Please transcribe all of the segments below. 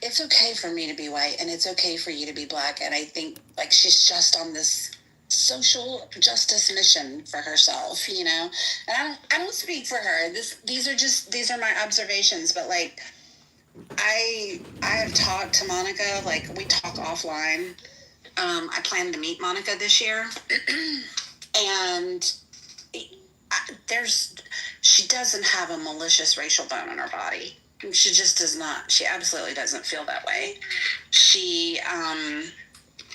it's okay for me to be white and it's okay for you to be black. And I think like she's just on this social justice mission for herself, you know. And I don't speak for her. These are my observations, but like I have talked to Monica, like we talk offline. I plan to meet Monica this year. And she doesn't have a malicious racial bone in her body. She just does not. She absolutely doesn't feel that way.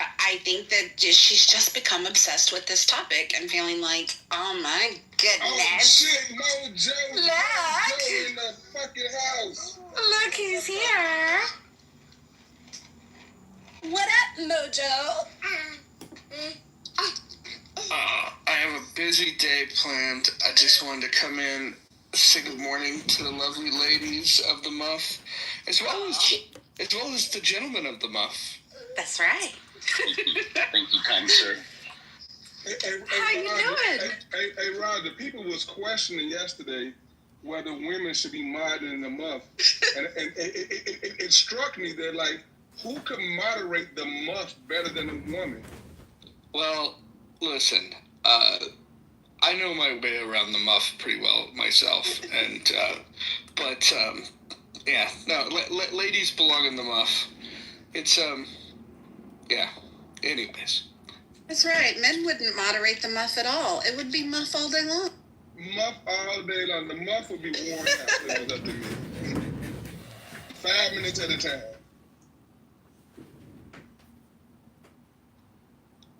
I think that she's just become obsessed with this topic and feeling like, oh my goodness. Oh shit, Mojo! Mojo in the fucking house. Look, he's here. What up, Mojo? I have a busy day planned. I just wanted to come in, say good morning to the lovely ladies of the Muff, as well as the gentlemen of the Muff. That's right. Thank you, kind sir. How you doing? Hey, Rod, the people was questioning yesterday whether women should be modded in the Muff, and it struck me that like, who could moderate the Muff better than a woman? Well, listen, I know my way around the Muff pretty well myself, and yeah, no, ladies belong in the Muff. It's yeah. Anyways. That's right. Men wouldn't moderate the Muff at all. It would be Muff all day long. Muff all day long. The Muff would be worn out if it was up to me. 5 minutes at a time.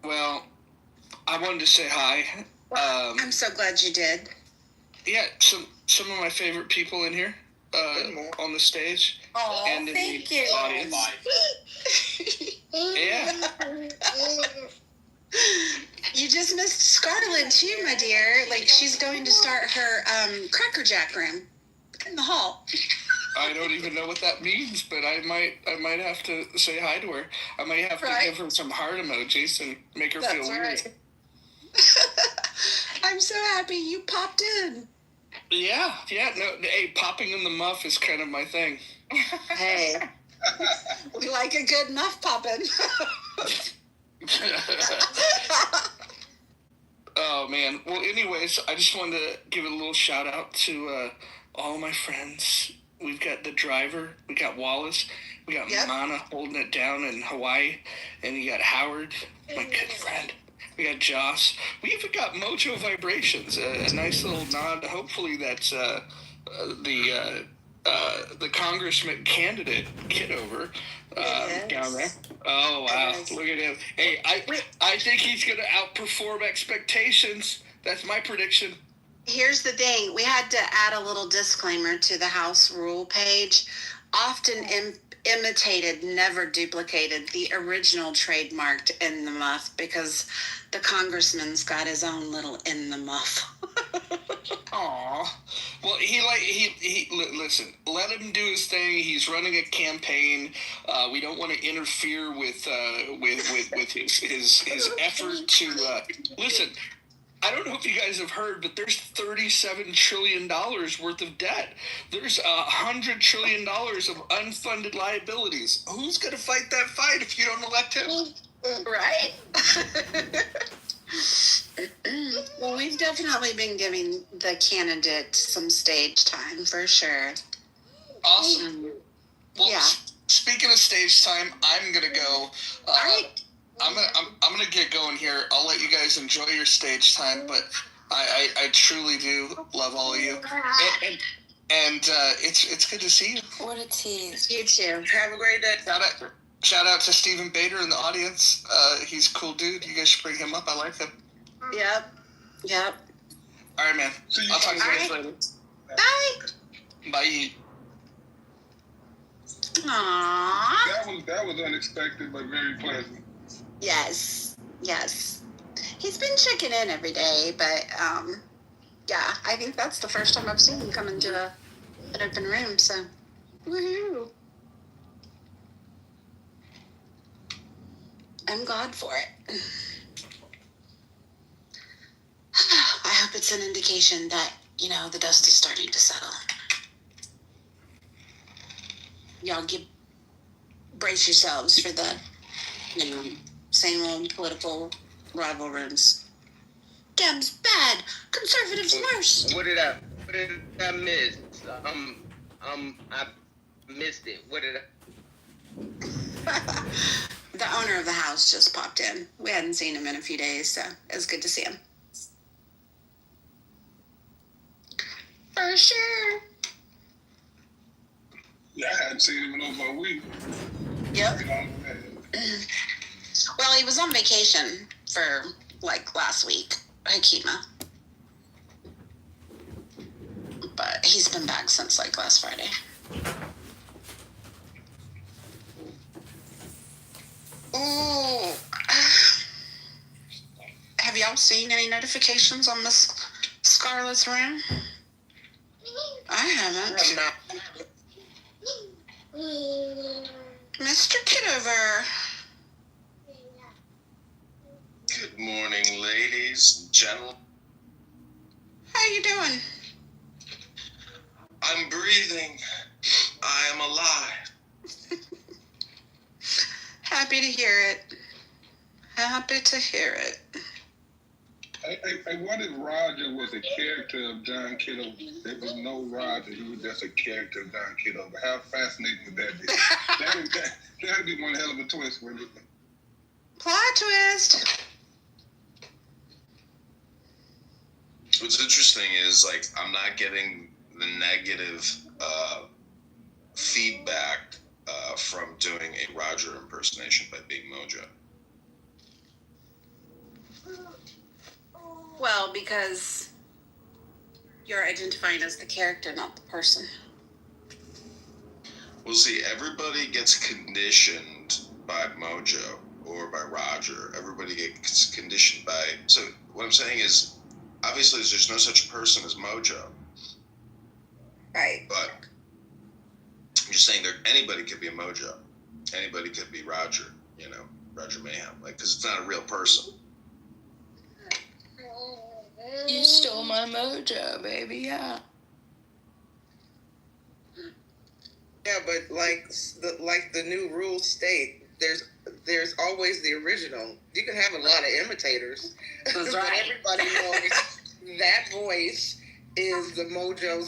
Well, I wanted to say hi. I'm so glad you did. Yeah, some of my favorite people in here on the stage. Oh, and in thank the you. Audience. Yeah. You just missed Scarlett too, my dear. Like she's going to start her Cracker Jack room in the hall. I don't even know what that means, but I might have to say hi to her. I might have to give her some heart emojis and make her feel weird. I'm so happy you popped in. Yeah. No, hey, popping in the Muff is kind of my thing. Hey, we like a good Muff popping. Oh man. Well, anyways, I just wanted to give a little shout out to all my friends. We've got the driver, we got Wallace, we got Mana holding it down in Hawaii, and you got Howard, my good friend. We got Joss. We even got Mojo Vibrations, a nice little nod. Hopefully that's the Congressman candidate Kitover down there. Oh wow, look at him. Hey, I think he's going to outperform expectations. That's my prediction. Here's the thing. We had to add a little disclaimer to the House rule page. Often imitated, never duplicated, the original trademarked in the Muff, because the congressman's got his own little in the Muff. Aw. Well, he listen, let him do his thing. He's running a campaign. We don't want to interfere with his effort to listen. I don't know if you guys have heard, but there's $37 trillion worth of debt. There's $100 trillion of unfunded liabilities. Who's going to fight that fight if you don't elect him? Right? Well, we've definitely been giving the candidate some stage time, for sure. Awesome. Well, yeah. Speaking of stage time, I'm going to go. All right. I'm gonna get going here. I'll let you guys enjoy your stage time, but I truly do love all of you, and it's good to see you. What a tease! You too. Have a great day. Shout out to Stephen Bader in the audience. He's a cool dude. You guys should bring him up. I like him. Yep. All right, man. I'll talk to you guys later. Bye. Bye. Aww. That was unexpected, but very pleasant. Yes. He's been checking in every day, but yeah, I think that's the first time I've seen him come into an open room, so woohoo. I'm glad for it. I hope it's an indication that, the dust is starting to settle. Y'all brace yourselves for the, same old political rivalries. Dems bad, conservatives worse. What did I miss? I missed it. What did I? The owner of the house just popped in. We hadn't seen him in a few days, so it was good to see him. For sure. Yeah, I hadn't seen him in over a week. Yep. Well, he was on vacation for last week, Hakima. But he's been back since last Friday. Ooh. Have y'all seen any notifications on this Scarlet's room? I haven't. Mr. Kitover. Good morning, ladies and gentlemen. How you doing? I'm breathing. I am alive. Happy to hear it. Happy to hear it. I what if Roger was a character of John Kitover? There was no Roger. He was just a character of John Kitover. How fascinating would that be? That'd be one hell of a twist, wouldn't it? Plot twist. What's interesting is, I'm not getting the negative feedback from doing a Roger impersonation by Big Mojo. Well, because you're identifying as the character, not the person. Well, see, everybody gets conditioned by Mojo or by Roger. Everybody gets conditioned by... So what I'm saying is, obviously, there's no such person as Mojo. Right. But I'm just saying anybody could be a Mojo. Anybody could be Roger, Roger Mayhem. Because it's not a real person. You stole my mojo, baby, yeah. Yeah, but the new rules state, there's always the original. You can have a lot of imitators, That's but right. everybody knows that voice is the Mojo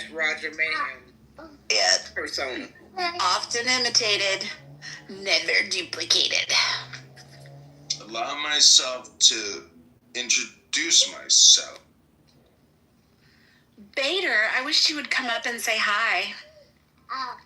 / Roger Mayhem persona. Often imitated, never duplicated. Allow myself to introduce myself. Bader, I wish you would come up and say hi. Oh.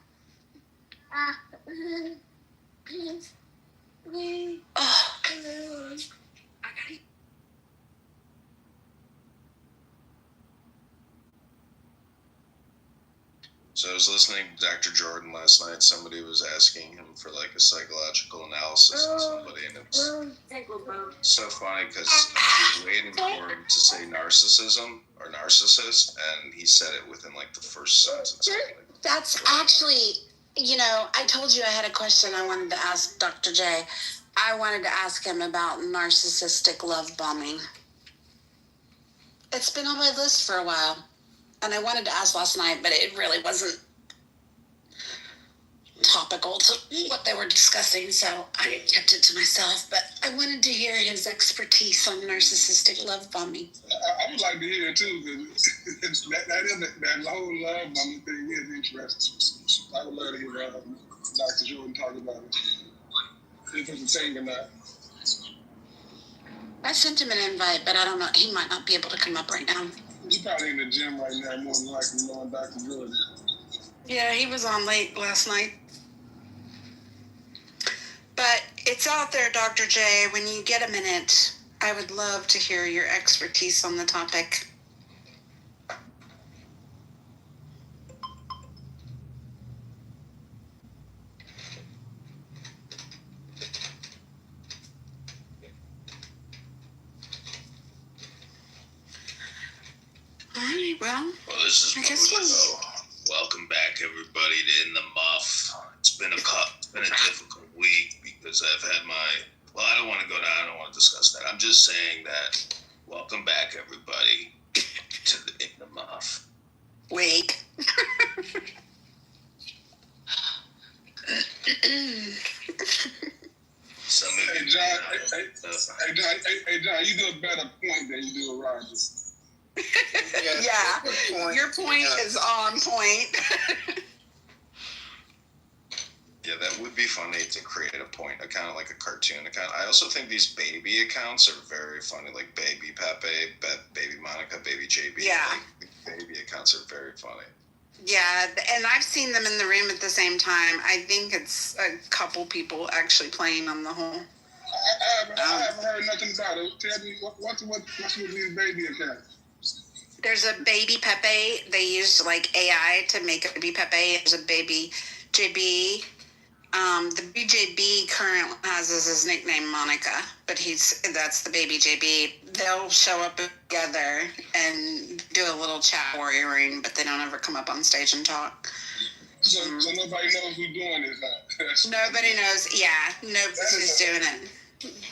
So I was listening to Dr. Jordan last night. Somebody was asking him for a psychological analysis on somebody, and it's so funny because I was waiting for him to say narcissism or narcissist, and he said it within the first sentence. That's actually, I told you I had a question I wanted to ask Dr. J. I wanted to ask him about narcissistic love bombing. It's been on my list for a while. And I wanted to ask last night, but it really wasn't topical to what they were discussing, so I kept it to myself. But I wanted to hear his expertise on narcissistic love bombing. I would like to hear it too, because that whole love bombing thing is interesting. I would love to hear Dr. Jordan talk about it. If it's the same or not. I sent him an invite, but I don't know. He might not be able to come up right now. He's probably in the gym right now, more than likely, knowing Dr. Jordan. Yeah, he was on late last night. But it's out there, Dr. J. When you get a minute, I would love to hear your expertise on the topic. Well, this is I guess Mojo. Welcome back, everybody, to In the Muff. It's been a difficult week because I've had I don't want to go down. I don't want to discuss that. I'm just saying that. Welcome back, everybody, to the In the Muff. Wake. Hey John, you do a better point than you do a Roger. Yeah, your point is on point. Yeah, that would be funny to create a point account, like a cartoon account. I also think these baby accounts are very funny, like Baby Pepe, Baby Monica, Baby JB. Yeah. Like, baby accounts are very funny. Yeah, and I've seen them in the room at the same time. I think it's a couple people actually playing on the whole. I haven't heard nothing about it. Tell me, what's with these baby accounts? There's a Baby Pepe. They used like AI to make a Baby Pepe. There's a Baby JB. The BJB currently has as his nickname Monica, but that's the Baby JB. They'll show up together and do a little chat warrioring, but they don't ever come up on stage and talk. So nobody knows who's doing this. Nobody knows. Yeah, nobody's who's doing it.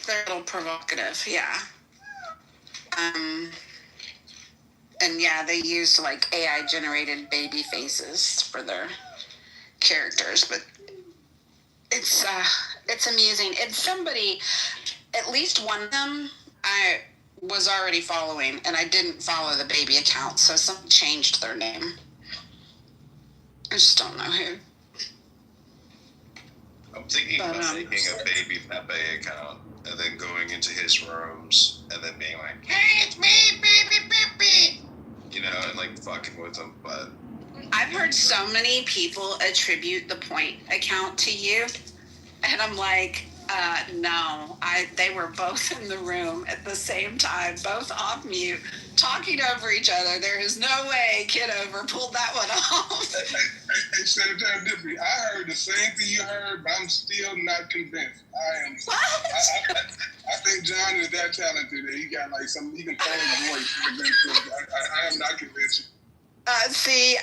They're a little provocative. Yeah. And yeah, they use like AI generated baby faces for their characters, but it's amusing. It's somebody, at least one of them I was already following, and I didn't follow the baby account, so someone changed their name. I just don't know who. I'm thinking about making a Baby Pepe account and then going into his rooms and then being like, "Hey, it's me, Baby Pepe," you know, and like fucking with him. But I've heard so many people attribute the point account to you, and I'm like, no. They were both in the room at the same time, both off mute, talking over each other. There is no way Kitover pulled that one off. Hey, Senator Diffie, I heard the same thing you heard, but I'm still not convinced. What? I think John is that talented that he got like he can tone his voice. I am not convinced. See,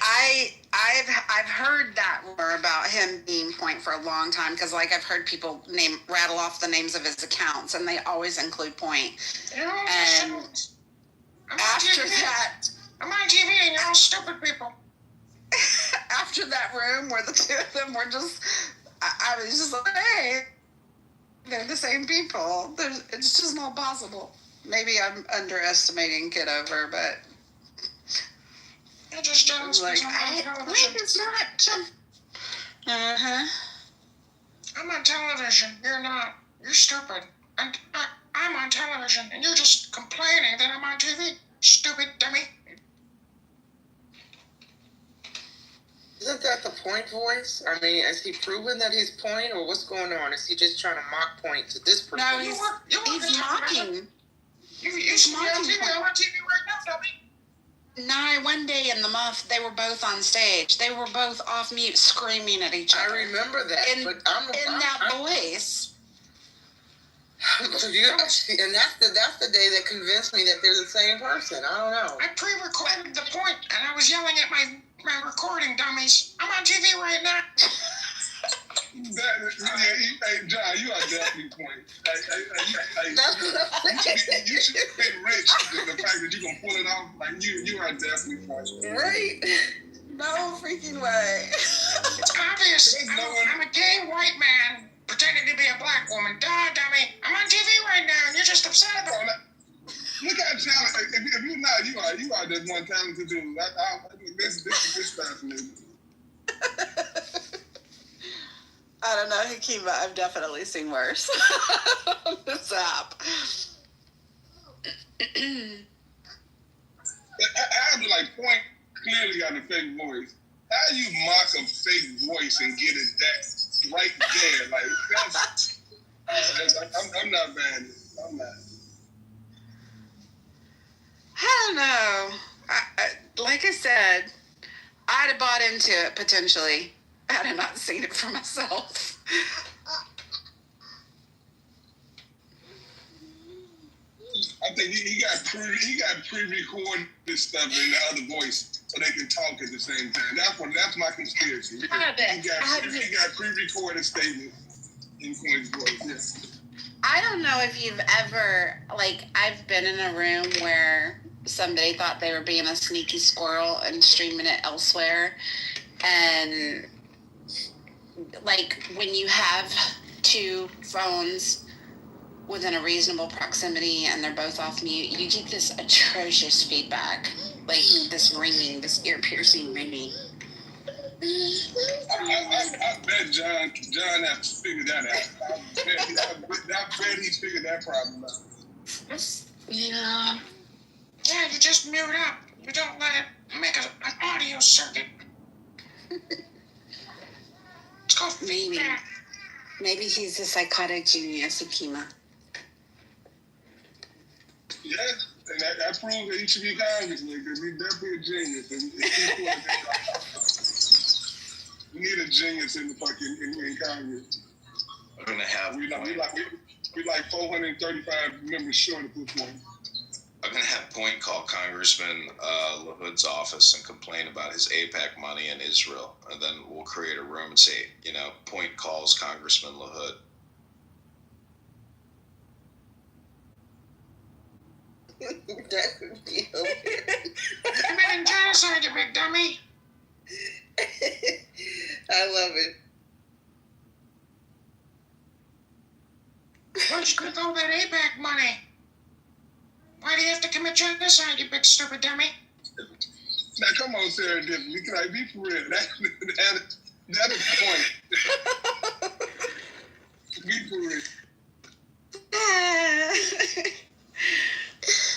I've heard that rumor about him being point for a long time, because like I've heard people rattle off the names of his accounts, and they always include point. And after that, I'm on TV and you're all stupid people. After that room where the two of them were just, I was just like, hey, they're the same people. It's just not possible. Maybe I'm underestimating Kitover, but You're just jealous like, because I'm on television. it's not. Uh-huh. I'm on television. You're not. You're stupid. And I'm on television, and you're just complaining that I'm on TV. Stupid dummy. Isn't that the point voice? I mean, has he proven that he's point, or what's going on? Is he just trying to mock point to this person? No, he's mocking. You see me on TV. I'm on TV right now, dummy. No, one day in the muff, they were both on stage. They were both off mute, screaming at each other. I remember that, but I'm that voice. And that's the day that convinced me that they're the same person. I don't know. I pre-recorded the point, and I was yelling at my recording dummies. I'm on TV right now. Hey, John, you are definitely point. You should have been rich. The fact that you can pull it off, like you are definitely point. Right? No freaking way. It's obvious. I'm a gay white man pretending to be a black woman. Duh, dummy. I'm on TV right now, and you're just upset about it. Look how talented. If you're not, you are just one talented dude. This fascinating. I don't know, Hakeem, but I've definitely seen worse on this app. How do like point clearly got a fake voice? How do you mock a fake voice and get it that right there? Like I'm not bad. I'm not. I don't know. Like I said, I'd have bought into it potentially had I not seen it for myself. I think he got pre-recorded this stuff in the other voice so they can talk at the same time. That's my conspiracy. He got pre-recorded statements in Coin's voice. Yeah. I don't know if you've ever, like, I've been in a room where somebody thought they were being a sneaky squirrel and streaming it elsewhere, and like when you have two phones within a reasonable proximity and they're both off mute, you get this atrocious feedback, like this ringing, this ear-piercing ringing. I bet John has figured that out. I bet he's figured that problem out. Yeah. Yeah, you just mute up. You don't let it make an audio circuit. Let's go. Maybe he's a psychotic genius, Akima. Yeah, and that proves that he should be congressman because he's definitely a genius. And we need a genius in the fucking in Congress. I'm gonna have we like 435 members short at this point. I'm gonna have Point call Congressman LaHood's office and complain about his AIPAC money in Israel, and then we'll create a room and say, Point calls Congressman LaHood. That would be hilarious. Committing genocide, you big dummy. I love it. Where'd you get all that AIPAC money? Why do you have to commit genocide, you big stupid dummy? Now, come on, Sarah Diffley. Can I be for real? That is the point. Be for real.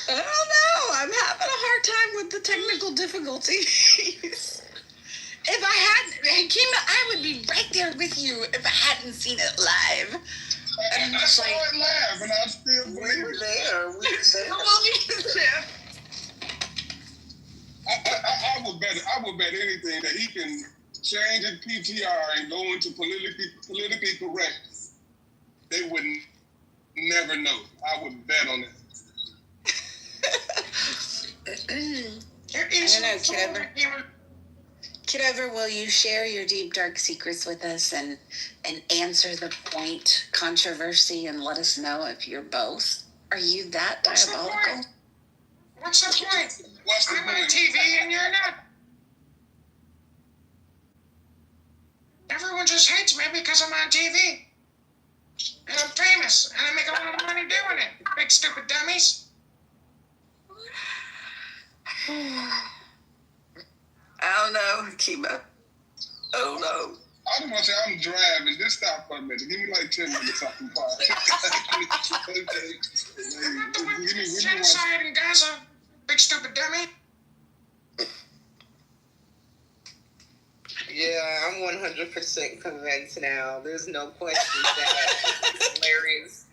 I don't know. I'm having a hard time with the technical difficulties. If I had, Akima, I would be right there with you if I hadn't seen it live. I saw it live, and I still believe it. there. I would bet anything that he can change his PTR and go into politically correct. They would never know. I would bet on it. I don't know, Kitover, will you share your deep, dark secrets with us and answer the point controversy and let us know if you're both? Are you that diabolical? What's the point? I'm on TV and you're not. Everyone just hates me because I'm on TV. And I'm famous, and I make a lot of money doing it. Big stupid dummies. I don't know, Akima. Oh no. I just want to say I'm driving. Just stop for a minute. Give me like 10 minutes off the car. Give me genocide in Gaza, big stupid dummy. Yeah, I'm 100% convinced now. There's no question that it's hilarious.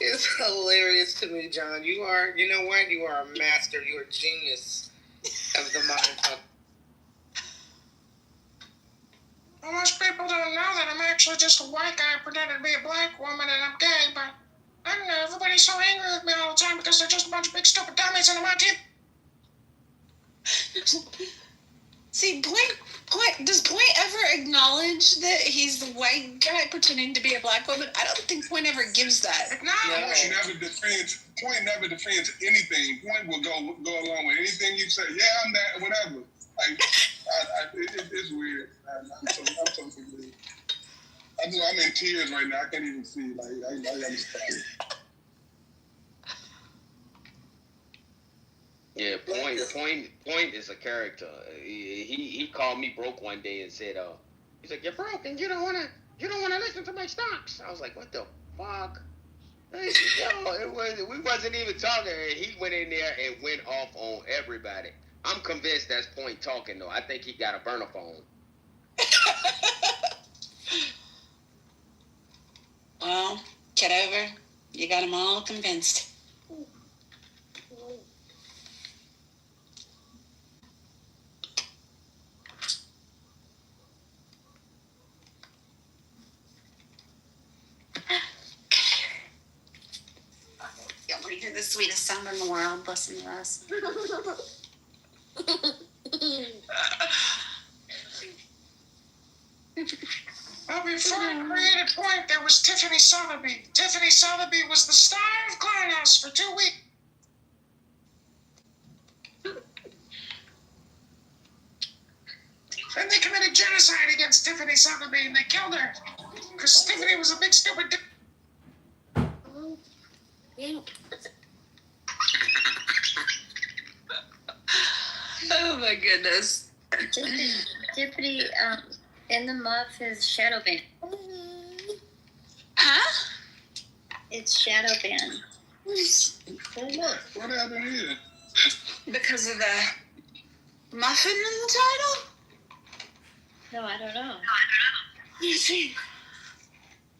It's hilarious to me, John. You know what? You are a master. You're a genius of the mind. Well, most people don't know that I'm actually just a white guy pretending to be a black woman and I'm gay, but I don't know, everybody's so angry with me all the time because they're just a bunch of big stupid dummies and I'm on TV. See, Point, does Point ever acknowledge that he's the white guy pretending to be a black woman? I don't think Point ever gives that. Acknowledge. Point never defends anything. Point will go along with anything you say. Yeah, I'm that, whatever. Like, it's weird. I'm so confused. I'm in tears right now. I can't even see. Like, I understand. Yeah, Point is a character. He called me broke one day and said, he's like, you're broke and you don't wanna listen to my stocks. I was like, what the fuck? I said, we wasn't even talking. And he went in there and went off on everybody. I'm convinced that's Point talking though. I think he got a burner phone. Well, Kitover, you got them all convinced. You want to hear the sweetest sound in the world? Listen to us. Well, before I created Point, there was Tiffany Sotheby. Tiffany Sotheby was the star of Clownhouse for 2 weeks. And they committed genocide against Tiffany Sotheby, and they killed her. Because Tiffany was a big stupid... Oh my goodness. Tiffany, in the muff is shadow banned. Huh? It's shadow banned. For what? What happened here? Because of the muffin in the title? No, I don't know. You see?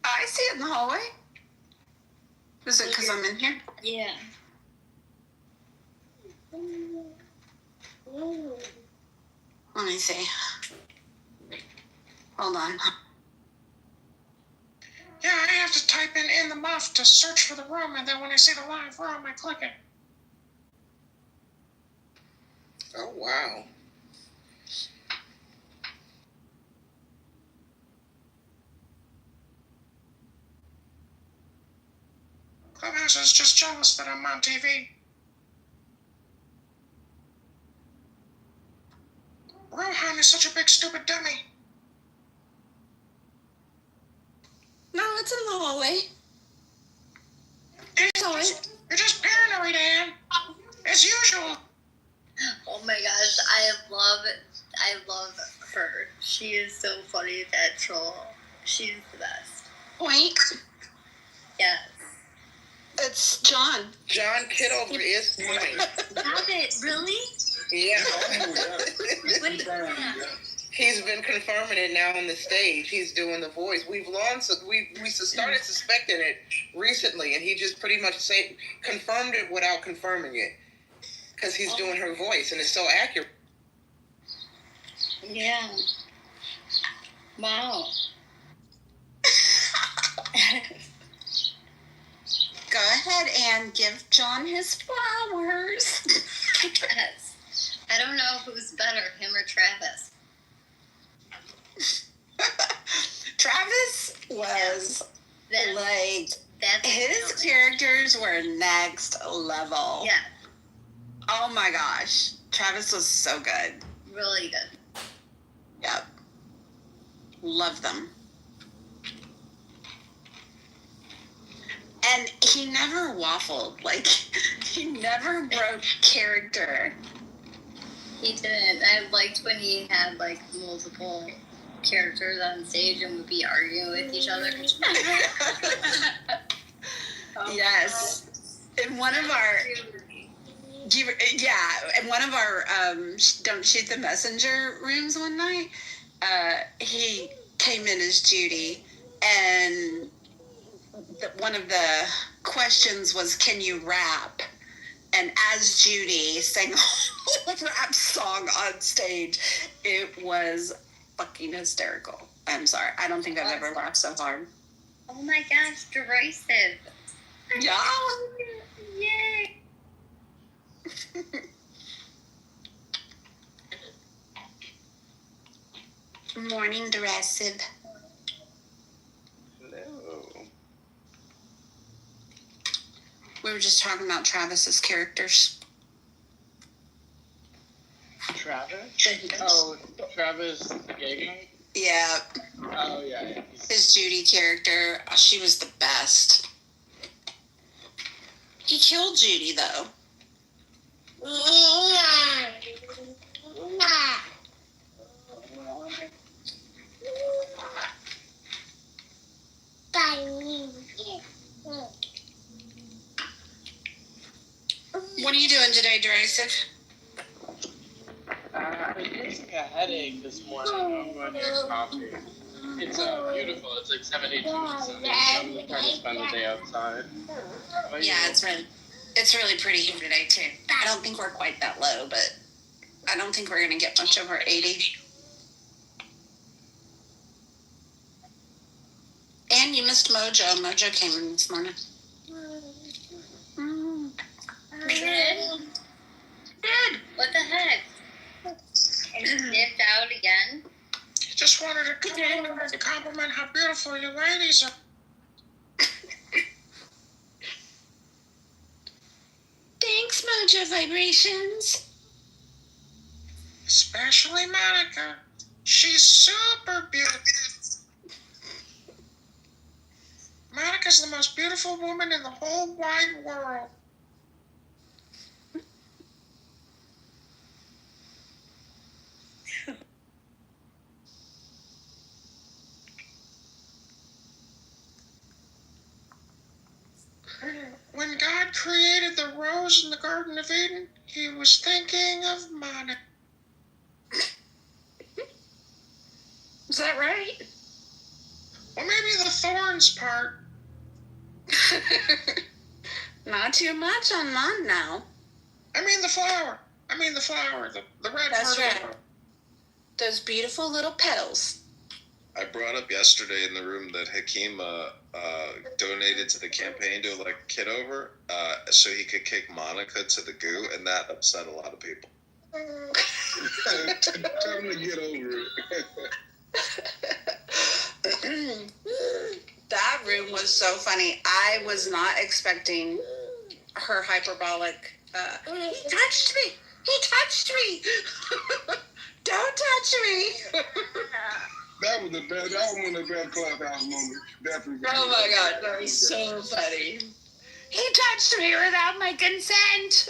I see it in the hallway. Is it because I'm in here? Yeah. Let me see. Hold on. Yeah, I have to type in the muff to search for the room, and then when I see the live room, I click it. Oh, wow. Clubhouse is just jealous that I'm on TV. Rohan is such a big stupid dummy. No, it's in the hallway. You're just paranoid, Anne. As usual. Oh my gosh, I love her. She is so funny, that troll. She's the best. Point. Yes. It's John. John Kitover is funny. Stop it, really? Yeah. What are you doing? He's been confirming it now on the stage. He's doing the voice. We started suspecting it recently, and he just pretty much confirmed it without confirming it, because he's doing her voice, and it's so accurate. Yeah. Wow. Go ahead and give John his flowers. Yes. I don't know who's better, him or Travis. Travis was That's his characters were next level. Yeah, Oh my gosh. Travis was so good. really good. Yep. Love them. And he never waffled. Like, he never broke character. He didn't. I liked when he had like multiple characters on stage and would be arguing with each other. Yes. In one of our in one of our Don't Shoot the Messenger rooms one night, he came in as Judy, and one of the questions was, can you rap? And as Judy sang a whole rap song on stage, it was fucking hysterical. I'm sorry. I don't think I've ever laughed so hard. Oh my gosh, derisive. Yeah. Yay. Morning, derisive. Hello. We were just talking about Travis's characters. Travis? Oh, Travis, the gay guy? Yeah. Oh, yeah. His Judy character, she was the best. He killed Judy, though. What are you doing today, Derisive? I'm getting a headache this morning. I'm going to get coffee. It's beautiful. It's like 72 Sunday. I'm trying to spend the day outside. Yeah, it's really pretty here today, too. I don't think we're quite that low, but I don't think we're going to get much over 80. And you missed Mojo. Mojo came in this morning. Did? What the heck? And he dipped out again? He just wanted to compliment how beautiful you ladies are. Thanks, Mojo Vibrations. Especially Monica. She's super beautiful. Monica's the most beautiful woman in the whole wide world. When God created the rose in the Garden of Eden, he was thinking of Monica. Is that right? Well, maybe the thorns part. Not too much on mine now. I mean the flower. The red That's part. right. Those beautiful little petals. I brought up yesterday in the room that Hakeem donated to the campaign to elect Kitover so he could kick Monica to the goo, and that upset a lot of people. Tell him to get over it. That room was so funny. I was not expecting her hyperbolic. He touched me. He touched me. Don't touch me. That was one of the best clubhouse moments. Definitely. Oh my God, that was so funny. He touched me without my consent.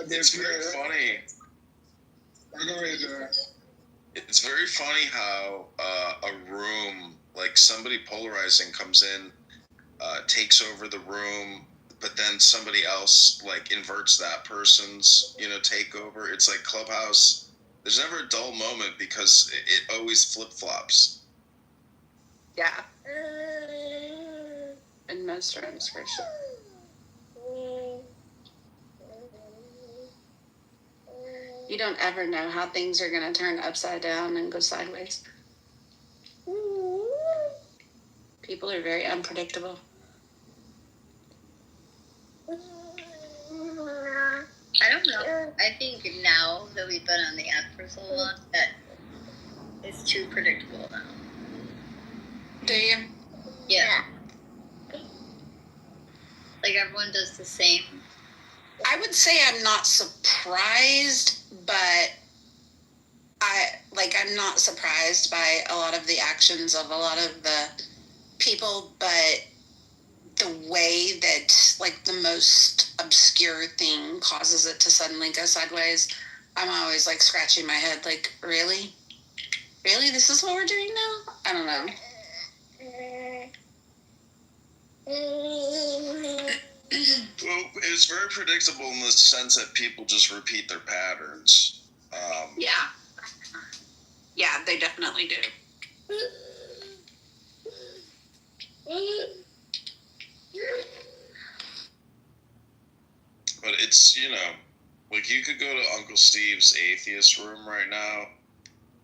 It's very funny. Go ahead, John. It's very funny how a room, like somebody polarizing comes in, takes over the room, but then somebody else like inverts that person's, takeover. It's like Clubhouse. There's never a dull moment because it always flip-flops. Yeah. In most rooms, for sure. You don't ever know how things are going to turn upside down and go sideways. People are very unpredictable. I don't know. I think now that we've been on the app for so long that it's too predictable now. Do you? Yeah. Like everyone does the same. I would say I'm not surprised, but I'm not surprised by a lot of the actions of a lot of the people, but the way that like the most obscure thing causes it to suddenly go sideways, I'm always like scratching my head like, really? This is what we're doing now? I don't know. Well, it's very predictable in the sense that people just repeat their patterns. Yeah, they definitely do. But it's, like you could go to Uncle Steve's atheist room right now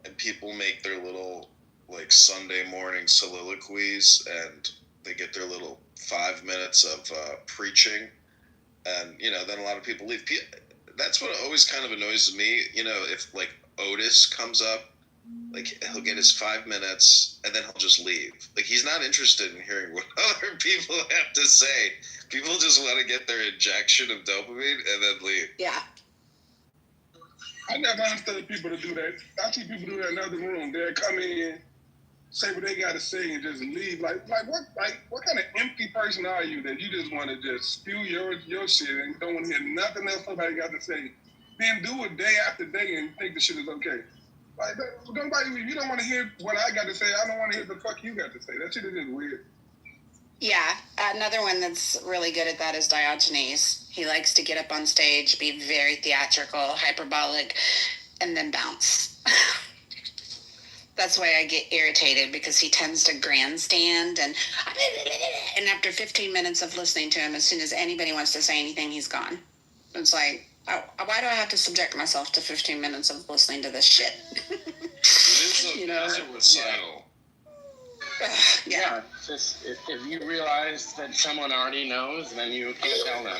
and people make their little like Sunday morning soliloquies and they get their little 5 minutes of preaching and, then a lot of people leave. That's what always kind of annoys me, if like Otis comes up, like he'll get his 5 minutes and then he'll just leave. Like he's not interested in hearing what other people have to say. People just want to get their injection of dopamine and then leave. Yeah. I never understood people to do that. I see people do that in other rooms. They'll come in, say what they got to say, and just leave. Like what kind of empty person are you that you just want to just spew your shit and don't want to hear nothing else somebody got to say? Then do it day after day and think the shit is okay. Like, if you don't want to hear what I got to say, I don't want to hear the fuck you got to say. That shit is just weird. Yeah, another one that's really good at that is Diogenes. He likes to get up on stage, be very theatrical, hyperbolic, and then bounce. That's why I get irritated because he tends to grandstand and after 15 minutes of listening to him, as soon as anybody wants to say anything, he's gone. It's like, why do I have to subject myself to 15 minutes of listening to this shit? It's a recital. Yeah, just if you realize that someone already knows, then you can't tell them.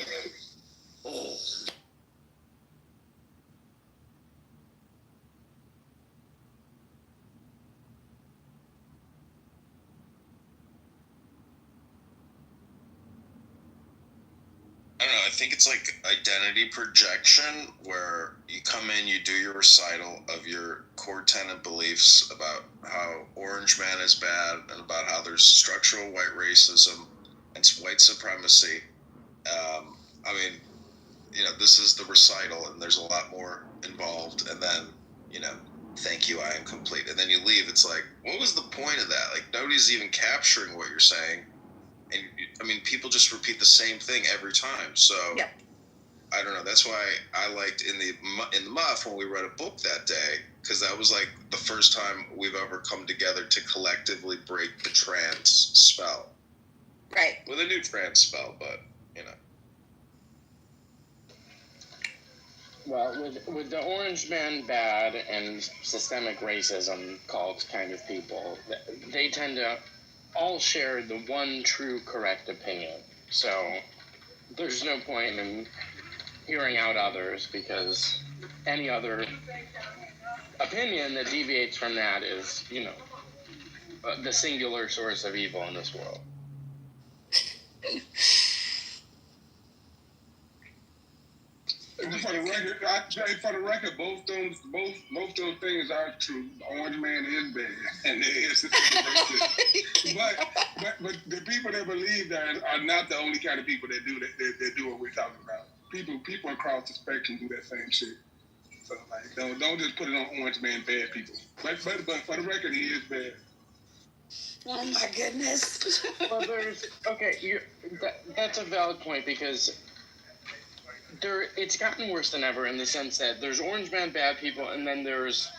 I don't know. I think it's like identity projection, where you come in, you do your recital of your core tenet beliefs about how Orange Man is bad and about how there's structural white racism and white supremacy. I mean, this is the recital, and there's a lot more involved. And then, thank you, I am complete. And then you leave. It's like, what was the point of that? Like, nobody's even capturing what you're saying. And I mean, people just repeat the same thing every time. So Yep. I don't know. That's why I liked in the Muff when we read a book that day, because that was like the first time we've ever come together to collectively break the trans spell. Right. With a new trans spell, but Well, with the Orange Man bad and systemic racism called kind of people, they tend to all share the one true correct opinion. So there's no point in hearing out others, because any other opinion that deviates from that is, the singular source of evil in this world. For the record, both those things are true. The Orange Man is bad, and there is but the people that believe that are not the only kind of people that do that. That do what we're talking about. People across the spectrum do that same shit. So like, don't just put it on Orange Man bad people. But for the record, he is bad. Oh my goodness. Well, that's a valid point, because it's gotten worse than ever, in the sense that there's Orange Man bad people, and then there's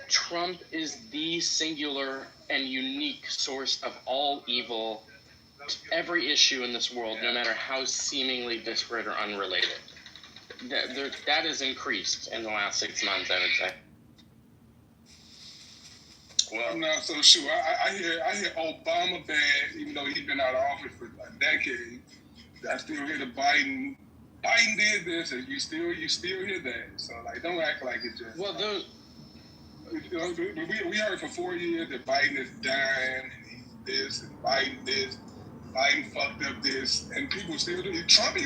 Trump is the singular and unique source of all evil, every issue in this world, no matter how seemingly disparate or unrelated. That has increased in the last 6 months, I would say. Well, I'm not so sure. I hear Obama bad, even though he's been out of office for a decade. I still hear the Biden did this, and you still hear that. So like, don't act like it just. Well, we heard for 4 years that Biden is dying, and he's this, and Biden this, Biden fucked up this, and people still do it. Trump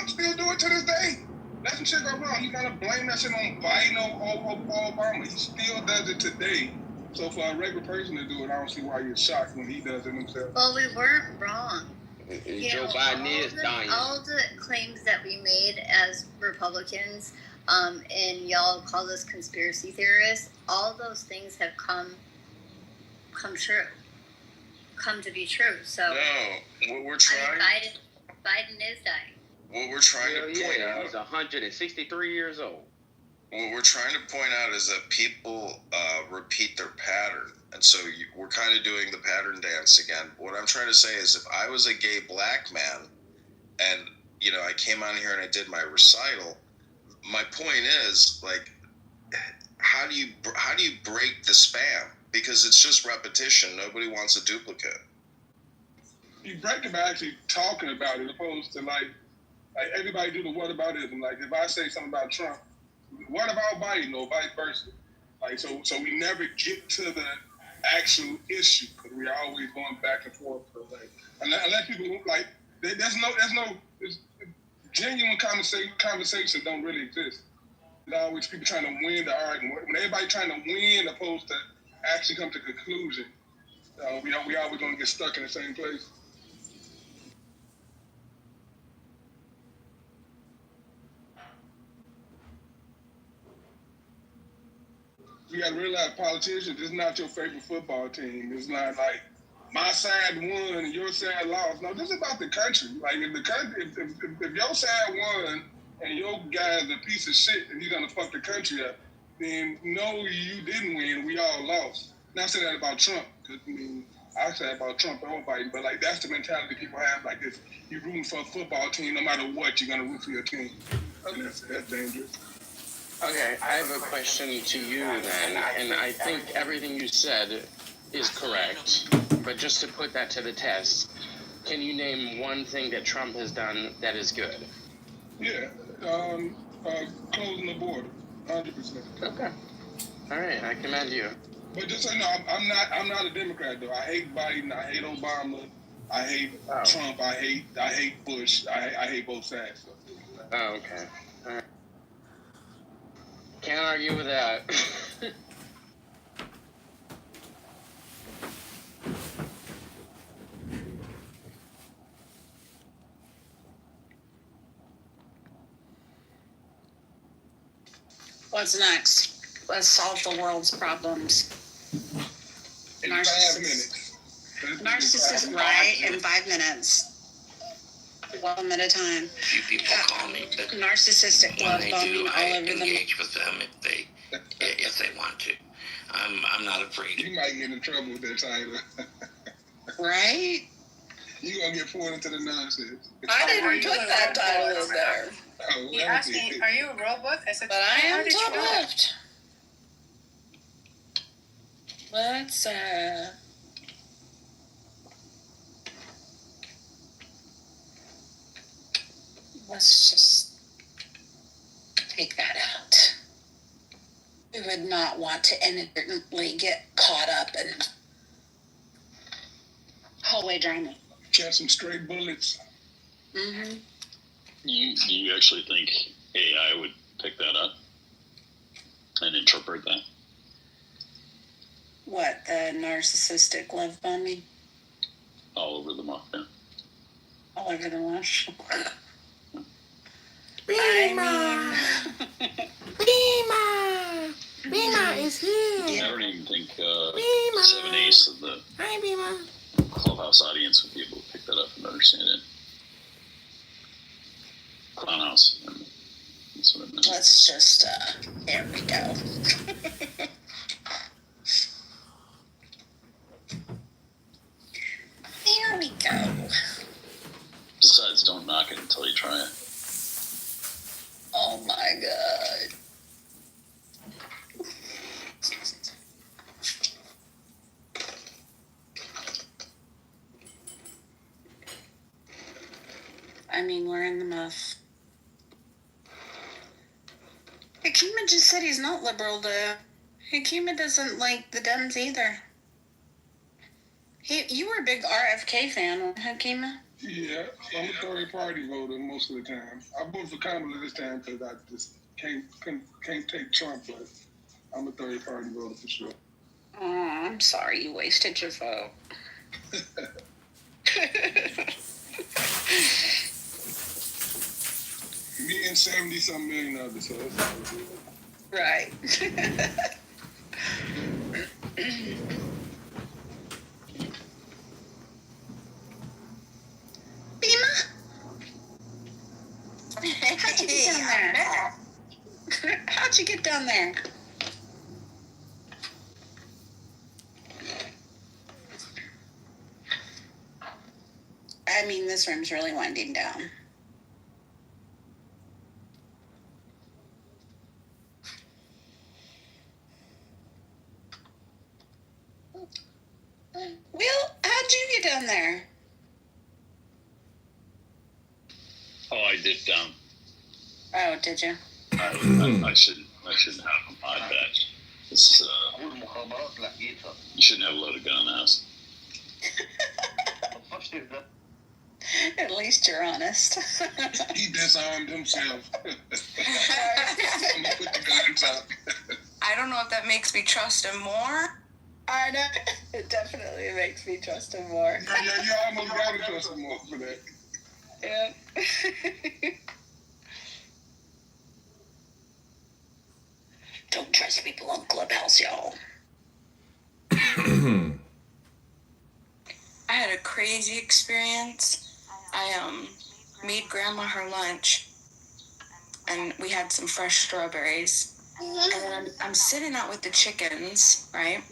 still do it to this day. Let some shit go wrong. You gotta blame that shit on Biden or Obama. He still does it today. So for a regular person to do it, I don't see why you're shocked when he does it himself. Well, we weren't wrong. Joe Biden is dying. All the claims that we made as Republicans, and y'all call us conspiracy theorists, all those things have come true, come to be true. So no, what we're trying. Biden is dying. What we're trying to point out. He's 163 years old. What we're trying to point out is that people repeat their pattern. And so we're kind of doing the pattern dance again. What I'm trying to say is, if I was a gay black man and, I came on here and I did my recital, my point is, like, how do you break the spam? Because it's just repetition. Nobody wants a duplicate. You break it by actually talking about it, opposed to like everybody do the whataboutism. Like, if I say something about Trump, what about Biden, or vice versa? Like, so we never get to the actual issue, because we're always going back and forth. Like, unless people like, there's no genuine conversation don't really exist. There's always people trying to win the argument. When everybody trying to win, opposed to actually come to a conclusion, we always going to get stuck in the same place. You got to realize, politicians, it's not your favorite football team. It's not like my side won and your side lost. No, this is about the country. Like, if the country, if your side won and your guy's a piece of shit and he's gonna fuck the country up, then no, you didn't win. We all lost. Not saying that about Trump, because I say about Trump or Biden, but like, that's the mentality people have. Like, if you're rooting for a football team, no matter what, you're gonna root for your team. And that's dangerous. Okay, I have a question to you then, and I think everything you said is correct, but just to put that to the test, can you name one thing that Trump has done that is good? Yeah, closing the border, 100%. Okay, all right, I commend you. But just so you know, I'm not a Democrat though. I hate Biden, I hate Obama, I hate Trump, I hate Bush, I hate both sides. So. Oh, okay. Can't argue with that. What's next? Let's solve the world's problems. In 5 minutes. Narcissist right in 5 minutes. One at a time. Few people call me, but narcissistic when love they bombing do, all I over them. engage with them if they want to. I'm not afraid. You might get in trouble with that title. Right? You're going to get pulled into the nonsense. I didn't put that title in there. Oh, He asked me, "Are you a real book?" I said, But I "How am did you top know that?" left. Let's just take that out. We would not want to inadvertently get caught up in hallway drama. Catch some stray bullets. Mm-hmm. You actually think AI would pick that up and interpret that? What, the narcissistic love bombing? All over the map, yeah. All over the wash. Rima! Rima is here. I don't even think Rima. 7/8 of the Hi, Rima. Clubhouse audience would be able to pick that up and understand it. Clownhouse. That's what it meant. Let's just, there we go. There we go. Besides, don't knock it until you try it. Oh my God. I mean, we're in the muff. Hakima just said he's not liberal, though. Hakima doesn't like the Dems either. You were a big RFK fan, Hakima? Yeah, I'm a third party voter most of the time. I voted for Kamala this time because I just can't take Trump, but I'm a third party voter for sure. Oh, I'm sorry you wasted your vote. Me and 70-some million others, so it's all good. Right. Bima? How'd you get down there? How'd you get down there? I mean, this room's really winding down. Will, how'd you get down there? Oh, I dipped down. Oh, did you? I shouldn't have a mod badge. This you shouldn't have a loaded gun in the house. At least you're honest. He disarmed himself. I'm gonna put the guns up. I don't know if that makes me trust him more. I know. It definitely makes me trust him more. Yeah, you almost gotta trust him more for that. Yeah. Don't trust people on Clubhouse, y'all. I had a crazy experience. I made Grandma her lunch, and we had some fresh strawberries. And I'm sitting out with the chickens, right?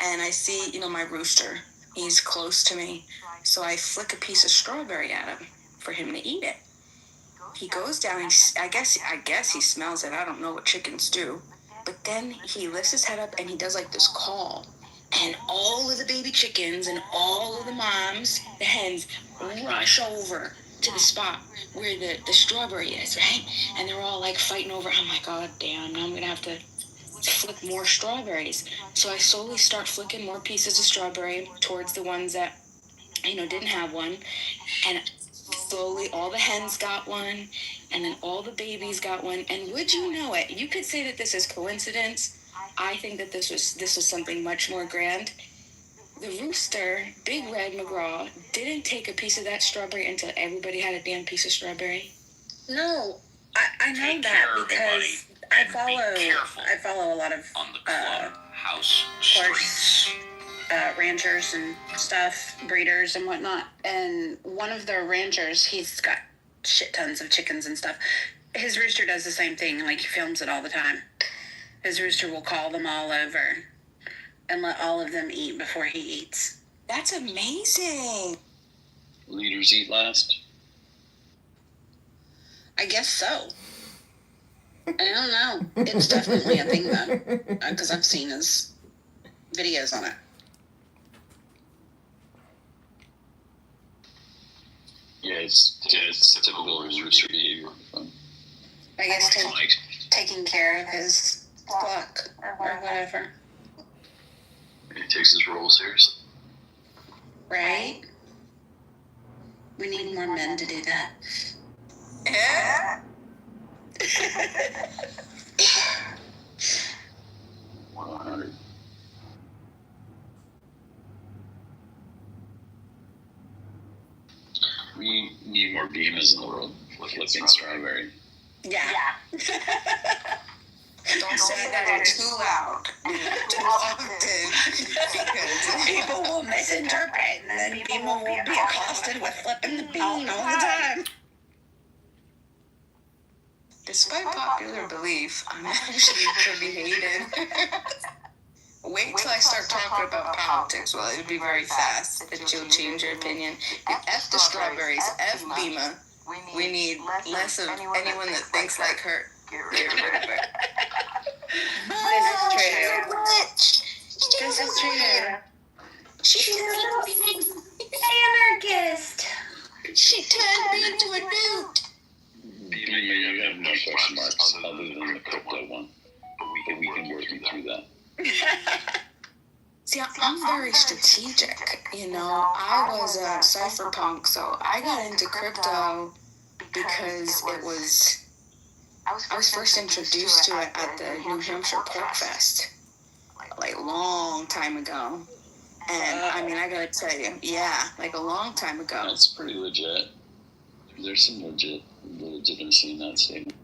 And I see, my rooster. He's close to me, so I flick a piece of strawberry at him for him to eat it. He goes down. I guess he smells it. I don't know what chickens do, but then he lifts his head up and he does like this call. And all of the baby chickens and all of the moms, the hens, rush over to the spot where the strawberry is, right? And they're all like fighting over. I'm like, oh, damn, now I'm going to have to flick more strawberries. So I slowly start flicking more pieces of strawberry towards the ones that, didn't have one. And slowly all the hens got one, and then all the babies got one. And would you know it? You could say that this is coincidence. I think that this was something much more grand. The rooster, Big Red McGraw, didn't take a piece of that strawberry until everybody had a damn piece of strawberry. No, I know that because I follow a lot of on the clubhouse course, streets. Ranchers and stuff, breeders and whatnot. And one of the ranchers, he's got shit tons of chickens and stuff. His rooster does the same thing. Like, he films it all the time. His rooster will call them all over and let all of them eat before he eats. That's amazing. Leaders eat last. I guess so. I don't know. It's definitely a thing, though, because I've seen his videos on it. Yeah, it's typical rooster behavior. I guess taking care of his flock or whatever. He takes his role seriously. Right? We need more men to do that. Yeah. 100. We need more beamers in the world. Flipping strawberry. Yeah. Don't say that too loud, too often, because People will misinterpret, and then people will be accosted with flipping the bean all the time. despite popular belief, I'm actually pretty hated. Wait till I start talking about politics. Well, it would be very fast that you'll change your opinion. F the strawberries, F Bima. We need less of anyone that thinks like her. Get rid of her. This is true. She's anarchist. She turned me into a newt. You have no question marks other than the crypto one. But we can work you through that. See, I'm very strategic. You know, I was a cypherpunk, so I got into crypto because I was first introduced to it at the New Hampshire Pork Fest, like a long time ago. And I mean, I gotta tell you, yeah, like a long time ago. That's pretty legit. There's some legitimacy in that statement.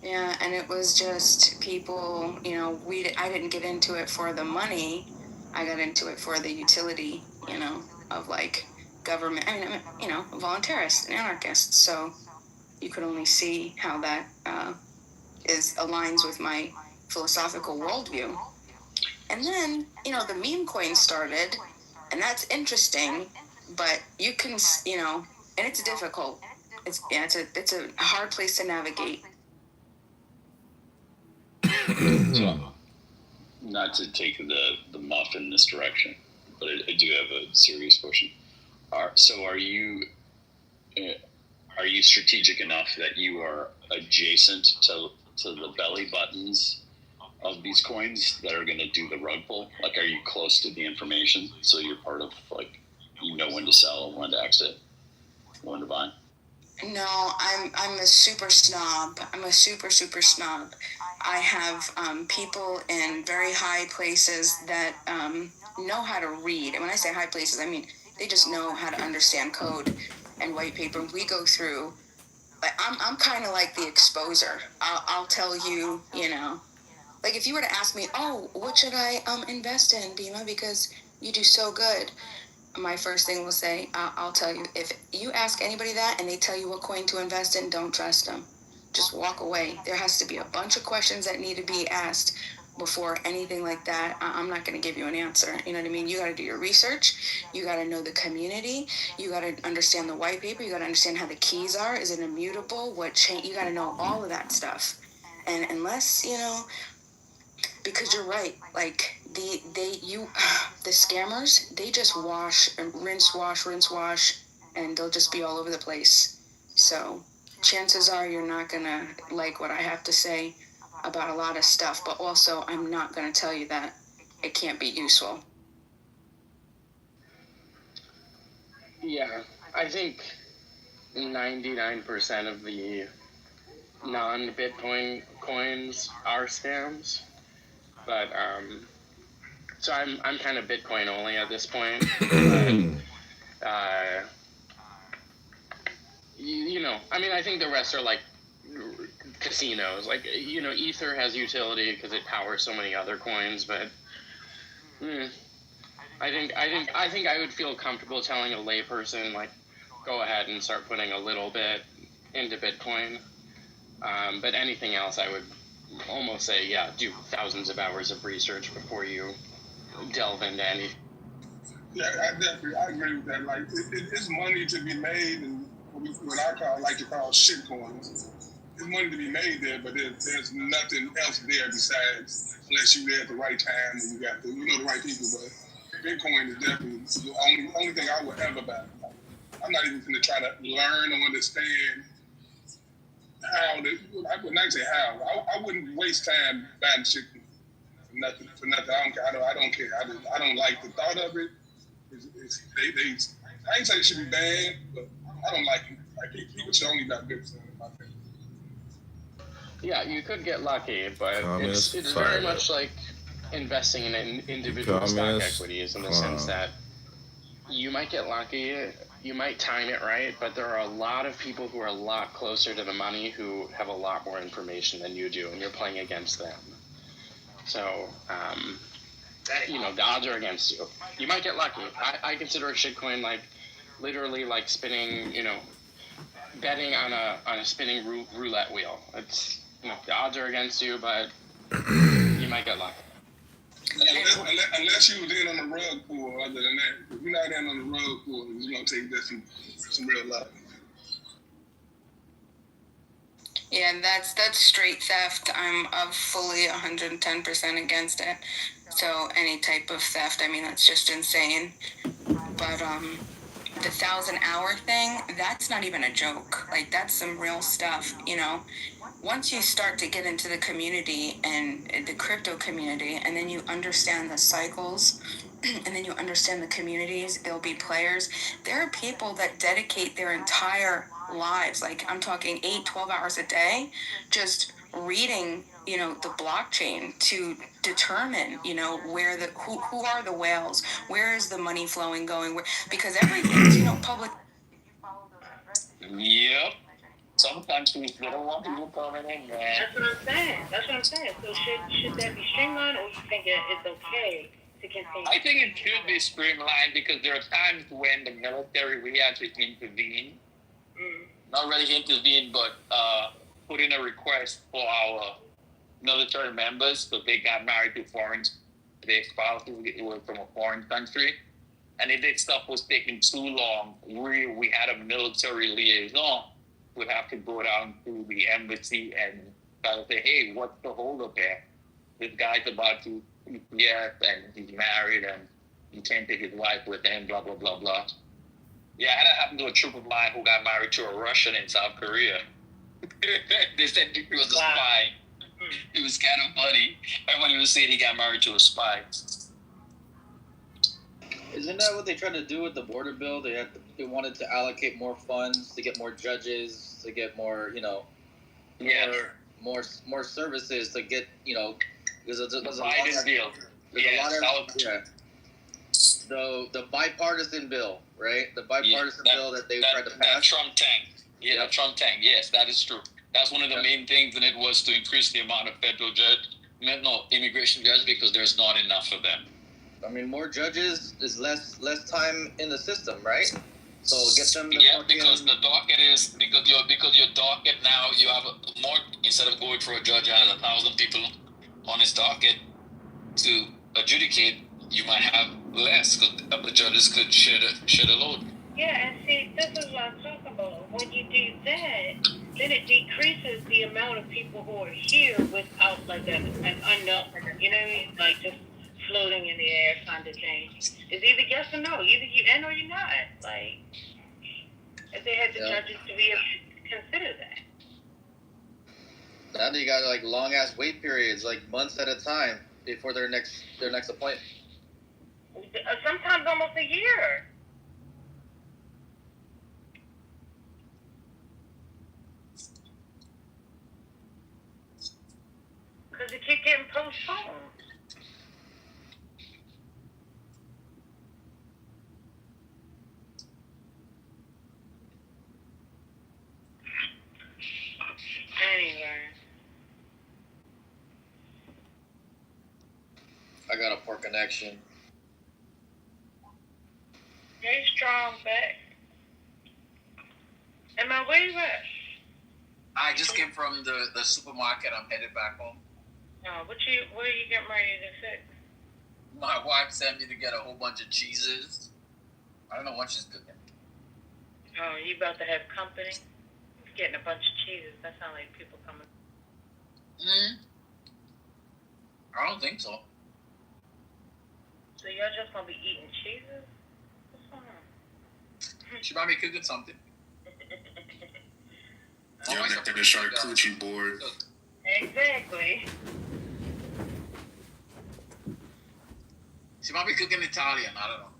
Yeah, and it was just people, you know, I didn't get into it for the money. I got into it for the utility, you know, of like government. I mean, you know, a voluntarist, an anarchist. So you could only see how that aligns with my philosophical worldview. And then, you know, the meme coin started, and that's interesting, but you can, you know, and it's difficult. It's a hard place to navigate. So, not to take the muff in this direction, but I do have a serious question. Are you strategic enough that you are adjacent to the belly buttons of these coins that are going to do the rug pull? Like, are you close to the information so you're part of, like, you know when to sell, when to exit, when to buy? No, I'm a super snob. I'm a super snob. I have people in very high places that know how to read. And when I say high places, I mean they just know how to understand code and white paper. We go through. Like, I'm kind of like the exposer. I'll tell you, you know, like if you were to ask me, oh, what should I invest in, Bima, because you do so good. My first thing will say, I'll tell you, if you ask anybody that and they tell you what coin to invest in, don't trust them. Just walk away. There has to be a bunch of questions that need to be asked before anything like that. I'm not going to give you an answer. You know what I mean? You got to do your research. You got to know the community. You got to understand the white paper. You got to understand how the keys are. Is it immutable? What chain? You got to know all of that stuff. And unless, you know, because you're right, like the scammers, they just rinse wash, and they'll just be all over the place. So chances are you're not gonna like what I have to say about a lot of stuff, but also I'm not gonna tell you that it can't be useful. Yeah, I think 99% of the non-Bitcoin coins are scams. But so I'm kind of Bitcoin only at this point. But, you know, I mean, I think the rest are like casinos. Like, you know, Ether has utility because it powers so many other coins, but I think I would feel comfortable telling a layperson, like, go ahead and start putting a little bit into Bitcoin. But anything else, I would almost say, yeah, do thousands of hours of research before you delve into any. Yeah, I agree with that. Like, it's money to be made, and what I like to call shit coins. There's money to be made there, but there's nothing else there besides, unless you're there at the right time and you got the right people. But Bitcoin is definitely the only thing I would ever buy. I'm not even going to try to learn or understand how. I would not say how. I wouldn't waste time buying shit for nothing. I don't care. I don't like the thought of it. I ain't saying it should be bad, but I don't like it. Like, people should only buy Bitcoin in my opinion. Yeah, you could get lucky, but it's very much like investing in individual stock equities in the sense that you might get lucky, you might time it right, but there are a lot of people who are a lot closer to the money who have a lot more information than you do, and you're playing against them. So, you know, the odds are against you. You might get lucky. I consider a shitcoin like literally like spinning, you know, betting on a spinning roulette wheel. It's, you know, the odds are against you, but you might get lucky. Unless you was in on the rug pool. Other than that, if you're not in on the rug pool, it's gonna take this some real luck. Yeah, that's straight theft. I'm fully 110% against it. So any type of theft, I mean, that's just insane. But the 1,000-hour thing, that's not even a joke. Like, that's some real stuff, you know. Once you start to get into the community and the crypto community, and then you understand the cycles, and then you understand the communities, there'll be players. There are people that dedicate their entire lives, like I'm talking 8-12 hours a day, just reading, you know, the blockchain to determine, you know, where who are the whales, where is the money flowing going, because everything's, you know, public. Yep. Sometimes we don't want people coming in, man. That's what I'm saying. So should that be streamlined, or you think it's okay to continue? I think it should be streamlined because there are times when the military, we had to intervene. Not really intervene, but put in a request for our military members because they got married to their spouses were from a foreign country. And if this stuff was taking too long, we had a military liaison. Would have to go down to the embassy and try to say, hey, what's the holdup here? This guy's about to PPS and he's married and he can't take his wife with him, blah, blah, blah, blah. Yeah, that happened to a troop of mine who got married to a Russian in South Korea. They said he was a spy. It was kind of funny. Everybody was saying he got married to a spy. Isn't that what they tried to do with the border bill? They wanted to allocate more funds to get more judges, to get more, you know, more services to get, you know, because there's a lot of the bipartisan bill, right? The bipartisan bill that they tried to pass. That Trump tank. Yeah, that Trump tank. Yes, that is true. That's one of the main things, and it was to increase the amount of federal immigration judges because there's not enough of them. I mean, more judges is less time in the system, right? So get them. Because the docket is because your docket now you have more instead of going for a judge who has 1,000 people on his docket to adjudicate, you might have less because the judges could share the load. Yeah, and see, this is what I'm talking about. When you do that, then it decreases the amount of people who are here without like an unknown, you know what I mean? Like just floating in the air kind of thing. It's either yes or no. Either you in or you're not. Like, if they had the judges to be able to consider that. Now you got like long ass wait periods, like months at a time before their next appointment. Sometimes almost a year. Because it keep getting postponed. Anyway. I got a poor connection. Hey, strong back. Emma, where you at? I just came from the supermarket. I'm headed back home. Oh, what are you getting ready to fix? My wife sent me to get a whole bunch of cheeses. I don't know what she's cooking. Oh, you about to have company? Getting a bunch of cheeses. That sounds like people coming. I don't think so. So y'all just gonna be eating cheeses? What's going on? She might be cooking something. You're the charcuterie board. Exactly. She might be cooking Italian. I don't know.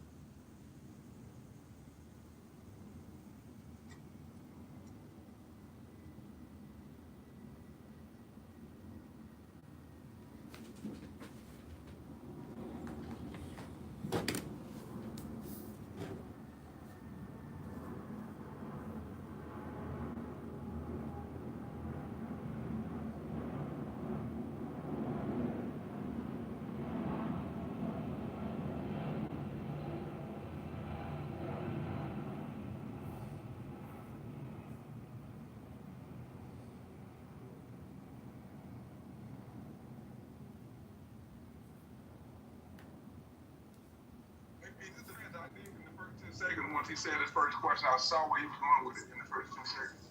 Second, once he said his first question, I saw where he was going with it in the first 2 seconds.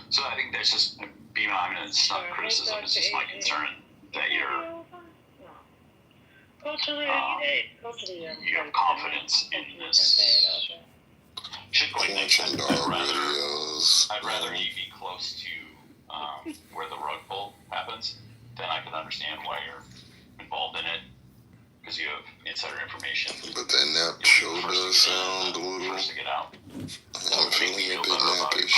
So I think that's just being on. It's not criticism. It's just my concern that you have confidence in this. Shit going Watching dog videos. I'd rather you be close to where the rug pull happens. Then I can understand why you're involved in it. Because you have insider information. But that nap show does sound a little. First to get out. I'm feeling a bit nappish.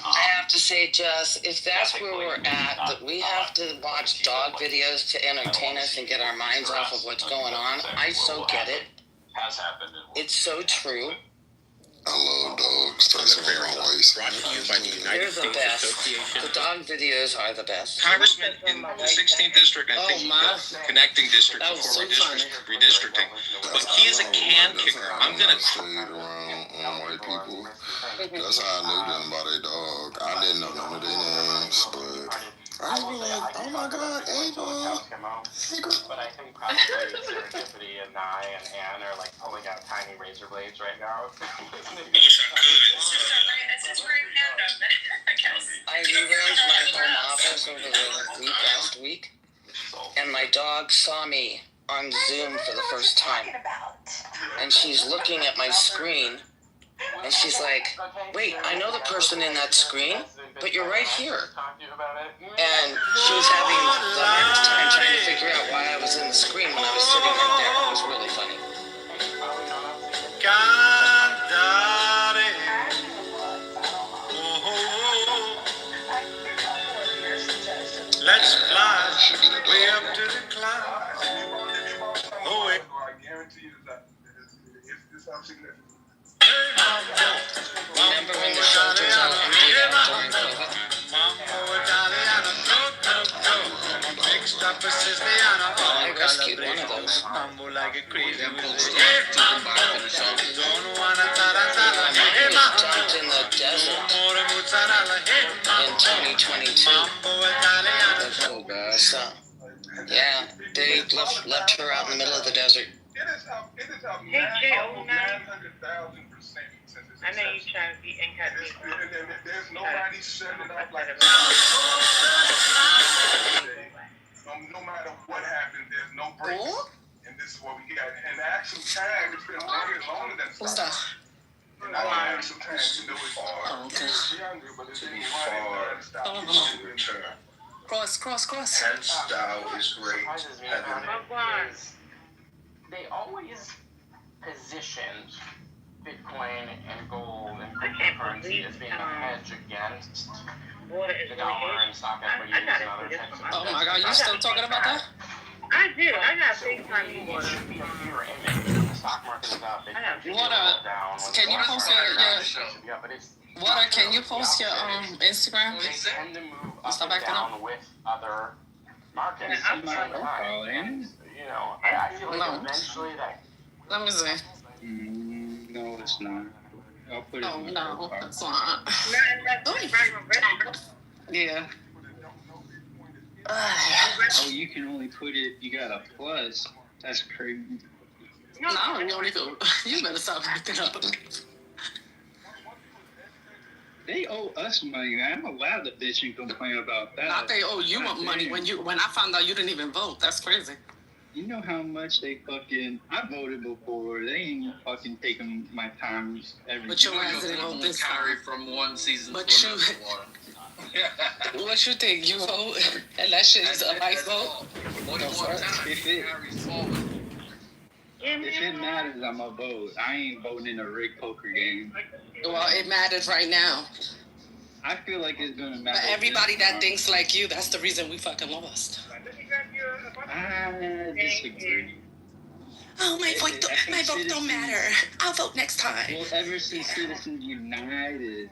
I have to say, Jess, if that's where we're at, that we have to watch dog videos to entertain us and get our minds off of what's going on, I so get it. Has happened. It's so true. I love dogs. That's one of my ways. Brought to you by the United They're the States best. Association. The dog videos are the best. Congressman in the 16th district, I think, connecting district That was before so redistricting. But he is a can kicker. I'm gonna. Stayed around white people. That's how I knew them by their dog. I didn't know none of their names, but I was like, oh my God, Ava. But I think probably Serendipity and I and Anne are like pulling out tiny razor blades right now. I rearranged my home office over the last week, and my dog saw me on Zoom for the first time. And she's looking at my screen, and she's like, wait, I know the person in that screen, but you're right here. And she was having the hardest time trying to figure out why I was in the screen when I was sitting right there. It was really funny. Let's fly way up to the clouds. Oh, wait. I guarantee you that it's significant. Remember when the shelters all emptied out during COVID? I rescued one of those. He was dumped in the desert in 2022. So, yeah, they left her out in the middle of the desert. Hey, J09. I know you trying to be incognito. There's nobody setting it up like no matter what happens, there's no breaks. And this is what we got. And the actual time, it's been way longer than What's that? And I actual time, it's younger, but it's any money. Cross. That style is great. They always positioned Bitcoin and gold and cryptocurrency as being a hedge against the dollar and stock equities and other types of. Oh my God, you still talking about that? I do. I got big time It water. should be a mirror image. The stock market is up. Water, can you post your Water, can you post your Instagram? They tend to move Stop up and acting up. down with other markets. I'm not calling. You know, I feel like No. eventually that. Let me see. No, it's not. I'll put it Oh, in no, profile. it's not. Yeah. Oh, you can only put it, you got a plus. That's crazy. No, you only go. You better stop acting up. They owe us money. I'm allowed to bitch and complain about that. Not they owe you money when I found out you didn't even vote. That's crazy. You know how much they fucking... I voted before. They ain't fucking taking my time every But your ass didn't vote this carry time. from one season But to you- another. Water. What you think? You vote? And that shit is a life vote? One more time, If it it, carries forward. if it matters, I'm a vote. I ain't voting in a rigged poker game. Well, it matters right now. I feel like it's gonna matter. But everybody that thinks like you, that's the reason we fucking lost. I disagree. Oh, my vote don't matter. I'll vote next time. Well, ever since Citizens United,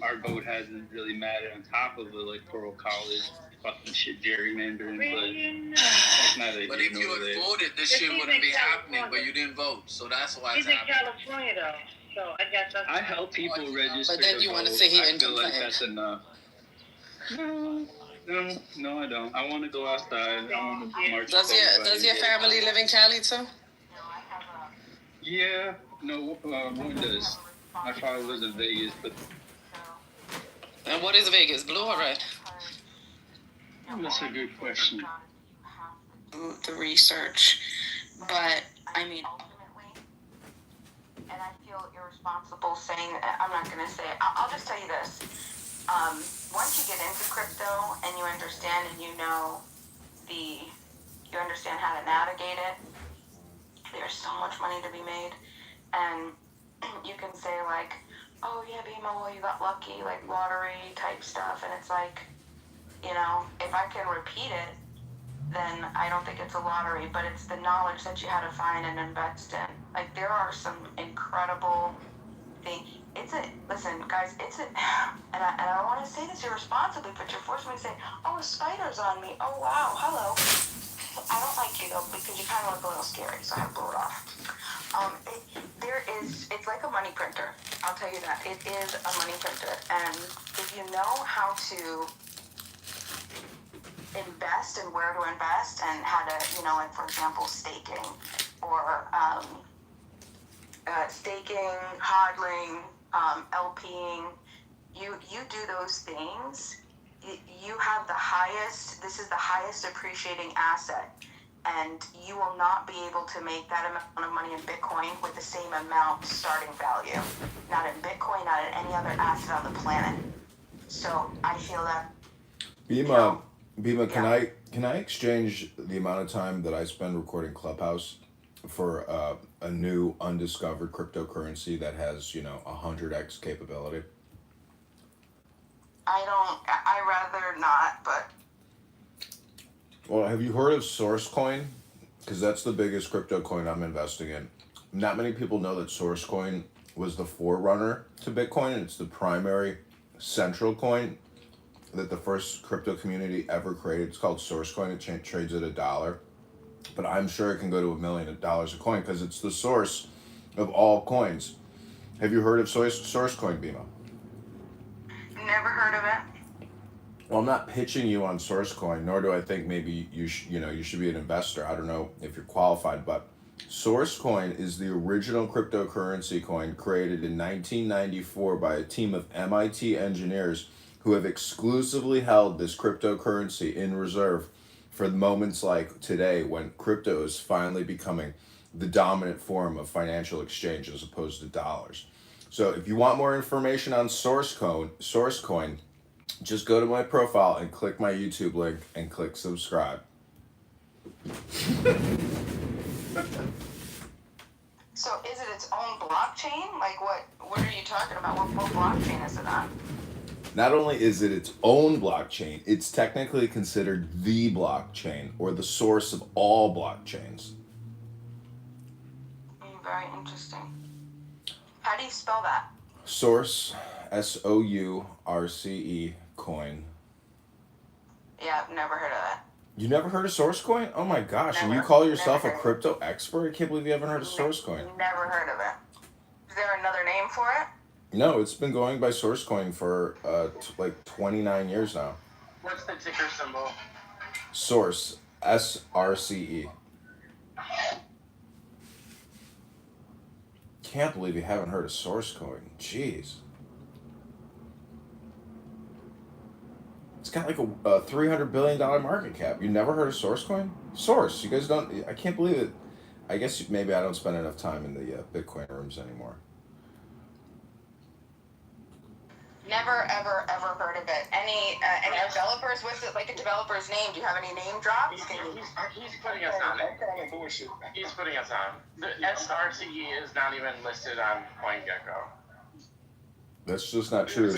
our vote hasn't really mattered on top of electoral college fucking shit gerrymandering, but that's neither But here if nor you had there. voted, this shit wouldn't be happening, but you didn't vote. So that's why it's He's in happening. California though, so I guess that's. I help people register. But then to you wanna vote. sit here I and feel like complain. that's enough. No, I don't. I want to go outside. I want to march. Does your family live in Cali too? Yeah, no, one does. My father lives in Vegas, but And what is Vegas, blue or red? that's a good question. The research, but I mean, and I feel irresponsible saying that. I'm not going to say it. I'll just tell you this. Once you get into crypto and you understand and you understand how to navigate it, there's so much money to be made. And you can say like, oh yeah, Bima, well you got lucky, like lottery type stuff. And it's like, you know, if I can repeat it, then I don't think it's a lottery, but it's the knowledge that you had to find and invest in. Like there are some incredible things. Listen, guys, and I want to say this irresponsibly, but you're forcing me to say, oh, a spider's on me. Oh, wow, hello. I don't like you, though, because you kind of look a little scary, so I blew it off. It's like a money printer. I'll tell you that. It is a money printer. And if you know how to invest and where to invest and how to, you know, like, for example, staking or hodling, LPing, you do those things, you have this is the highest appreciating asset, and you will not be able to make that amount of money in Bitcoin with the same amount starting value. Not in Bitcoin, not in any other asset on the planet. So I feel that. Bima, can I exchange the amount of time that I spend recording Clubhouse for a new undiscovered cryptocurrency that has, 100x capability? I rather not, but. Well, have you heard of SourceCoin? Because that's the biggest crypto coin I'm investing in. Not many people know that SourceCoin was the forerunner to Bitcoin, and it's the primary central coin that the first crypto community ever created. It's called SourceCoin. It trades at $1. But I'm sure it can go to $1 million a coin because it's the source of all coins. Have you heard of SourceCoin, Bima? Never heard of it. Well, I'm not pitching you on SourceCoin, nor do I think maybe you should be an investor. I don't know if you're qualified, but SourceCoin is the original cryptocurrency coin created in 1994 by a team of MIT engineers who have exclusively held this cryptocurrency in reserve for moments like today when crypto is finally becoming the dominant form of financial exchange as opposed to dollars. So if you want more information on SourceCoin, just go to my profile and click my YouTube link and click subscribe. So is it a its own blockchain? Like, what are you talking about? What blockchain is it on? Not only is it its own blockchain, it's technically considered the blockchain or the source of all blockchains. Very interesting. How do you spell that? Source, Source, coin. Yeah, I've never heard of that. You never heard of Sourcecoin? Oh my gosh, Never. and you call yourself a Never. crypto expert? I can't believe you haven't heard of Sourcecoin. Never heard of it. Is there another name for it? No, it's been going by Sourcecoin for like 29 years now. What's the ticker symbol? Source, SRCE. Can't believe you haven't heard of Sourcecoin. Jeez. It's got like a $300 billion market cap. You never heard of Sourcecoin? Source. You guys don't... I can't believe it. I guess maybe I don't spend enough time in the Bitcoin rooms anymore. Never, ever, ever heard of it. Any developers? What's it like a developer's name? Do you have any name drops? He's putting us on. He's putting us on. The SRCE is not even listed on CoinGecko. That's just not true.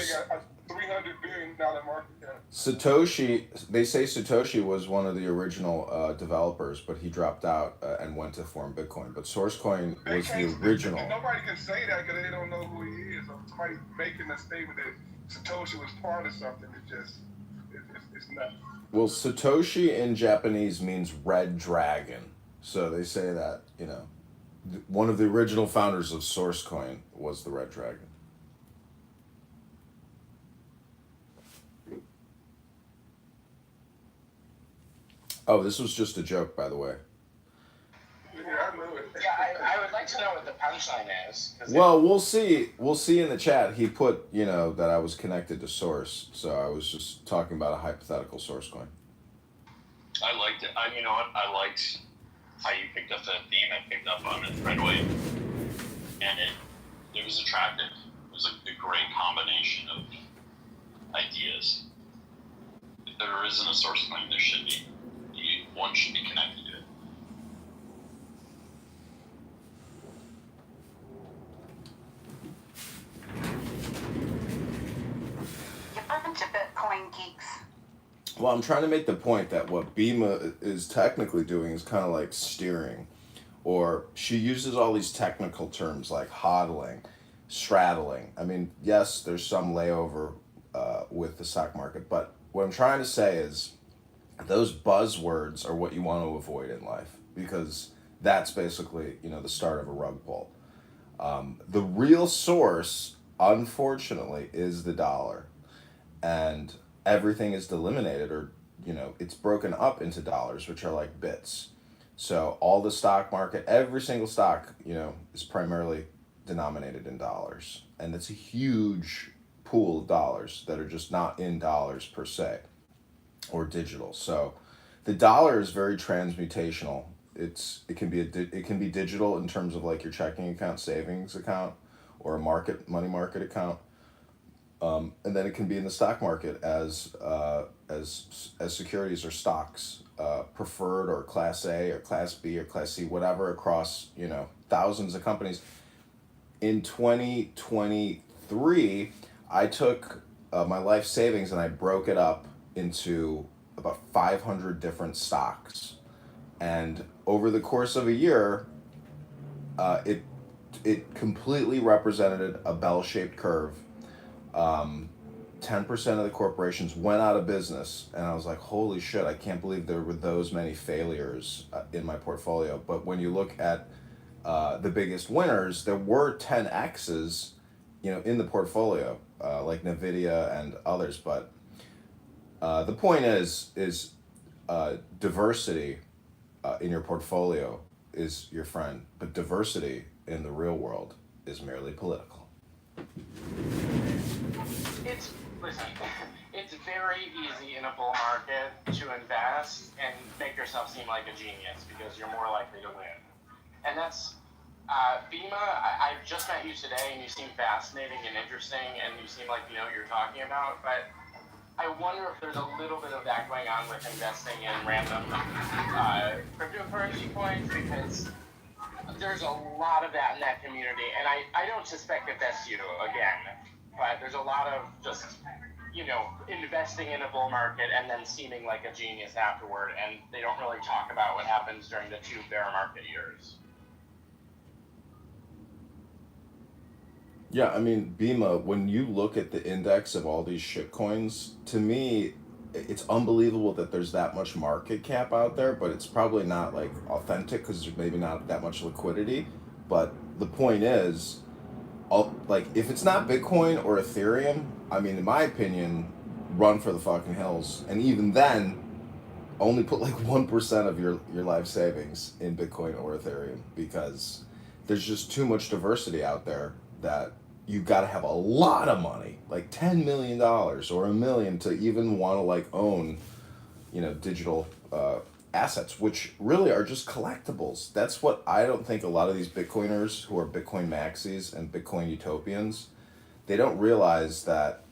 $300 billion market cap. Satoshi, they say Satoshi was one of the original developers, but he dropped out and went to form Bitcoin. But Sourcecoin was the original. Nobody can say that because they don't know who he is. Or somebody making a statement that Satoshi was part of something. It's nuts. Well, Satoshi in Japanese means red dragon. So they say that, you know, one of the original founders of Sourcecoin was the red dragon. Oh, this was just a joke, by the way. Yeah, I would like to know what the punchline is. Well, we'll see. We'll see in the chat. He put, you know, that I was connected to Source, so I was just talking about a hypothetical Sourcecoin. I liked it. You know what? I liked how you picked up that theme. I picked up on it right away, and it was attractive. It was a great combination of ideas. If there isn't a Sourcecoin, there should be. One should be connected to it. You're a bunch of Bitcoin geeks. Well, I'm trying to make the point that what Bima is technically doing is kind of like steering, or she uses all these technical terms like hodling, straddling. I mean, yes, there's some layover with the stock market, but what I'm trying to say is those buzzwords are what you want to avoid in life, because that's basically, you know, the start of a rug pull. The real source, unfortunately, is the dollar, and everything is delimited, or, you know, it's broken up into dollars, which are like bits. So all the stock market, every single stock, you know, is primarily denominated in dollars, and it's a huge pool of dollars that are just not in dollars per se, or digital. So the dollar is very transmutational. It can be digital in terms of like your checking account, savings account, or a money market account, and then it can be in the stock market as securities or stocks, preferred or Class A or Class B or Class C, whatever, across, you know, thousands of companies. In 2023, I took my life savings and I broke it up into about 500 different stocks, and over the course of a year, it completely represented a bell-shaped curve. 10% of the corporations went out of business, and I was like, holy shit, I can't believe there were those many failures in my portfolio. But when you look at the biggest winners, there were 10Xs, you know, in the portfolio, like Nvidia and others. But the point is diversity in your portfolio is your friend, but diversity in the real world is merely political. It's very easy in a bull market to invest and make yourself seem like a genius because you're more likely to win. And that's Bima, I've just met you today and you seem fascinating and interesting and you seem like you know what you're talking about, but I wonder if there's a little bit of that going on with investing in random cryptocurrency coins, because there's a lot of that in that community, and I don't suspect that that's you again, but there's a lot of just, investing in a bull market and then seeming like a genius afterward, and they don't really talk about what happens during the 2 bear market years. Yeah, I mean, Bima, when you look at the index of all these shit coins, to me, it's unbelievable that there's that much market cap out there, but it's probably not like authentic because there's maybe not that much liquidity. But the point is, like, if it's not Bitcoin or Ethereum, I mean, in my opinion, run for the fucking hills. And even then, only put like 1% of your life savings in Bitcoin or Ethereum because there's just too much diversity out there that you got to have a lot of money, like $10 million or $1 million to even want to like own, digital assets, which really are just collectibles. That's what I don't think a lot of these Bitcoiners who are Bitcoin maxis and Bitcoin utopians, they don't realize that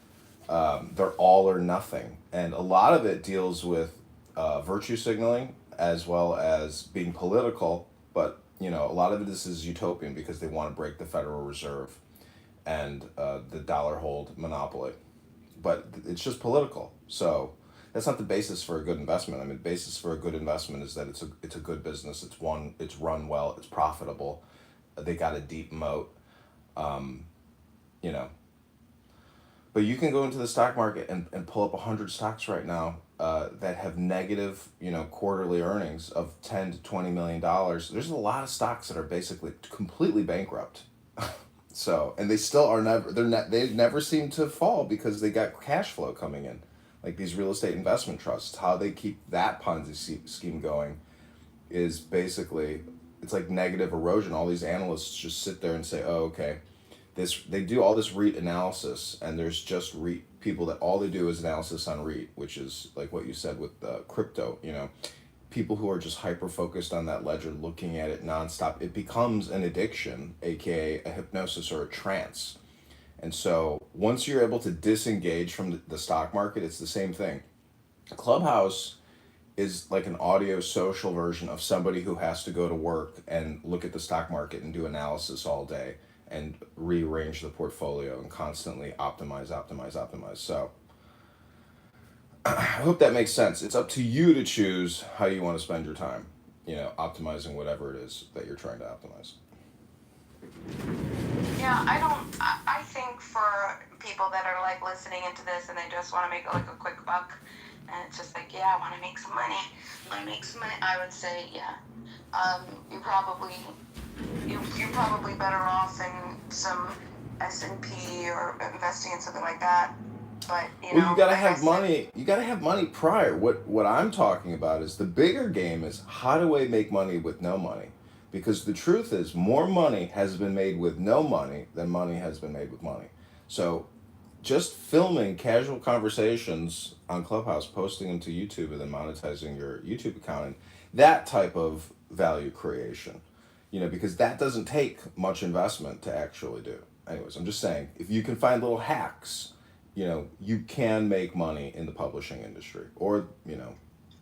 they're all or nothing. And a lot of it deals with virtue signaling as well as being political. But, a lot of this is utopian because they want to break the Federal Reserve and the dollar hold monopoly. But it's just political. So that's not the basis for a good investment. I mean, the basis for a good investment is that it's a good business. It's run well. It's profitable. They got a deep moat. You know, but you can go into the stock market and pull up 100 stocks right now that have negative, quarterly earnings of $10 to $20 million. There's a lot of stocks that are basically completely bankrupt. So, and they still are they never seem to fall because they got cash flow coming in. Like these real estate investment trusts, how they keep that Ponzi scheme going is basically, it's like negative erosion. All these analysts just sit there and say, oh, okay, they do all this REIT analysis, and there's just REIT people that all they do is analysis on REIT, which is like what you said with crypto, people who are just hyper focused on that ledger, looking at it nonstop. It becomes an addiction, aka a hypnosis or a trance. And so once you're able to disengage from the stock market, it's the same thing. Clubhouse is like an audio social version of somebody who has to go to work and look at the stock market and do analysis all day and rearrange the portfolio and constantly optimize. So I hope that makes sense. It's up to you to choose how you want to spend your time, optimizing whatever it is that you're trying to optimize. Yeah, I think for people that are like listening into this and they just want to make like a quick buck, and it's just like, yeah, I want to make some money. I would say, yeah, you're probably better off in some S&P or investing in something like that. But you gotta have money. You gotta have money prior. What I'm talking about is the bigger game is how do I make money with no money? Because the truth is, more money has been made with no money than money has been made with money. So just filming casual conversations on Clubhouse, posting them to YouTube, and then monetizing your YouTube account, and that type of value creation, because that doesn't take much investment to actually do. Anyways, I'm just saying, if you can find little hacks, you can make money in the publishing industry, or,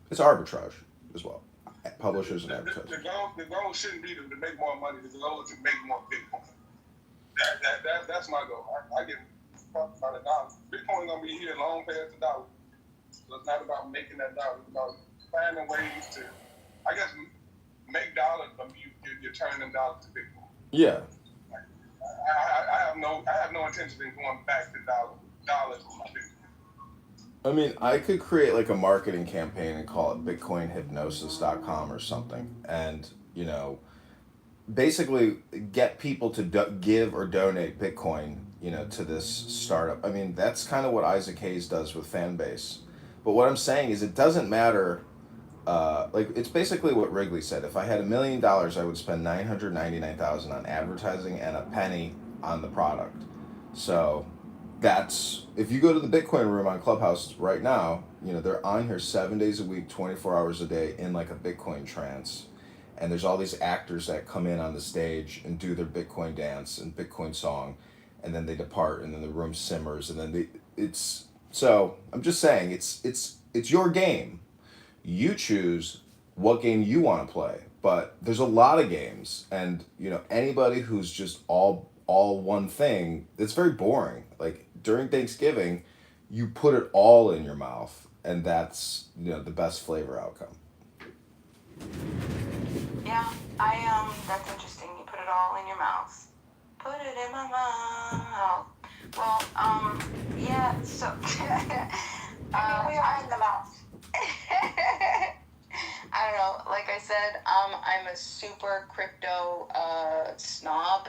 it's arbitrage as well. Publishers and advertisers. The goal shouldn't be to make more money. The goal is to make more Bitcoin. That's my goal. I get fucked about a dollar. Bitcoin gonna be here long past the dollar. So it's not about making that dollar. It's about finding ways to, I guess, make dollars, but you're turning them dollars to Bitcoin. Yeah. I have no intention in going back to dollars for my Bitcoin. I mean, I could create like a marketing campaign and call it BitcoinHypnosis.com or something. And, basically get people to give or donate Bitcoin, to this startup. I mean, that's kind of what Isaac Hayes does with Fanbase. But what I'm saying is it doesn't matter. It's basically what Wrigley said. If I had $1 million, I would spend $999,000 on advertising and a penny on the product. So that's, if you go to the Bitcoin room on Clubhouse right now, they're on here 7 days a week, 24 hours a day in like a Bitcoin trance. And there's all these actors that come in on the stage and do their Bitcoin dance and Bitcoin song, and then they depart, and then the room simmers, and then so I'm just saying, it's your game. You choose what game you want to play, But there's a lot of games, and anybody who's just all one thing, it's very boring. Like during Thanksgiving, you put it all in your mouth, and that's the best flavor outcome. Yeah, that's interesting. You put it all in your mouth. Put it in my mouth. Well, yeah, so. We are in the mouth. I don't know. Like I said, I'm a super crypto snob.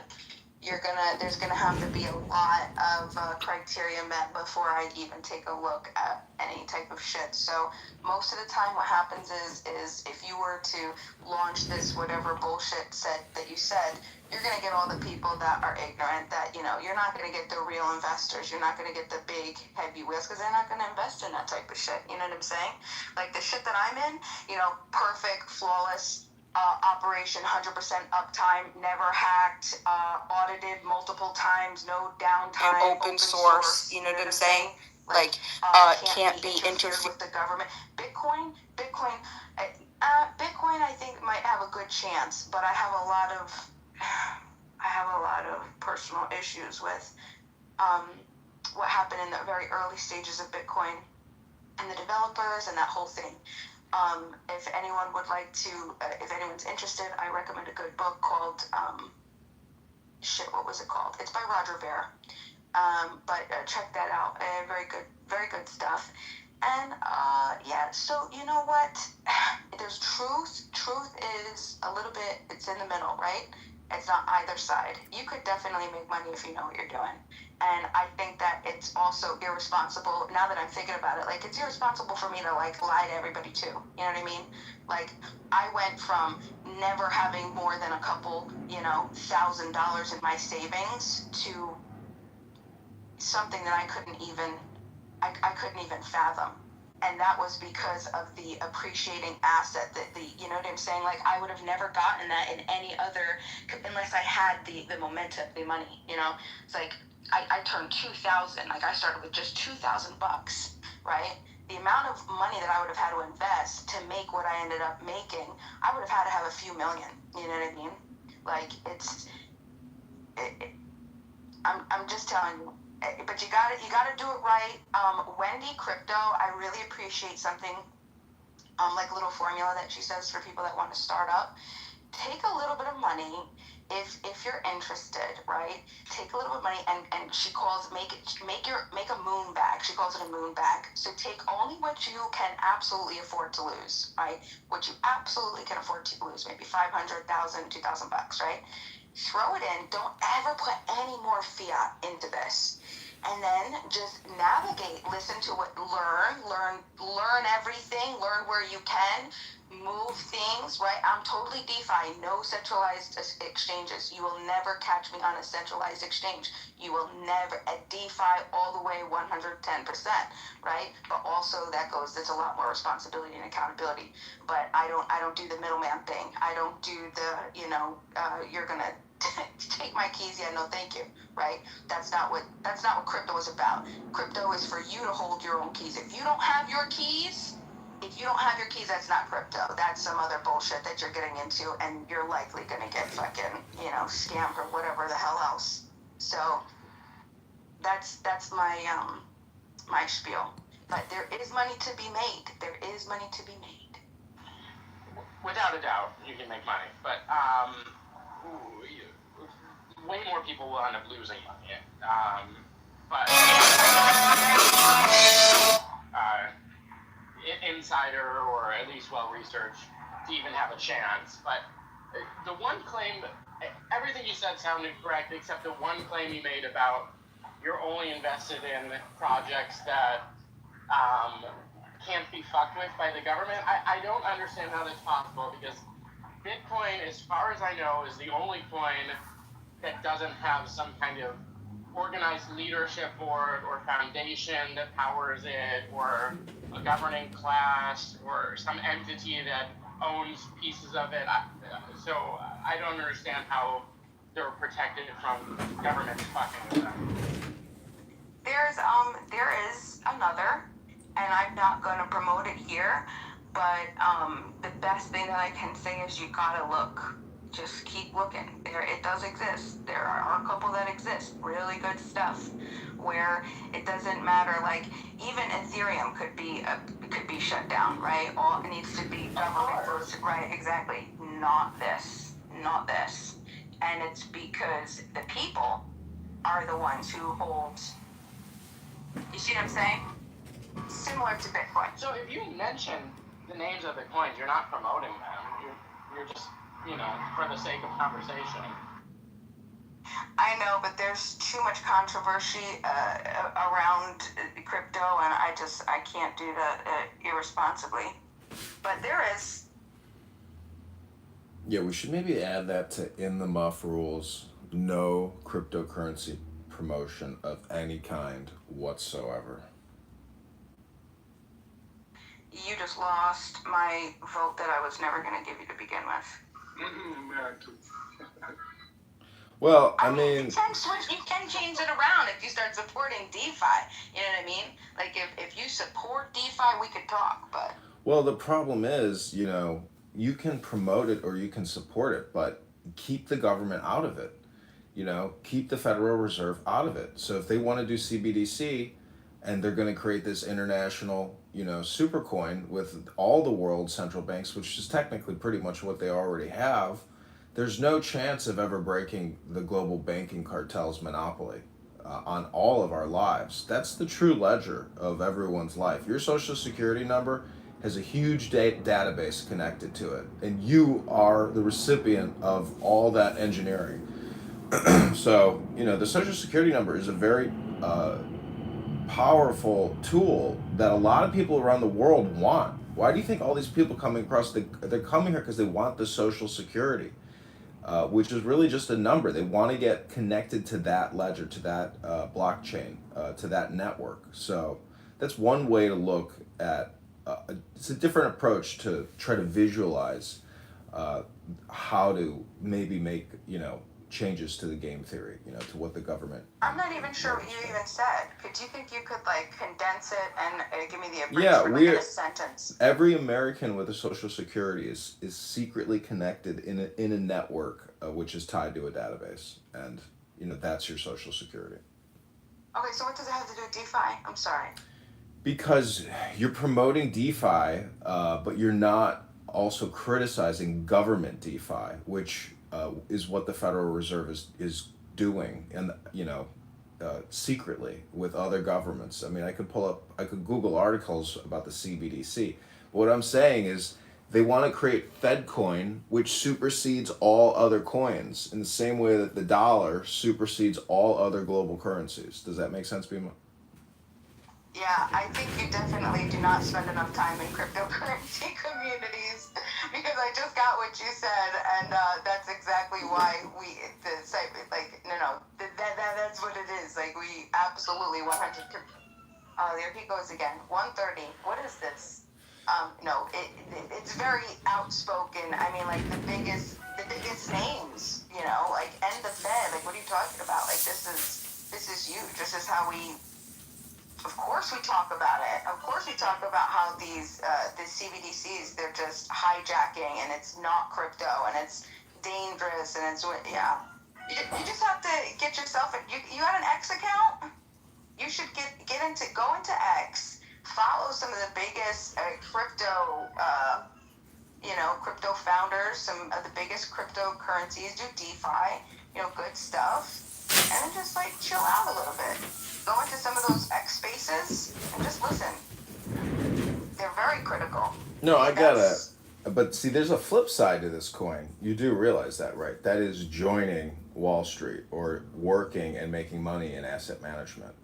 There's gonna have to be a lot of criteria met before I'd even take a look at any type of shit. So most of the time, what happens is if you were to launch this whatever bullshit set that you said, you're gonna get all the people that are ignorant. That you're not gonna get the real investors. You're not gonna get the big heavy wheels because they're not gonna invest in that type of shit. You know what I'm saying? Like the shit that I'm in, perfect, flawless. Operation 100% uptime, never hacked, audited multiple times, no downtime, open source, you know what I'm saying? Like, can't be interfered with the government. Bitcoin, I think might have a good chance, but I have a lot of personal issues with what happened in the very early stages of Bitcoin and the developers and that whole thing. If anyone would like to, if anyone's interested, I recommend a good book called, what was it called? It's by Roger Ver. But check that out. Very good stuff. And, so you know what? There's truth. Truth is a little bit, it's in the middle, right? It's not either side. You could definitely make money if you know what you're doing. And I think that it's also irresponsible, now that I'm thinking about it, like, it's irresponsible for me to, like, lie to everybody, too. You know what I mean? Like, I went from never having more than a couple, $1,000 in my savings to something that I couldn't even fathom. And that was because of the appreciating asset that you know what I'm saying? Like, I would have never gotten that in any other, unless I had the momentum, the money, It's like, I turned 2,000, like I started with just $2,000, right? The amount of money that I would have had to invest to make what I ended up making, I would have had to have a few million, you know what I mean? Like, I'm just telling you. But you gotta do it right. Wendy Crypto, I really appreciate something like a little formula that she says for people that want to start up. Take a little bit of money if you're interested, right? Take a little bit of money and she calls make a moon bag. She calls it a moon bag. So take only what you can absolutely afford to lose, right? What you absolutely can afford to lose, maybe $500, $1,000, $2,000, right? Throw it in. Don't ever put any more fiat into this. And then just navigate, listen to it, learn everything, learn where you can, move things, right? I'm totally DeFi, no centralized exchanges. You will never catch me on a centralized exchange. You will never, at DeFi all the way 110%, right? But also there's a lot more responsibility and accountability. But I don't do the middleman thing. I don't do the, you're gonna take my keys, no thank you, right? That's not what crypto is about. Crypto is for you to hold your own keys. If you don't have your keys, that's not crypto. That's some other bullshit that you're getting into, and you're likely gonna get fucking, scammed or whatever the hell else. So that's my my spiel. But there is money to be made. Without a doubt, you can make money, but way more people will end up losing money. But insider or at least well-researched to even have a chance. But the one claim, everything you said sounded correct, except the one claim you made about you're only invested in projects that can't be fucked with by the government. I don't understand how that's possible, because Bitcoin, as far as I know, is the only coin that doesn't have some kind of organized leadership board or foundation that powers it, or a governing class, or some entity that owns pieces of it. So I don't understand how they're protected from government fucking with them. There is another, and I'm not gonna promote it here, But the best thing that I can say is you gotta look. Just keep looking. It does exist. There are a couple that exist. Really good stuff, where it doesn't matter. Like even Ethereum could be shut down, right? All it needs to be government closed, right? Exactly. Not this. Not this. And it's because the people are the ones who hold. You see what I'm saying? Similar to Bitcoin. So if you mention the names of the coins, you're not promoting them. You're just, for the sake of conversation. I know, but there's too much controversy around crypto, and I can't do that irresponsibly. But there is. Yeah, we should maybe add that to in the muff rules. No cryptocurrency promotion of any kind whatsoever. You just lost my vote that I was never going to give you to begin with. Well, I mean, you can change it around if you start supporting DeFi. You know what I mean? Like if you support DeFi, we could talk. But well, the problem is, you can promote it or you can support it, but keep the government out of it. Keep the Federal Reserve out of it. So if they want to do CBDC, and they're going to create this international, super coin with all the world's central banks, which is technically pretty much what they already have, there's no chance of ever breaking the global banking cartel's monopoly on all of our lives. That's the true ledger of everyone's life. Your social security number has a huge database connected to it, and you are the recipient of all that engineering. So, the social security number is a very powerful tool that a lot of people around the world want. Why do you think all these people coming across they're coming here because they want the social security, which is really just a number. They want to get connected to that ledger, to that blockchain, to that network. So that's one way to look at. It's a different approach to try to visualize how to maybe make changes to the game theory, to what the government. I'm not even sure what you even said. Do you think you could condense it and give me the abridgment in a sentence? Every American with a social security is secretly connected in a network which is tied to a database, and that's your social security. Okay, so what does it have to do with DeFi? I'm sorry. Because you're promoting DeFi, but you're not also criticizing government DeFi, which is what the Federal Reserve is doing, and secretly with other governments. I mean, I could Google articles about the CBDC. But what I'm saying is they want to create FedCoin, which supersedes all other coins in the same way that the dollar supersedes all other global currencies. Does that make sense, Bima? Yeah, I think you definitely do not spend enough time in cryptocurrency communities, because I just got what you said, and that's exactly why that's what it is. We absolutely 100. There he goes again. 1:30. What is this? No, it's very outspoken. I mean, the biggest names. And the Fed. What are you talking about? This is huge. This is how we. Of course we talk about it. Of course we talk about how these CBDCs, they're just hijacking, and it's not crypto, and it's dangerous, and it's, yeah. You just have to get yourself, you had an X account? You should go into X, follow some of the biggest crypto founders, some of the biggest cryptocurrencies, do DeFi, good stuff, and then just chill out a little bit. Go into some of those X spaces and just listen. They're very critical. No, I get it. But see, there's a flip side to this coin. You do realize that, right? That is joining Wall Street or working and making money in asset management,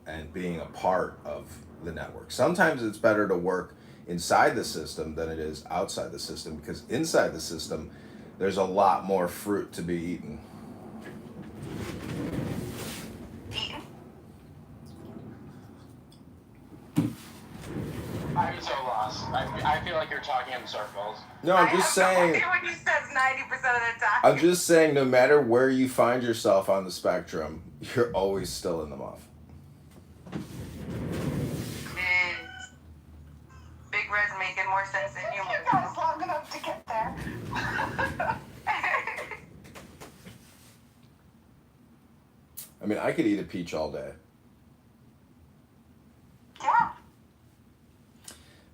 and being a part of the network. Sometimes it's better to work inside the system than it is outside the system, because inside the system, there's a lot more fruit to be eaten. I'm so lost. I feel like you're talking in circles. No, I'm just saying. What he says 90% of the time. I'm just saying, no matter where you find yourself on the spectrum, you're always still in the muff. Big resume get more sense than you. You guys long enough to get there. I mean, I could eat a peach all day. Yeah.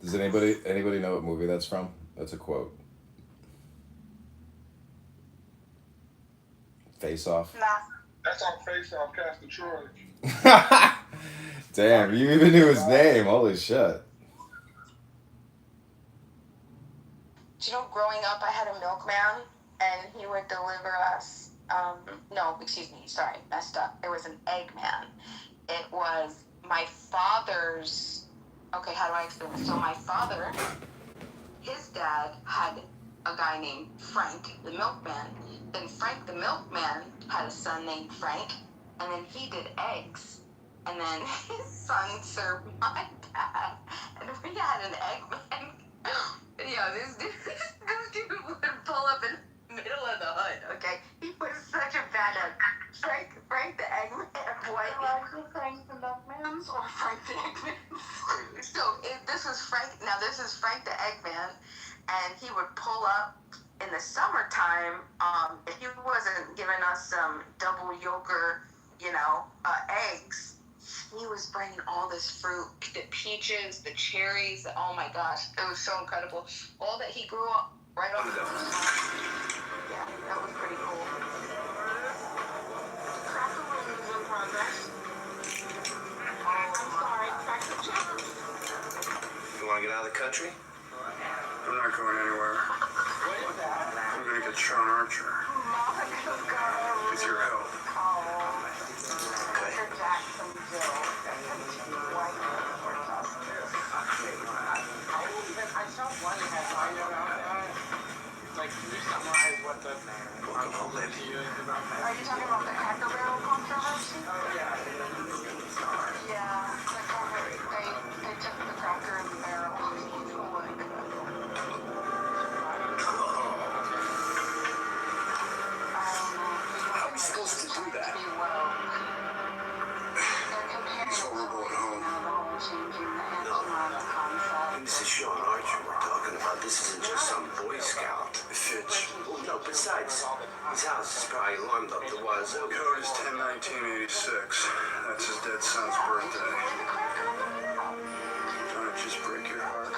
Does anybody know what movie that's from? That's a quote. Face Off. Nah. That's on Face Off, Castor Troy. Damn, you even knew his name. Holy shit. You know, growing up, I had a milkman, and he would deliver us. No, excuse me, sorry, messed up. It was an Eggman. It was my father's. Okay, how do I explain this? So my father, his dad had a guy named Frank, the milkman. Then Frank, the milkman, had a son named Frank, and then he did eggs. And then his son served my dad, and we had an Eggman. Yeah, this dude would pull up in the middle of the hood, okay? He was such a bad egg. Frank the Eggman, boy. Frank the Milkman's or Frank the Eggman? So this was Frank, now this is Frank the Eggman, and he would pull up in the summertime, if he wasn't giving us some double yolker, eggs, he was bringing all this fruit, the peaches, the cherries, oh my gosh, it was so incredible. All that he grew up right on the Yeah, that was pretty cool. Cracker Barrel is in progress. I'm sorry, Cracker Barrel. You want to get out of the country? I'm not going anywhere. I'm going to get Sean Archer. With your help. I saw one headline about that. Like, can you summarize what the Are you talking about the Cracker Barrel controversy? yeah. Yeah, they took the Cracker in the barrel. How are we supposed to do that? Vulnerable at home. No. This is Sean Archer we're talking about. This isn't just some Boy Scout. Fitch. Well, no, besides, his house is probably alarmed up the wazoo. Code is 10/19/86. That's his dead son's birthday. Don't it just break your heart?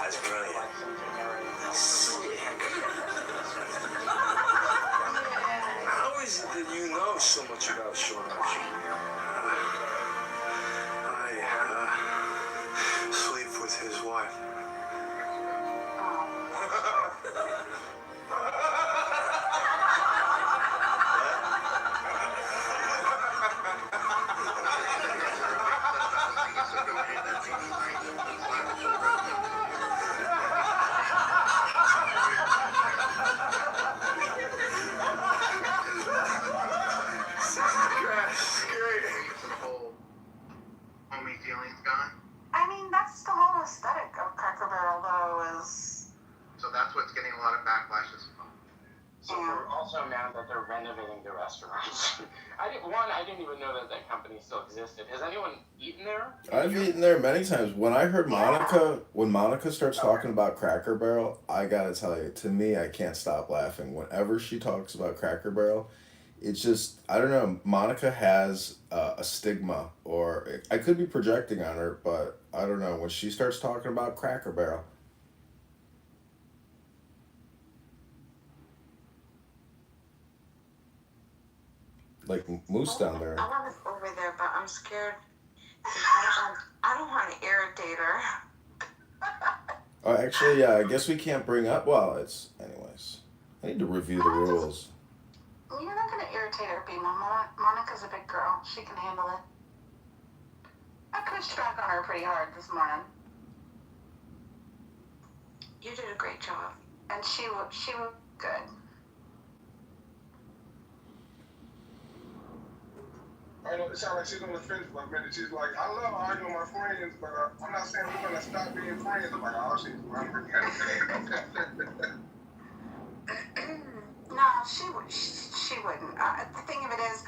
That's brilliant. Sick. How is it that you know so much about Sean Archer? I sleep with his wife. Homie feelings gone? I mean, that's the whole aesthetic of Cracker Barrel, though, is... So that's what's getting a lot of backlash as well. So we're also mad that they're renovating the restaurants. I didn't even know that company still existed. Has anyone eaten there? I've eaten there many times. When I heard when Monica starts talking about Cracker Barrel, I gotta tell you, to me, I can't stop laughing. Whenever she talks about Cracker Barrel, it's just, I don't know, Monica has a stigma, or I could be projecting on her, but I don't know. When she starts talking about Cracker Barrel, like Moose down there. I want to over there, but I'm scared. I don't want to irritate her. Oh, actually, yeah, I guess we can't bring up, well, it's, anyways. I need to review the rules. You're not going to irritate her, Bima. Monica's a big girl. She can handle it. I pushed back on her pretty hard this morning. You did a great job. And she was good. I know it sounds like she's on the fence for a minute. She's like, I love arguing with my friends, but I'm not saying we're gonna stop being friends. I'm like, oh, she's hungry. No, she wouldn't. The thing of it is,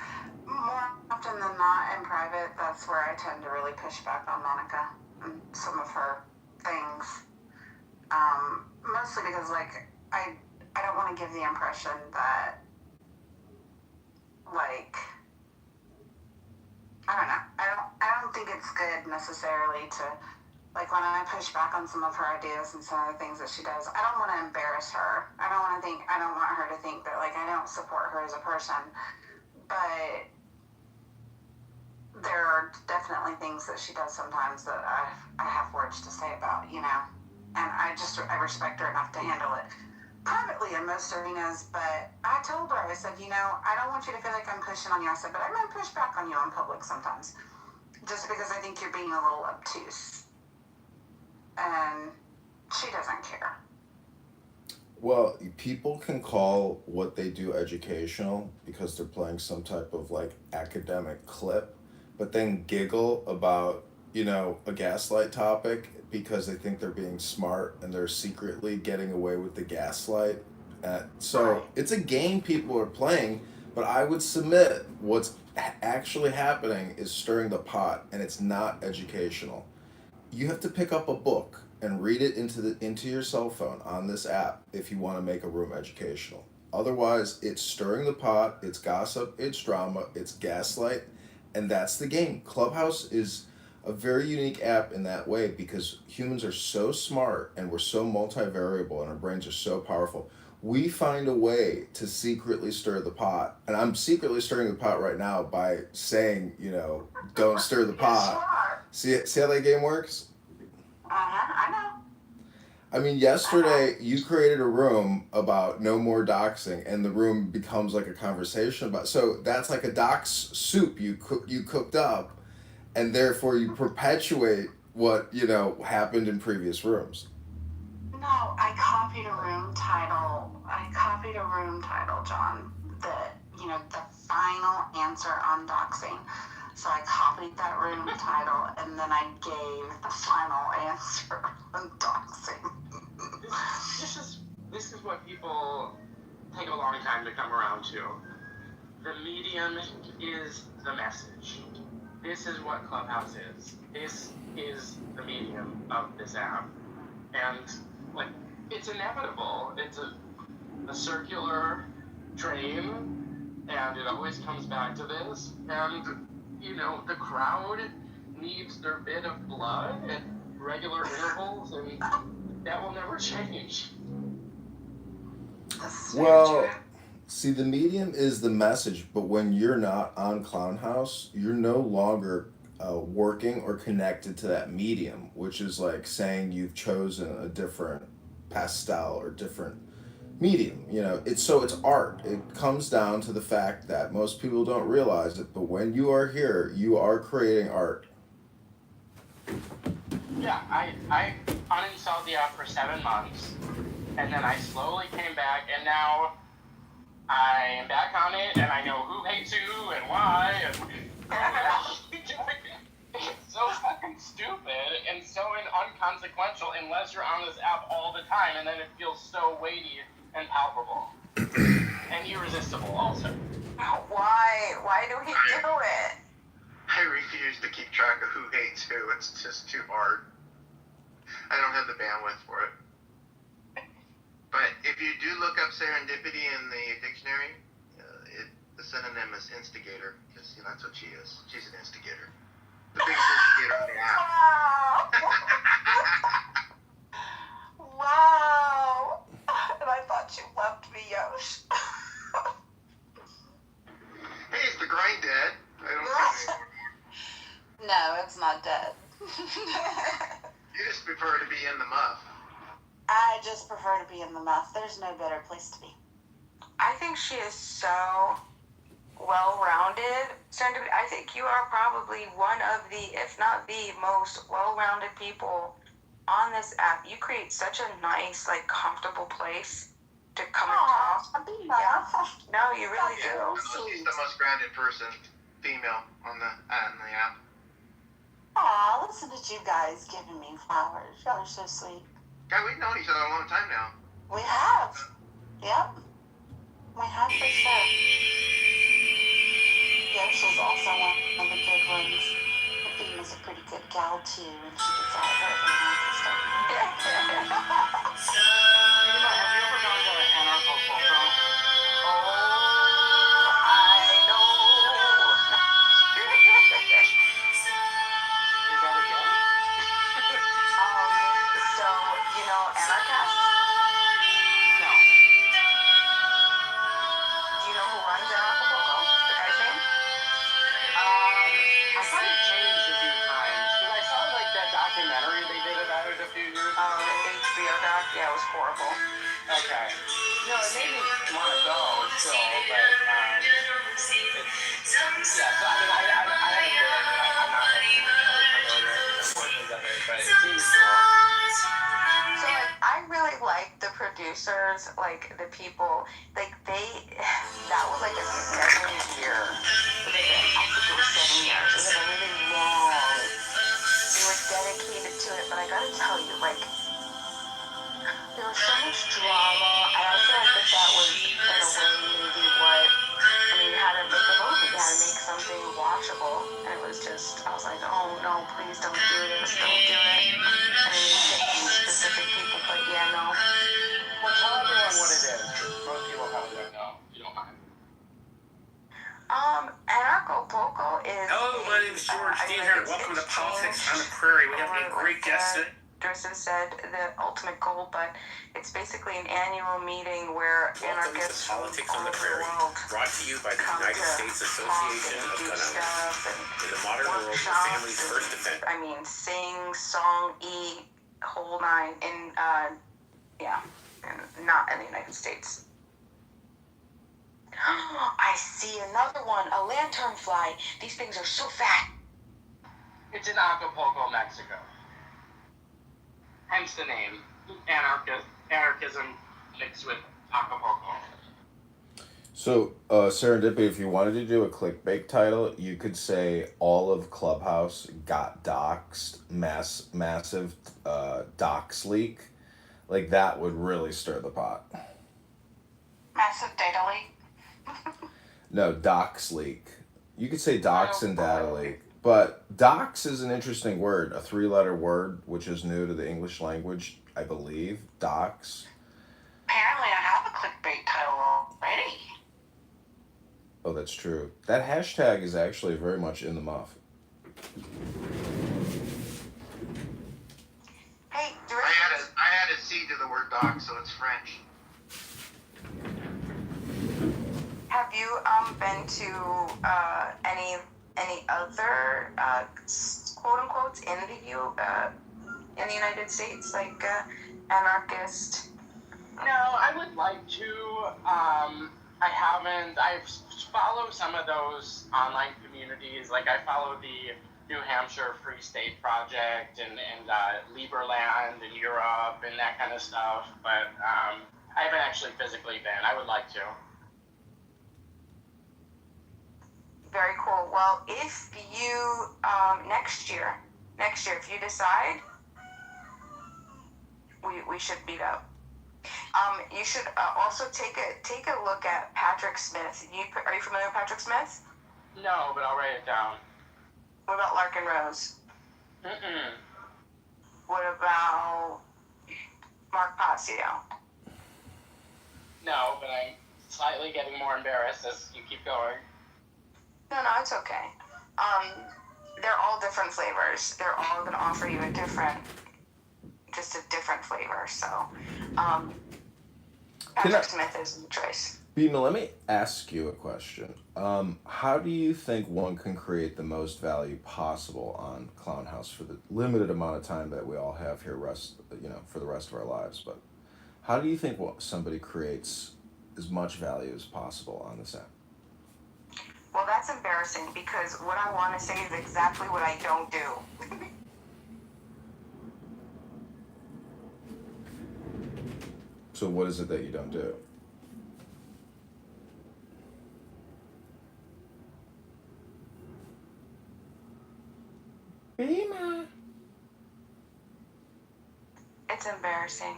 more often than not in private, that's where I tend to really push back on Monica and some of her things. Mostly because, like, I don't want to give the impression that, like, I don't know. I don't think it's good necessarily to, like, when I push back on some of her ideas and some of the things that she does, I don't want to embarrass her. I don't want her to think that, like, I don't support her as a person. But there are definitely things that she does sometimes that I have words to say about, you know. And I respect her enough to handle it privately in most arenas. But I told her, I said, you know, I don't want you to feel like I'm pushing on you. I said, but I might push back on you in public sometimes, just because I think you're being a little obtuse. And she doesn't care. Well, people can call what they do educational because they're playing some type of like academic clip, but then giggle about, you know, a gaslight topic because they think they're being smart and they're secretly getting away with the gaslight. So it's a game people are playing, but I would submit what's actually happening is stirring the pot and it's not educational. You have to pick up a book and read it into your cell phone on this app if you want to make a room educational. Otherwise, it's stirring the pot, it's gossip, it's drama, it's gaslight, and that's the game. Clubhouse is a very unique app in that way because humans are so smart and we're so multivariable and our brains are so powerful. We find a way to secretly stir the pot. And I'm secretly stirring the pot right now by saying, you know, don't stir the pot. See how that game works? I know. I mean, yesterday you created a room about no more doxing, and the room becomes like a conversation about. So that's like a dox soup you cooked up, and therefore you perpetuate what you know happened in previous rooms. No, I copied a room title. John. The final answer on doxing. So I copied that room title, and then I gave the final answer on doxing. This is what people take a long time to come around to. The medium is the message. This is what Clubhouse is. This is the medium of this app. And, like, it's inevitable. It's a circular train, and it always comes back to this. And, you know, the crowd needs their bit of blood at regular intervals, and that will never change. Well, see, the medium is the message, but when you're not on Clown House, you're no longer working or connected to that medium, which is like saying you've chosen a different pastel or different medium. You know, it's art. It comes down to the fact that most people don't realize it, but when you are here, you are creating art. Yeah, I uninstalled the app for 7 months, and then I slowly came back, and now I am back on it, and I know who hates who and why, and it's so fucking stupid and so inconsequential unless you're on this app all the time, and then it feels so weighty and palpable and irresistible also. Why do we do it? I refuse to keep track of who hates who. It's just too hard. I don't have the bandwidth for it. But if you do look up serendipity in the dictionary, the synonym is instigator, because that's what she is. She's an instigator. The biggest instigator on the app. Wow. And I thought you loved me, Yosh. Hey, is the grind dead? I don't know anymore. No, it's not dead. You just prefer to be in the muff. I just prefer to be in the muff. There's no better place to be. I think she is so well-rounded. Serendipity, I think you are probably one of the, if not the most well-rounded people on this app. You create such a nice, like, comfortable place to come and talk. Yeah. No, you really do. She's the most grounded person, female, on the app. Aw, listen to you guys giving me flowers. Y'all are so sweet. God, we've known each other a long time now. We have. Yep. We for sure. Yeah, she's also one of the good ones. Athena's a pretty good gal too, and she gets all her anarchy stuff. Have you ever gone to Anarcho-Poco? I know. So, you know Anarchast? No. Do you know who runs Anarcho-Poco? The guy's name? I thought it changed a few times because I saw like that documentary they did about it a few years ago. The HBO doc? Yeah, it was horrible. Okay. No, it made me want to go still, but so I mean, I haven't been. I'm not familiar with the portions of it, but it seems cool. So, like, I really like the producers, like, the people, like, that was like a 7-year, I think it was 7 years, it was like a really long, they were dedicated to it, but I gotta tell you, like, there was so much drama, and I feel like that was, in a way, maybe what, I mean, you had to make a movie, you had to make something watchable, and it was just, I was like, oh no, please don't do this, don't do it, and then you pick specific people, but yeah, no. Well, tell everyone what it is. Most people probably don't know. You don't mind. Anarcho-Poco is. Hello, my name is George Dean here, and welcome to Politics on the Prairie. We have a great guest today. Tristan said the ultimate goal, but it's basically an annual meeting where Welcome to Politics on the Prairie, brought to you by the United States Association of Gun Owners. In the modern world, the family's first defense. I mean, sing, song, eat, whole nine, in, not in the United States. I see another one, a lanternfly. These things are so fat. It's in Acapulco, Mexico. Hence the name. Anarchism mixed with Acapulco. So, Serendipity, if you wanted to do a clickbait title, you could say all of Clubhouse got doxxed, massive dox leak. Like, that would really stir the pot. Massive data leak. No, dox leak. You could say dox and data leak. But dox is an interesting word, a 3-letter word, which is new to the English language, I believe. Dox. Apparently I have a clickbait title already. Oh, that's true. That hashtag is actually very much in the muff. Hey, I had a C to the word doc, so it's French. Have you been to any other quote unquote in the United States, like anarchist? No, I would like to. I haven't. I've followed some of those online communities. Like I follow the New Hampshire Free State Project and Liberland in Europe and that kind of stuff. But I haven't actually physically been. I would like to. Very cool. Well, if you next year, if you decide, we should meet up. You should also take a look at Patrick Smith. Are you familiar with Patrick Smith? No, but I'll write it down. What about Larkin Rose? Mm-mm. What about Mark Passio? No, but I'm slightly getting more embarrassed as you keep going. No, it's okay. They're all different flavors. They're all going to offer you a different flavor. So, Patrick Smith is the choice. Bina, let me ask you a question. How do you think one can create the most value possible on Clown House for the limited amount of time that we all have here, for the rest of our lives? But how do you think somebody creates as much value as possible on this app? Well, that's embarrassing because what I want to say is exactly what I don't do. So what is it that you don't do? It's embarrassing.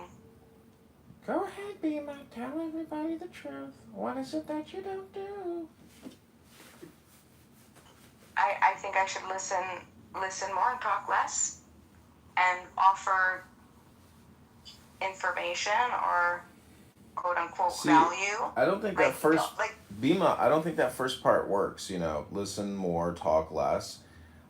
Go ahead, Bima. Tell everybody the truth. What is it that you don't do? I think I should listen more and talk less and offer information or quote unquote value. I don't think that first Bima, I don't think that first part works, listen more, talk less.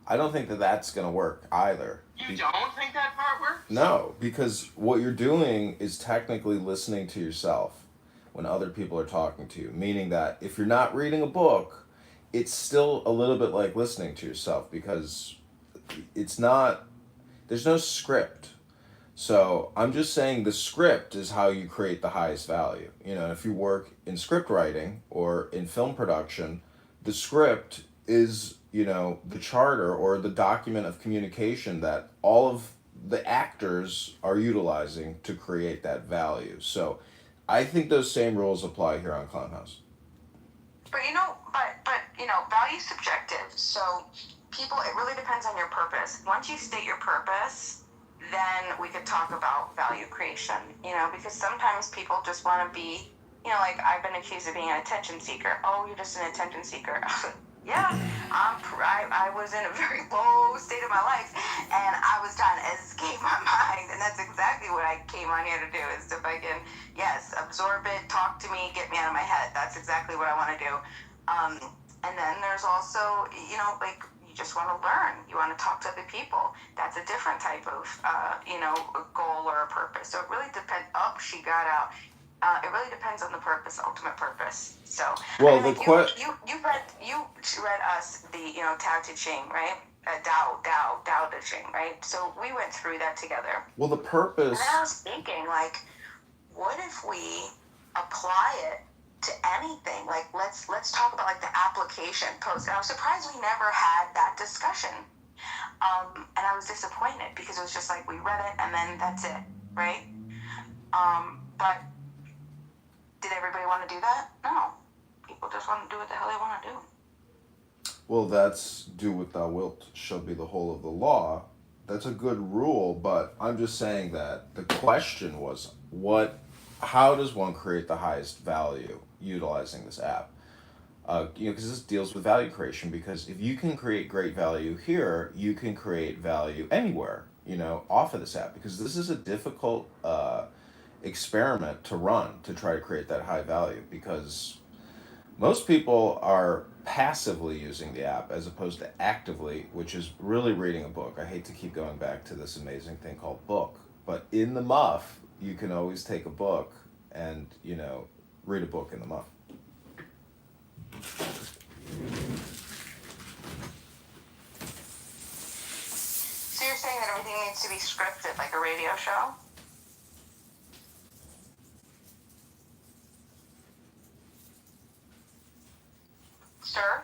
I don't think that that's going to work either. You don't think that part works? No, because what you're doing is technically listening to yourself when other people are talking to you, meaning that if you're not reading a book, it's still a little bit like listening to yourself because it's not, there's no script. So I'm just saying the script is how you create the highest value. If you work in script writing or in film production, the script is, the charter or the document of communication that all of the actors are utilizing to create that value. So I think those same rules apply here on Clownhouse. But value is subjective. So it really depends on your purpose. Once you state your purpose, then we could talk about value creation, because sometimes people just want to be, like I've been accused of being an attention seeker. Oh, you're just an attention seeker. Yeah, I was in a very low state of my life, and I was trying to escape my mind, and that's exactly what I came on here to do, is to fucking, absorb it, talk to me, get me out of my head. That's exactly what I want to do. And then there's also, you just want to learn. You want to talk to other people. That's a different type of, goal or a purpose. So it really depends. Oh, she got out. It really depends on the purpose, ultimate purpose. So, you read us the, Tao Te Ching, right? Tao Te Ching, right? So we went through that together. Well, the purpose. And I was thinking, what if we apply it to anything? Let's talk about the application post. And I was surprised we never had that discussion. And I was disappointed because it was just we read it and then that's it, right? But did everybody want to do that? No. People just want to do what the hell they want to do. Well, that's do what thou wilt shall be the whole of the law. That's a good rule, but I'm just saying that the question was, how does one create the highest value utilizing this app? Because this deals with value creation, because if you can create great value here, you can create value anywhere, off of this app, because this is a difficult experiment to run to try to create that high value, because most people are passively using the app as opposed to actively, which is really reading a book. I hate to keep going back to this amazing thing called book, but in the muff, you can always take a book and, read a book in the muff. So you're saying that everything needs to be scripted like a radio show? Sir?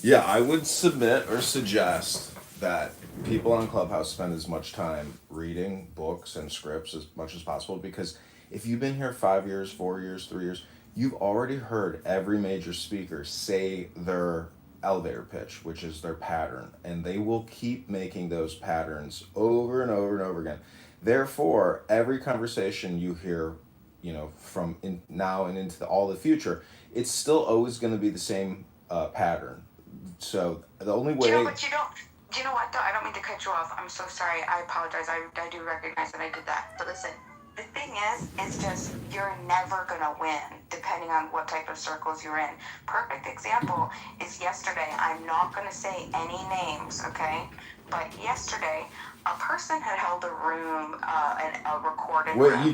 Yeah, I would submit or suggest that people on Clubhouse spend as much time reading books and scripts as much as possible, because if you've been here 5 years, 4 years, 3 years, you've already heard every major speaker say their elevator pitch, which is their pattern, and they will keep making those patterns over and over and over again. Therefore, every conversation you hear, from now and into all the future, it's still always going to be the same pattern. So the only way. But you don't. You know what though? I don't mean to cut you off. I'm so sorry. I apologize. I do recognize that I did that. But listen, the thing is, it's just you're never gonna win depending on what type of circles you're in. Perfect example is yesterday. I'm not gonna say any names, okay? But yesterday, a person had held a room, a recorded Wait, room.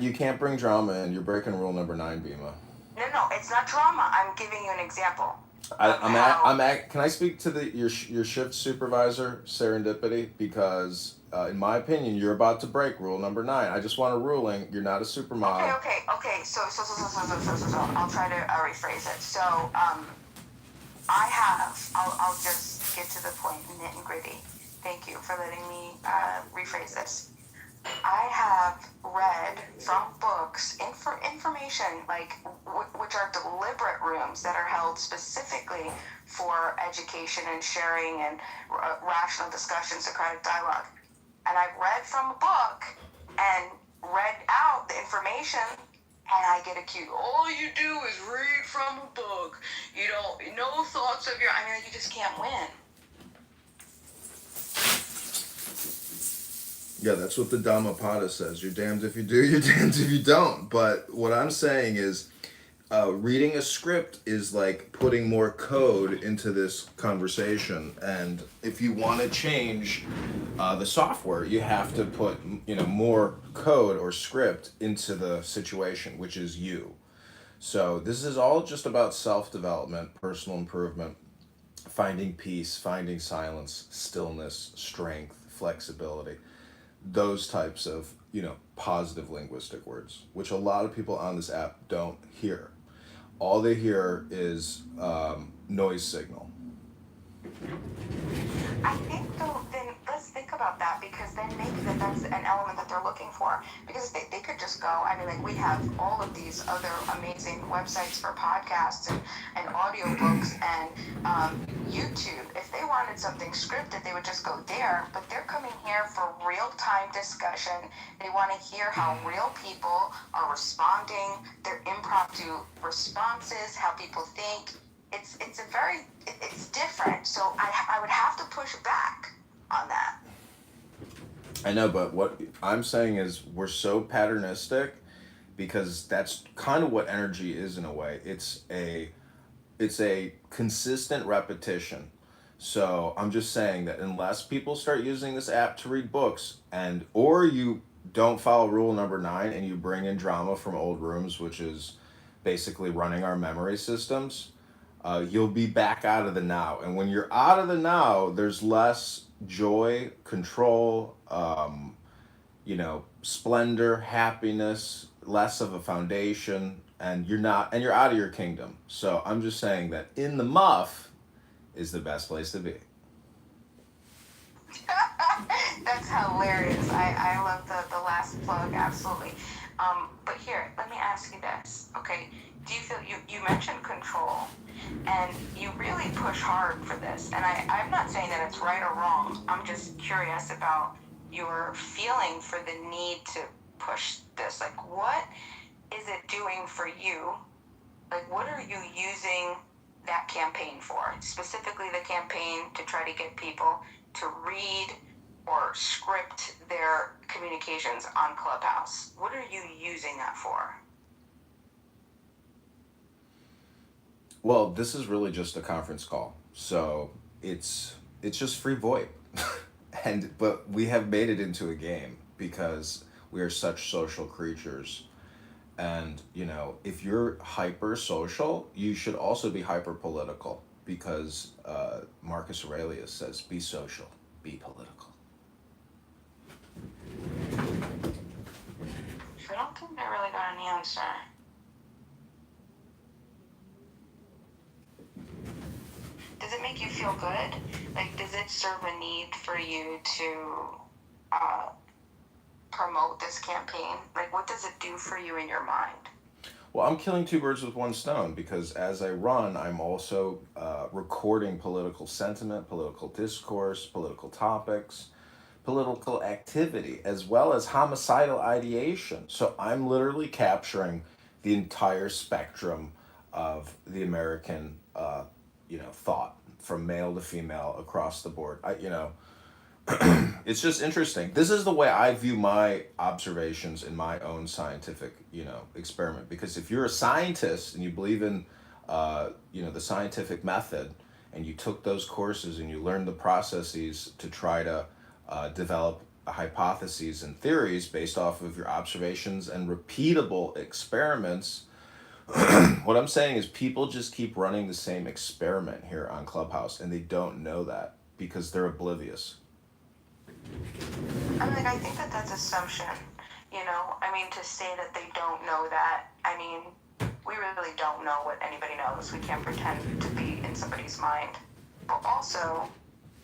you can't bring drama in. You're breaking rule number 9, Bima. No, it's not drama. I'm giving you an example. Can I speak to your shift supervisor, Serendipity? Because in my opinion, you're about to break rule number 9. I just want a ruling. You're not a supermom. Okay. So I'll try to rephrase it. So I'll just get to the point, nit and gritty. Thank you for letting me rephrase this. I have read from books, information, like, which are deliberate rooms that are held specifically for education and sharing and rational discussion, Socratic dialogue. And I've read from a book and read out the information, and I get accused. All you do is read from a book. You don't, no thoughts of your, I mean, you just can't win. Yeah, that's what the Dhammapada says. You're damned if you do, you're damned if you don't. But what I'm saying is, reading a script is like putting more code into this conversation. And if you want to change the software, you have to put, more code or script into the situation, which is you. So this is all just about self-development, personal improvement, finding peace, finding silence, stillness, strength, flexibility. Those types of, positive linguistic words, which a lot of people on this app don't hear. All they hear is noise signal. I think, though, then let's think about that, because then maybe that's an element that they're looking for. Because they could just go, I mean, like, we have all of these other amazing websites for podcasts and audiobooks and YouTube. If they wanted something scripted, they would just go there. But they're coming here for real-time discussion. They want to hear how real people are responding, their impromptu responses, how people think. It's different. So I would have to push back on that. I know, but what I'm saying is we're so patternistic, because that's kind of what energy is in a way. It's a consistent repetition. So I'm just saying that unless people start using this app to read books, or you don't follow rule number 9 and you bring in drama from old rooms, which is basically running our memory systems, you'll be back out of the now. And when you're out of the now, there's less joy, control, splendor, happiness, less of a foundation, and you're out of your kingdom. So I'm just saying that in the muff is the best place to be. That's hilarious. I love the last plug, absolutely. But here, let me ask you this, okay? Do you feel, you mentioned control, and you really push hard for this, and I'm not saying that it's right or wrong. I'm just curious about your feeling for the need to push this. Like, what is it doing for you? Like, what are you using that campaign for? Specifically the campaign to try to get people to read or script their communications on Clubhouse. What are you using that for? Well, this is really just a conference call. So it's just free VoIP. But we have made it into a game because we are such social creatures. And, if you're hyper social, you should also be hyper political, because Marcus Aurelius says, be social, be political. I don't think I really got an answer. Does it make you feel good? Like, does it serve a need for you to promote this campaign? Like, what does it do for you in your mind? Well, I'm killing two birds with one stone, because as I run, I'm also recording political sentiment, political discourse, political topics, political activity, as well as homicidal ideation. So I'm literally capturing the entire spectrum of the American, thought, from male to female across the board. It's just interesting. This is the way I view my observations in my own scientific, experiment. Because if you're a scientist and you believe in, the scientific method, and you took those courses and you learned the processes to try to develop hypotheses and theories based off of your observations and repeatable experiments, what I'm saying is people just keep running the same experiment here on Clubhouse, and they don't know that because they're oblivious. I mean, like, I think that's assumption, to say that they don't know that, we really don't know what anybody knows. We can't pretend to be in somebody's mind. But also,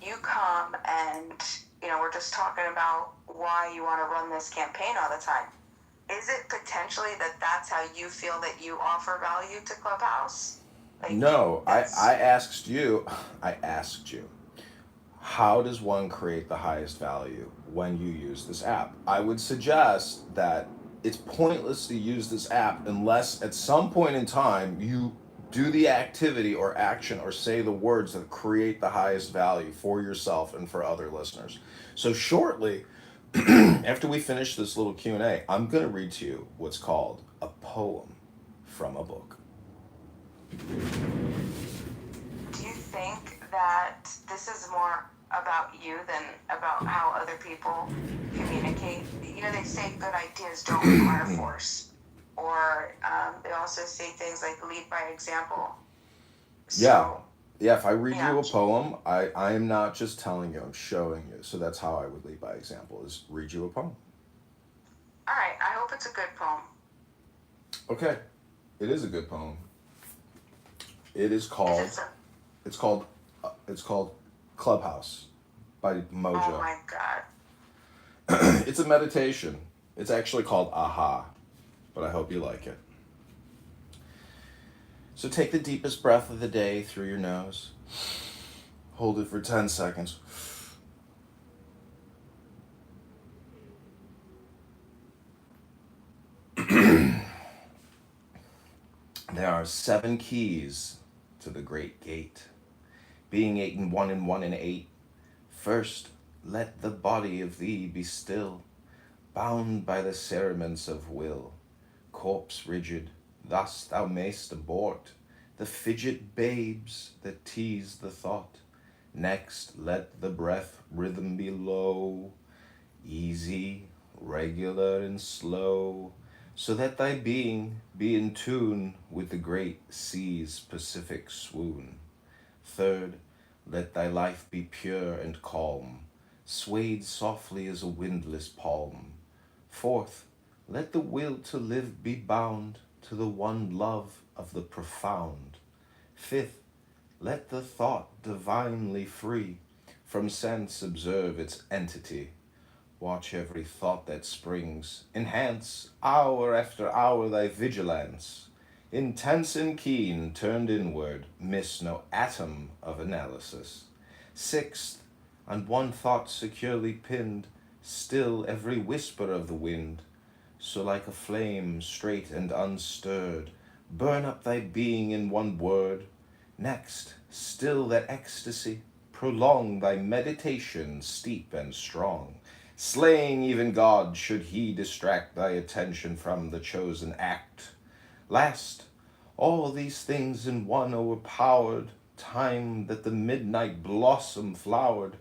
you come and, we're just talking about why you want to run this campaign all the time. is it potentially that that's how you feel that you offer value to Clubhouse? Like, No, I asked you, how does one create the highest value when you use this app? I would suggest that it's pointless to use this app unless at some point in time you do the activity or action or say the words that create the highest value for yourself and for other listeners. So shortly, after we finish this little Q&A, I'm going to read to you what's called a poem from a book. Do you think that this is more about you than about how other people communicate? You know, they say good ideas don't require force. Or they also say things like lead by example. So, yeah, if I read you a poem, I am not just telling you, I'm showing you. So that's how I would lead by example, is read you a poem. All right, I hope it's a good poem. Okay, it is a good poem. It is called, it's called Clubhouse by Mojo. Oh my God. It's a meditation. It's actually called Aha, but I hope you like it. So take the deepest breath of the day through your nose. Hold it for 10 seconds. There are 7 keys to the great gate. Being 8 and 1 and 1 and 8. First, let the body of thee be still, bound by the cerements of will. Corpse rigid, thus thou mayst abort the fidget babes that tease the thought. Next, let the breath rhythm be low, easy, regular, and slow, so that thy being be in tune with the great sea's pacific swoon. Third, let thy life be pure and calm, swayed softly as a windless palm. Fourth, let the will to live be bound to the one love of the profound. Fifth, let the thought divinely free from sense observe its entity. Watch every thought that springs, enhance hour after hour thy vigilance. Intense and keen, turned inward, miss no atom of analysis. Sixth, on one thought securely pinned, still every whisper of the wind. So like a flame, straight and unstirred, burn up thy being in one word. Next, still that ecstasy, prolong thy meditation steep and strong, slaying even God should he distract thy attention from the chosen act. Last, all these things in one o'erpowered, time that the midnight blossom flowered.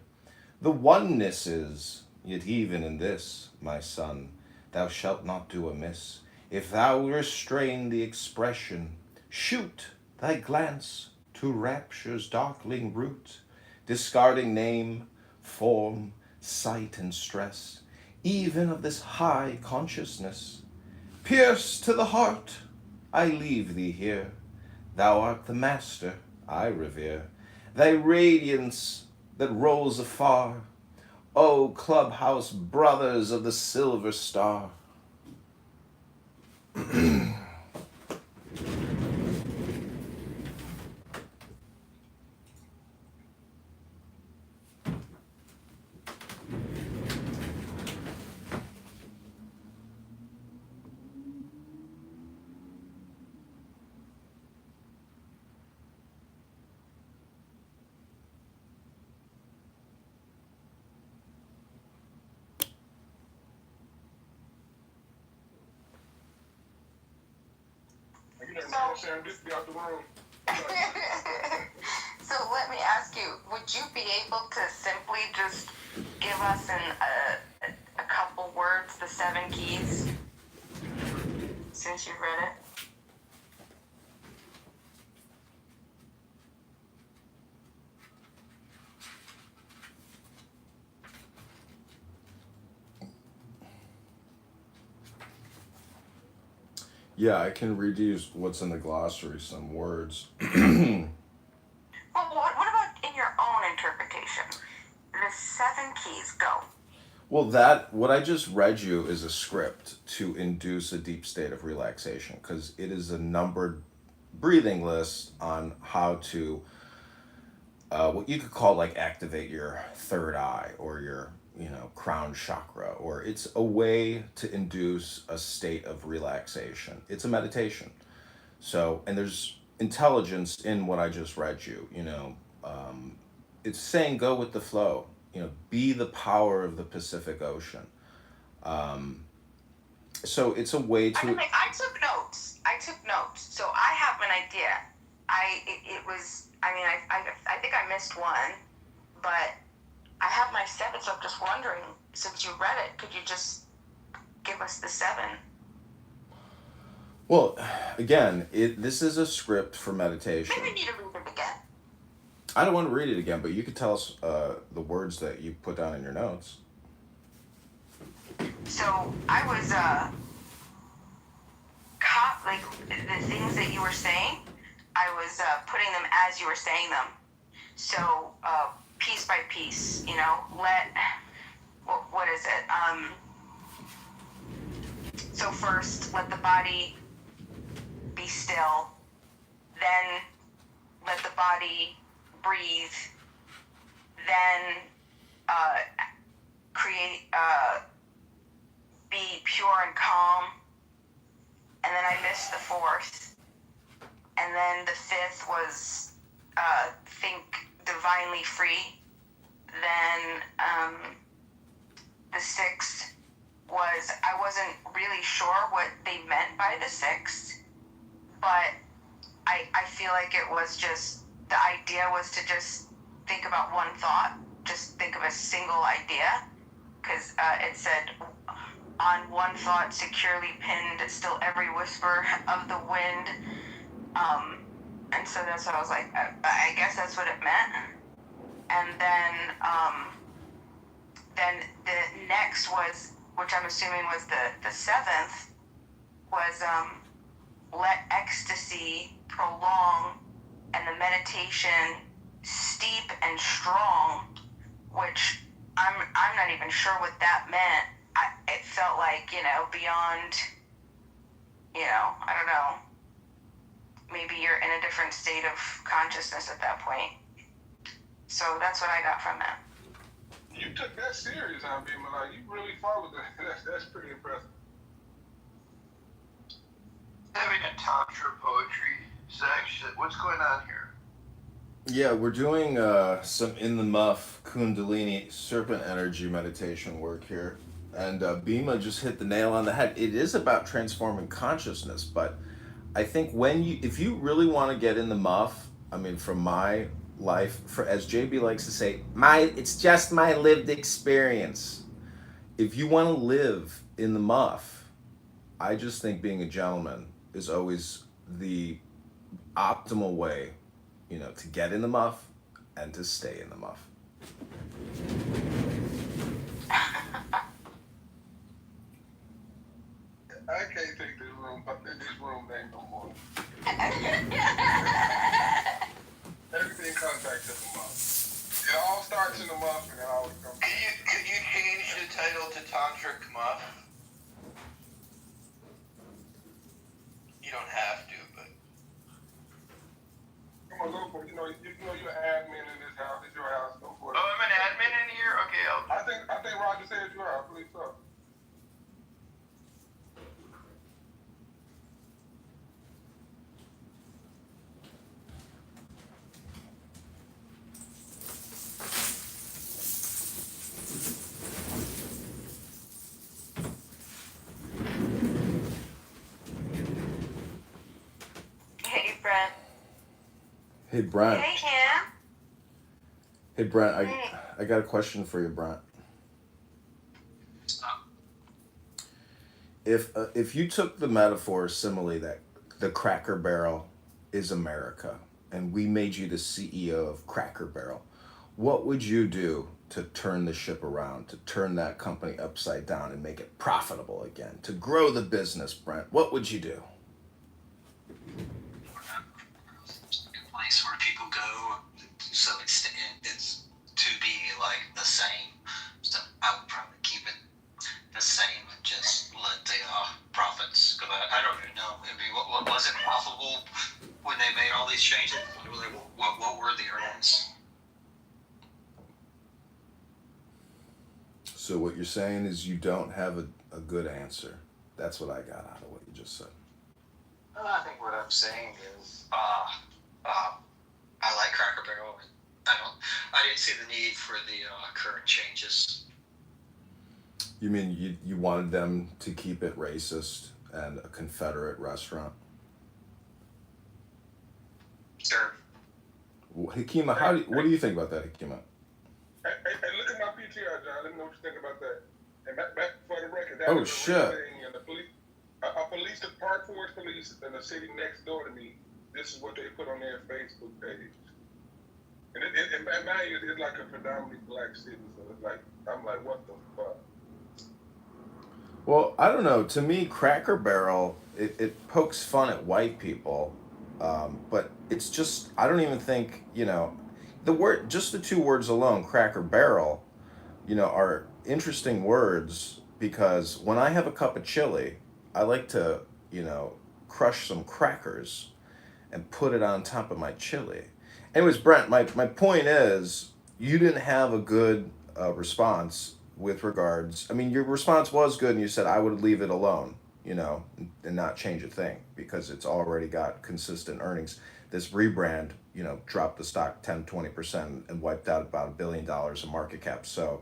The oneness is, yet even in this, my son, thou shalt not do amiss. If thou restrain the expression, shoot thy glance to rapture's darkling root, discarding name, form, sight, and stress, even of this high consciousness. Pierce to the heart, I leave thee here. Thou art the master I revere. Thy radiance that rolls afar, O Clubhouse brothers of the silver star. So let me ask you, would you be able to simply just give us in a couple words the 7 keys, since you've read it? Yeah, I can read you what's in the glossary, some words. Well, what about in your own interpretation? The 7 keys, go. Well, what I just read you is a script to induce a deep state of relaxation because it is a numbered breathing list on how to what you could call like activate your third eye or your crown chakra, or it's a way to induce a state of relaxation. It's a meditation. So, and there's intelligence in what I just read you. It's saying go with the flow. Be the power of the Pacific Ocean. Um, so it's a way to. I took notes. So I have an idea. It was. I mean, I think I missed one, but I have my 7. So I'm just wondering, since you read it, could you just give us the 7? Well, again, this is a script for meditation. Maybe we need to read it again. I don't want to read it again, but you could tell us the words that you put down in your notes. So I was like the things that you were saying, I was putting them as you were saying them. So piece by piece, what is it? So first, let the body be still. Then let the body breathe. Then be pure and calm. And then I missed the 4th. And then the 5th was think divinely free. Then the 6th was, I wasn't really sure what they meant by the 6th, but I feel like it was just, the idea was to just think about one thought, just think of a single idea, because it said, on one thought securely pinned, still every whisper of the wind. And so that's what I was like, I guess that's what it meant. And then the next was, which I'm assuming was the 7th, was let ecstasy prolong and the meditation steep and strong, which I'm not even sure what that meant. It felt like, beyond, I don't know, maybe you're in a different state of consciousness at that point. So that's what I got from that. You took that serious, huh, Bima? Like, you really followed that. That's pretty impressive. Having a tantra poetry section. What's going on here? Yeah, we're doing some in the muff Kundalini serpent energy meditation work here. And Bima just hit the nail on the head. It is about transforming consciousness, but I think if you really want to get in the muff, I mean, from my life, as JB likes to say, it's just my lived experience. If you want to live in the muff, I just think being a gentleman is always the optimal way, to get in the muff and to stay in the muff. I can't take this room name no more. Everything comes back to the muff. It all starts in the muff and it always comes back. Could you change the title to Tantric Muff? You don't have to, but. Come on, go for it. You're an admin in this house. It's your house. Go for it. Oh, I'm an admin in here? Okay, I think Roger said it's your house. I believe so. Hey, Brent. Hey, Brent. Hey, Cam. Hey, Brent, I got a question for you, Brent. If you took the metaphor simile that the Cracker Barrel is America, and we made you the CEO of Cracker Barrel, what would you do to turn the ship around, to turn that company upside down and make it profitable again, to grow the business, Brent? What would you do? A place where people go to some extent is to be like the same. So I would probably keep it was it profitable when they made all these changes? What were the earnings? So what you're saying is you don't have a good answer. That's what I got out of what you just said. I think what I'm saying is, I like Cracker Barrel. I didn't see the need for the current changes. You mean you wanted them to keep it racist and a Confederate restaurant? Sure. Hakima, what do you think about that, Hakima? Hey, look at my PTR, John. Let me know what you think about that. And back for the record, that Oh, is a shit. real thing. And the police, the Park Forest Police in the city next door to me, this is what they put on their Facebook page. And mind you, it's like a predominantly black city, so it's like, I'm like, what the fuck? Well, I don't know. To me, Cracker Barrel, it pokes fun at white people, but it's just, I don't even think, just the two words alone, Cracker Barrel, are interesting words because when I have a cup of chili, I like to, crush some crackers and put it on top of my chili. Anyways, Brent, my point is, you didn't have a good response with regards. I mean, your response was good, and you said I would leave it alone, and not change a thing because it's already got consistent earnings. This rebrand, dropped the stock 10-20% and wiped out about $1 billion in market cap. So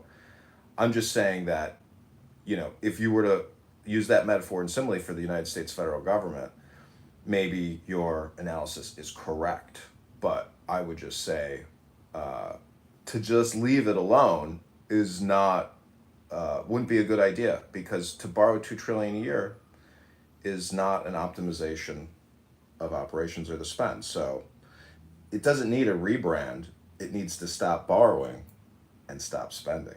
I'm just saying that, if you were to use that metaphor and simile for the United States federal government, maybe your analysis is correct. But I would just say to just leave it alone is not, wouldn't be a good idea, because to borrow $2 trillion a year is not an optimization of operations or the spend. So it doesn't need a rebrand. It needs to stop borrowing and stop spending.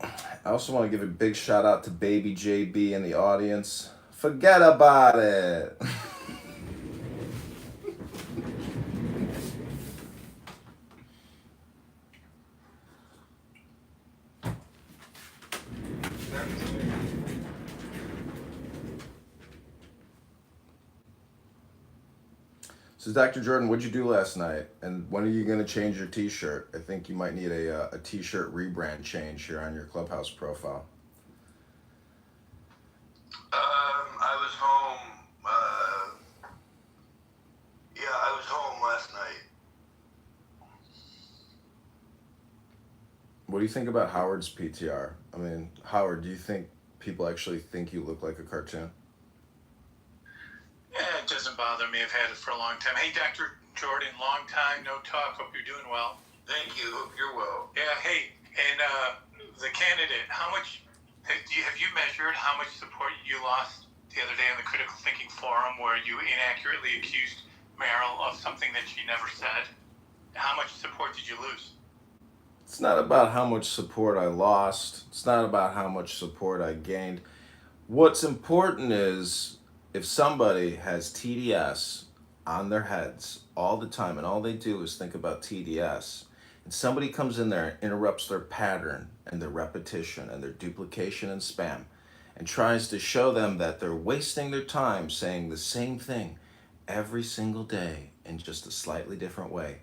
I also want to give a big shout out to Baby JB in the audience. Forget about it. So Dr. Jordan, what'd you do last night? And when are you going to change your t-shirt? I think you might need a t-shirt rebrand change here on your Clubhouse profile. I was home. I was home last night. What do you think about Howard's PTR? I mean, Howard, do you think people actually think you look like a cartoon? Yeah, it doesn't bother me. I've had it for a long time. Hey, Dr. Jordan, long time, no talk. Hope you're doing well. Thank you. Hope you're well. Yeah, hey, and the candidate, how much, have you measured how much support you lost the other day on the Critical Thinking Forum where you inaccurately accused Meryl of something that she never said? How much support did you lose? It's not about how much support I lost. It's not about how much support I gained. What's important is if somebody has TDS on their heads all the time and all they do is think about TDS, and somebody comes in there and interrupts their pattern and their repetition and their duplication and spam and tries to show them that they're wasting their time saying the same thing every single day in just a slightly different way.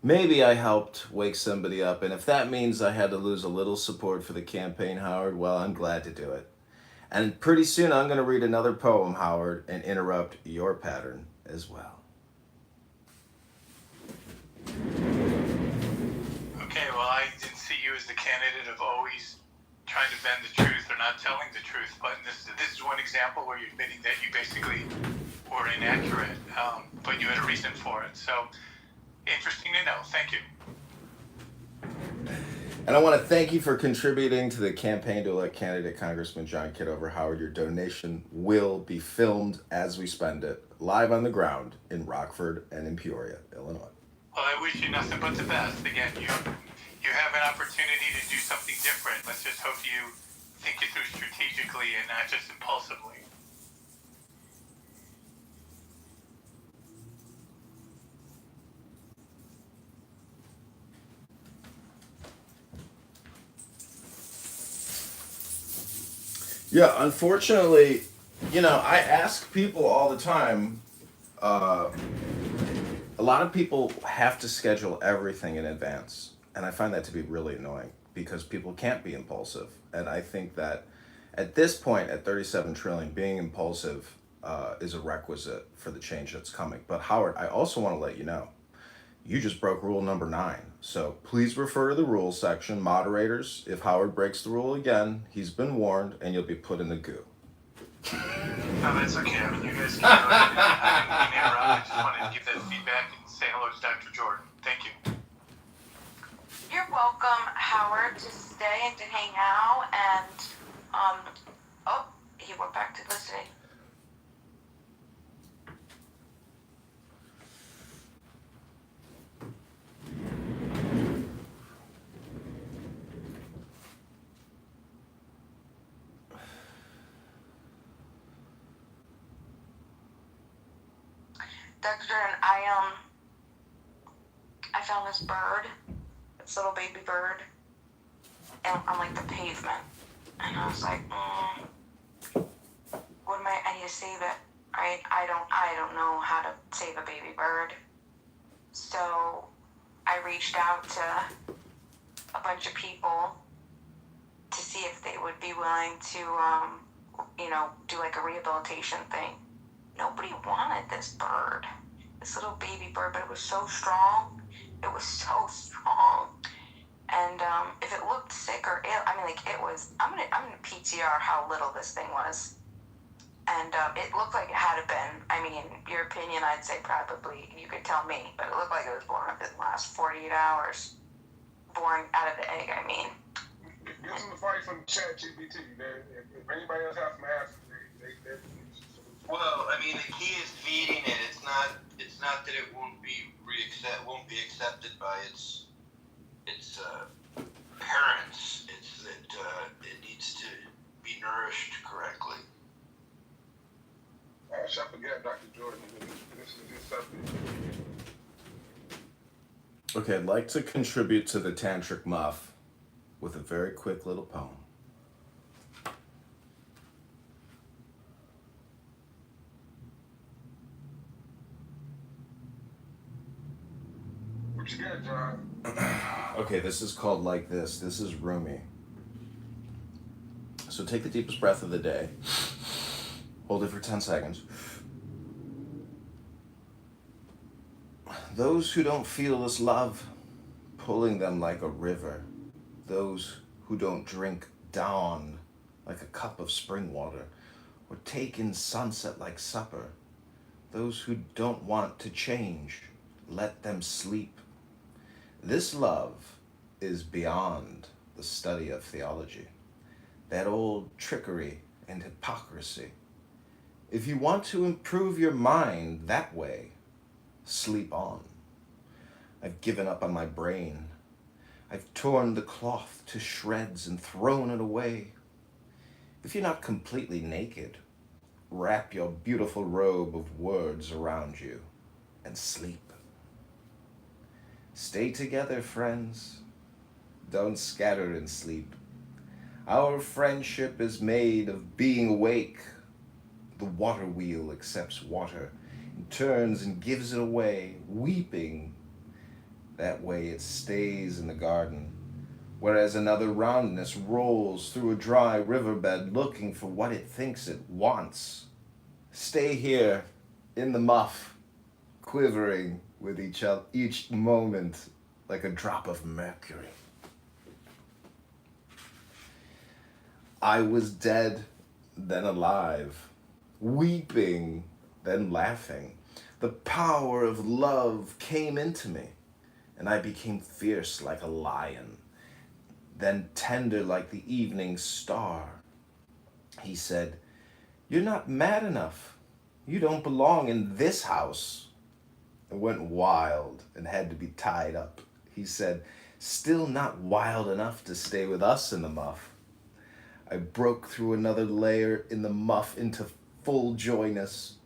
Maybe I helped wake somebody up, and if that means I had to lose a little support for the campaign, Howard, well, I'm glad to do it. And pretty soon I'm going to read another poem, Howard, and interrupt your pattern as well. Okay, well, I didn't see you as the candidate of always trying to bend the truth or not telling the truth, but this is one example where you're admitting that you basically were inaccurate, but you had a reason for it. So, interesting to know. Thank you. And I want to thank you for contributing to the campaign to elect candidate Congressman John Kitover. Howard, your donation will be filmed as we spend it live on the ground in Rockford and in Peoria, Illinois. Well, I wish you nothing but the best. Again, you have an opportunity to do something different. Let's just hope you think it through strategically and not just impulsively. Yeah, unfortunately, I ask people all the time. Uh, a lot of people have to schedule everything in advance, and I find that to be really annoying because people can't be impulsive. And I think that at this point, at 37 trillion, being impulsive is a requisite for the change that's coming. But Howard, I also want to let you know, you just broke rule number 9. So please refer to the rules section. Moderators, if Howard breaks the rule again, he's been warned and you'll be put in the goo. No, that's okay. I mean, you guys can go ahead. I didn't interrupt. I just wanted to give that feedback and say hello to Dr. Jordan. Thank you. You're welcome, Howard, to stay and to hang out. And oh, he went back to listening. Dexter, and I found this bird, this little baby bird, on like the pavement, and I was like, what am I need to save it, right? I don't know how to save a baby bird, so I reached out to a bunch of people to see if they would be willing to, do like a rehabilitation thing. Nobody wanted this bird, this little baby bird, but it was so strong. It was so strong. And if it looked sick or ill, it was. I'm gonna PTR how little this thing was. And it looked like it had been. Your opinion, I'd say probably you could tell me, but it looked like it was born within the last 48 hours. Born out of the egg. This is a fight from ChatGPT. If anybody else has some answers, they Well, the key is feeding it. It's not that it won't be accepted by its parents. It's that it needs to be nourished correctly. I shall forget Dr. Jordan. This is his subject. Okay, I'd like to contribute to the Tantric Muff with a very quick little poem. What you got, John? Okay, this is called Like This. This is Rumi. So take the deepest breath of the day. Hold it for 10 seconds. Those who don't feel this love, pulling them like a river. Those who don't drink dawn like a cup of spring water, or take in sunset like supper. Those who don't want to change, let them sleep. This love is beyond the study of theology, that old trickery and hypocrisy. If you want to improve your mind that way, sleep on. I've given up on my brain. I've torn the cloth to shreds and thrown it away. If you're not completely naked, wrap your beautiful robe of words around you and sleep. Stay together, friends. Don't scatter in sleep. Our friendship is made of being awake. The water wheel accepts water and turns and gives it away, weeping. That way it stays in the garden, whereas another roundness rolls through a dry riverbed looking for what it thinks it wants. Stay here in the muff, quivering with each moment like a drop of mercury. I was dead, then alive, weeping, then laughing. The power of love came into me, and I became fierce like a lion, then tender like the evening star. He said, "You're not mad enough. You don't belong in this house." I went wild and had to be tied up. He said, "Still not wild enough to stay with us in the muff." I broke through another layer in the muff into full joyness.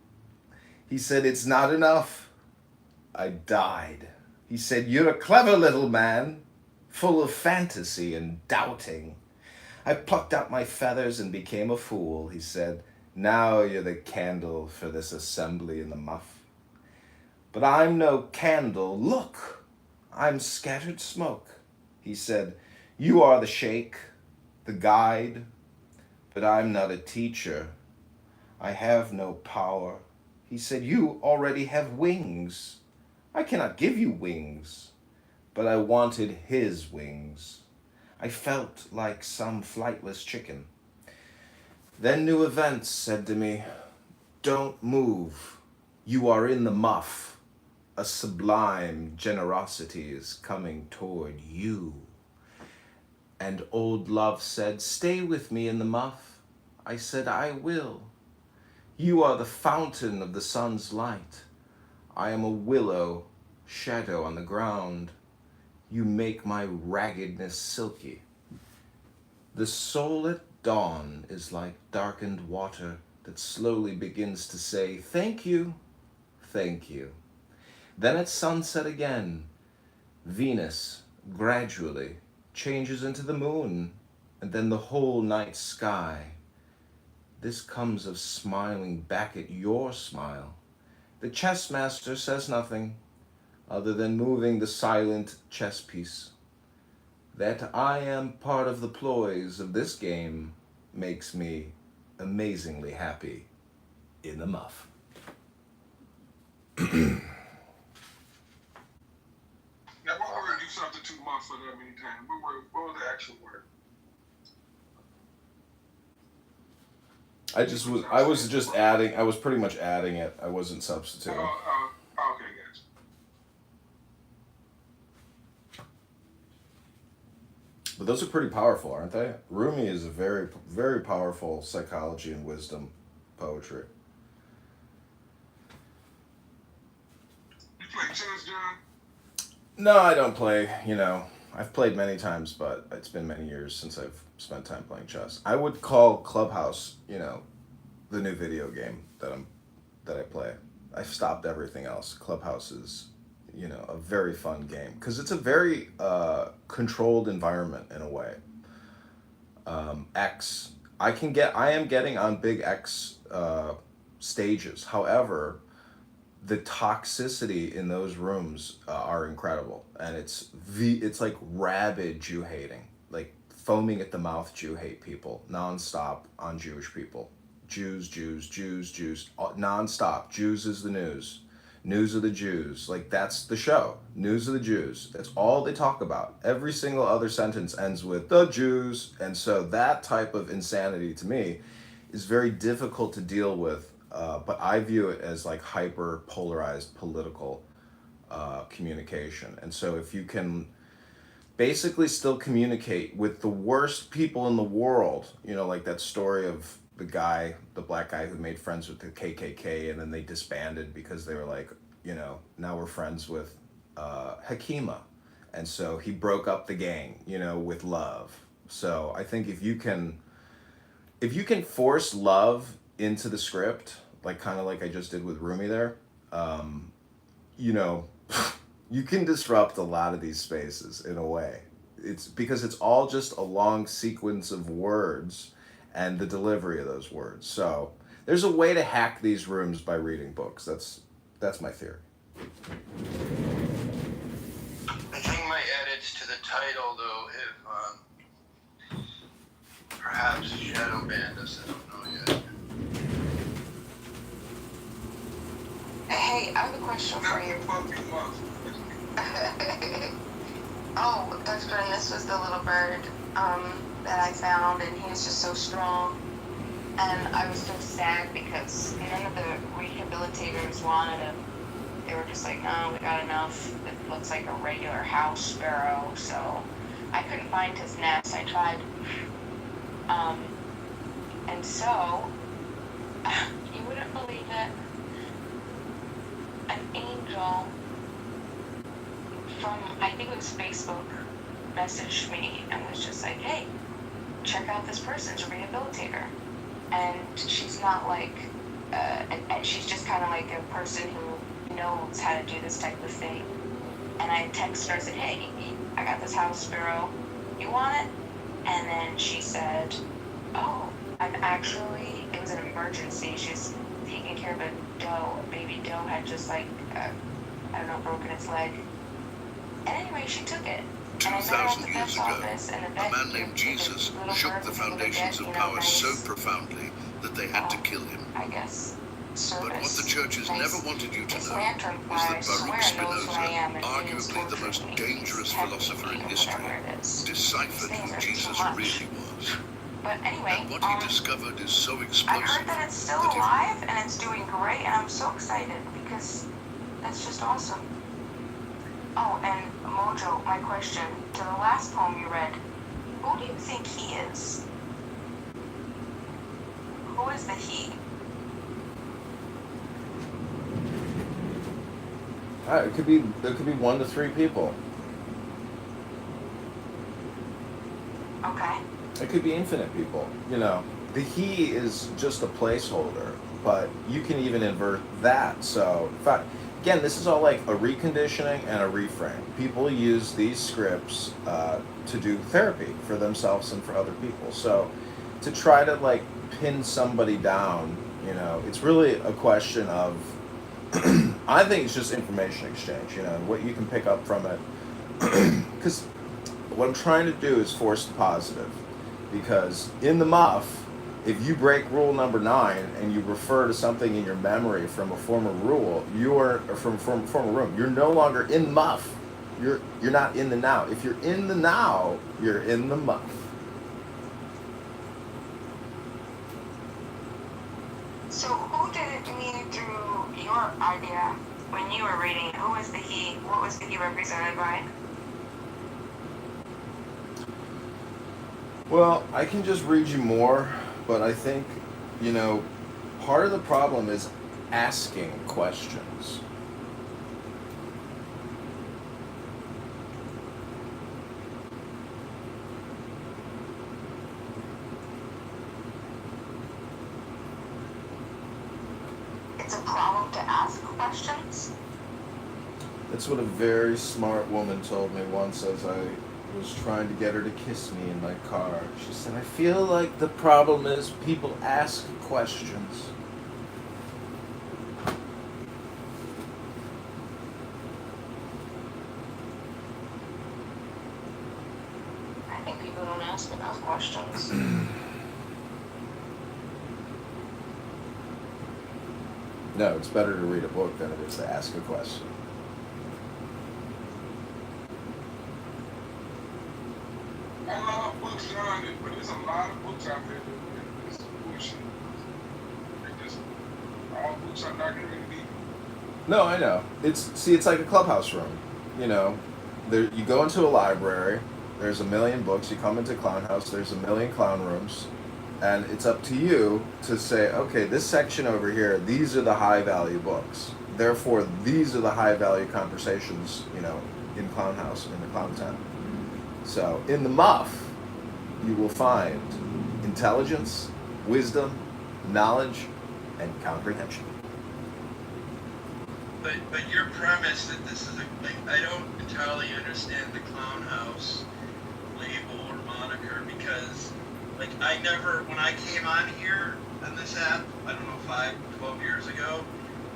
He said, "It's not enough." I died. He said, "You're a clever little man, full of fantasy and doubting." I plucked out my feathers and became a fool, he said. Now you're the candle for this assembly in the muff. But I'm no candle, look, I'm scattered smoke, he said. You are the shake, the guide, but I'm not a teacher. I have no power. He said, you already have wings. I cannot give you wings, but I wanted his wings. I felt like some flightless chicken. Then new events said to me, don't move. You are in the muff. A sublime generosity is coming toward you. And old love said, stay with me in the muff. I said, I will. You are the fountain of the sun's light. I am a willow, shadow on the ground. You make my raggedness silky. The soul at dawn is like darkened water that slowly begins to say, thank you, thank you. Then at sunset again, Venus gradually changes into the moon, and then the whole night sky. This comes of smiling back at your smile. The chess master says nothing other than moving the silent chess piece. That I am part of the ploys of this game makes me amazingly happy in the muff. Now, what word you something too much for that many times? What was the actual word? I was just adding, I was pretty much adding it. I wasn't substituting. Okay, gotcha. But those are pretty powerful, aren't they? Rumi is a very, very powerful psychology and wisdom poetry. You play chess, John? No, I don't play, I've played many times, but it's been many years since I've spent time playing chess. I would call Clubhouse, the new video game that I play. I've stopped everything else. Clubhouse is, a very fun game because it's a very controlled environment in a way. I am getting on big X stages. However, the toxicity in those rooms are incredible, and it's like rabid Jew hating, like foaming at the mouth Jew hate people nonstop on Jewish people. Jews, nonstop. Jews is the news. News of the Jews. Like, that's the show. News of the Jews. That's all they talk about. Every single other sentence ends with the Jews. And so that type of insanity to me is very difficult to deal with. But I view it as like hyper polarized political communication. And so if you can basically still communicate with the worst people in the world, like that story of the black guy who made friends with the KKK and then they disbanded because they were like, now we're friends with Hakima. And so he broke up the gang, with love. So I think if you can force love into the script, like kind of like I just did with Rumi there, you can disrupt a lot of these spaces in a way. It's because it's all just a long sequence of words and the delivery of those words. So there's a way to hack these rooms by reading books. That's my theory. I think my edits to the title, though, have perhaps shadow banned us. I don't know yet. Hey, I have a question for you. Oh, Dr. Jordan, this was the little bird that I found, and he was just so strong. And I was so sad because none of the rehabilitators wanted him. They were just like, no, we got enough. It looks like a regular house sparrow. So I couldn't find his nest. I tried. And so, you wouldn't believe it. An angel from, I think it was Facebook, messaged me and was just like, hey, check out this person's rehabilitator. And she's not like, and she's just kind of like a person who knows how to do this type of thing. And I texted her and said, hey, I got this house sparrow. You want it? And then she said, oh, it was an emergency. She's taking care of a doe. A baby doe had just I don't know, broken its leg. And anyway, she took it. 2,000 years ago, a man named Jesus shook the foundations of power so profoundly that they had to kill him. I guess. But what the churches never wanted you to know is that Baruch Spinoza, arguably the most dangerous philosopher in history, deciphered who Jesus really was. But anyway, And what he discovered is so I explosive heard that it's still that alive and it's doing great, and I'm so excited because that's just awesome. Oh, and Mojo, my question to the last poem you read, who do you think he is? Who is the he? There could be 1 to 3 people. Okay. It could be infinite people. The he is just a placeholder, but you can even invert that. So, in fact, again, this is all like a reconditioning and a reframe. People use these scripts to do therapy for themselves and for other people. So, to try to pin somebody down, it's really a question of I think it's just information exchange, what you can pick up from it. Because what I'm trying to do is force the positive. Because in the muff, if you break rule number 9 and you refer to something in your memory from a former rule, or from a former room, you're no longer in the muff. You're not in the now. If you're in the now, you're in the muff. So who did it mean through your idea when you were reading it? Who was the he? What was the he represented by? Well, I can just read you more, but I think, part of the problem is asking questions. It's a problem to ask questions? That's what a very smart woman told me once as I was trying to get her to kiss me in my car. She said, I feel like the problem is people ask questions. I think people don't ask enough questions. No, it's better to read a book than it is to ask a question. I love books, John, but there's a lot of books out there that is bullshit. All books are not going to be. No, I know. It's like a clubhouse room. You go into a library, there's a million books, you come into Clown House, there's a million clown rooms, and it's up to you to say, okay, this section over here, these are the high value books. Therefore, these are the high value conversations, in Clown House, in the Clown Tent. So, in the muff, you will find intelligence, wisdom, knowledge, and comprehension. But your premise that this is I don't entirely understand the Clown House label or moniker because, I never, when I came on here on this app, I don't know, 12 years ago,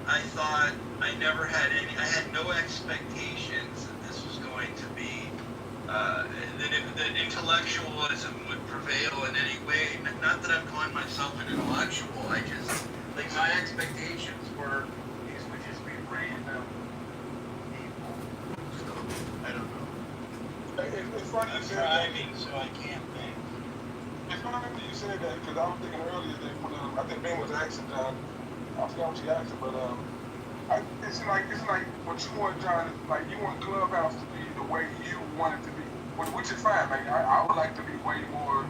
I thought I had no expectations that this was going to be, that intellectualism would prevail in any way. Not that I'm calling myself an intellectual, I just, my expectations were these would just be random people. So, I don't know. It's funny you said that. I'm driving, so I can't think. It's funny that you said that because I was thinking earlier that when I think Ben was asking John, I forgot what she asked him, but it's like what you want, John. You want Clubhouse to be the way you want it to be, which is fine. I would like to be way more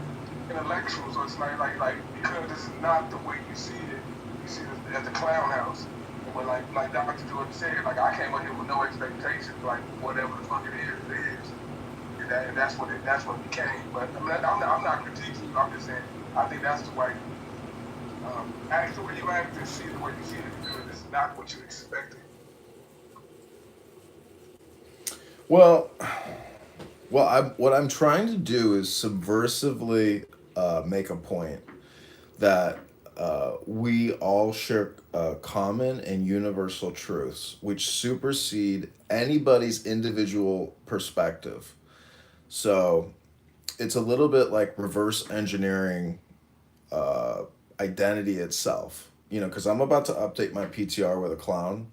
intellectual, so it's like because this is not the way you see it. You see it at the Clown House. But like Dr. Jordan said, I came up here with no expectations, whatever the fuck it is, and that's what it became. But I'm not critiquing you. I'm just saying I think that's the way. Act the way you act and see the way you see it because it's not what you expected. Well, Well, what I'm trying to do is subversively make a point that we all share common and universal truths, which supersede anybody's individual perspective. So it's a little bit like reverse engineering identity itself. Because I'm about to update my PTR with a clown,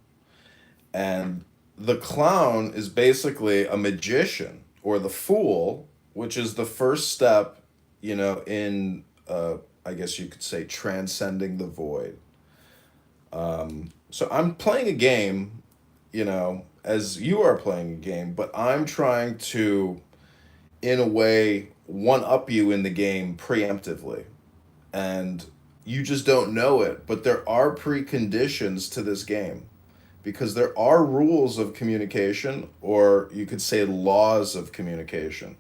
and the clown is basically a magician or the fool, which is the first step, in I guess you could say transcending the void. So I'm playing a game, as you are playing a game, but I'm trying to, in a way, one up you in the game preemptively. And you just don't know it, but there are preconditions to this game because there are rules of communication, or you could say laws of communication.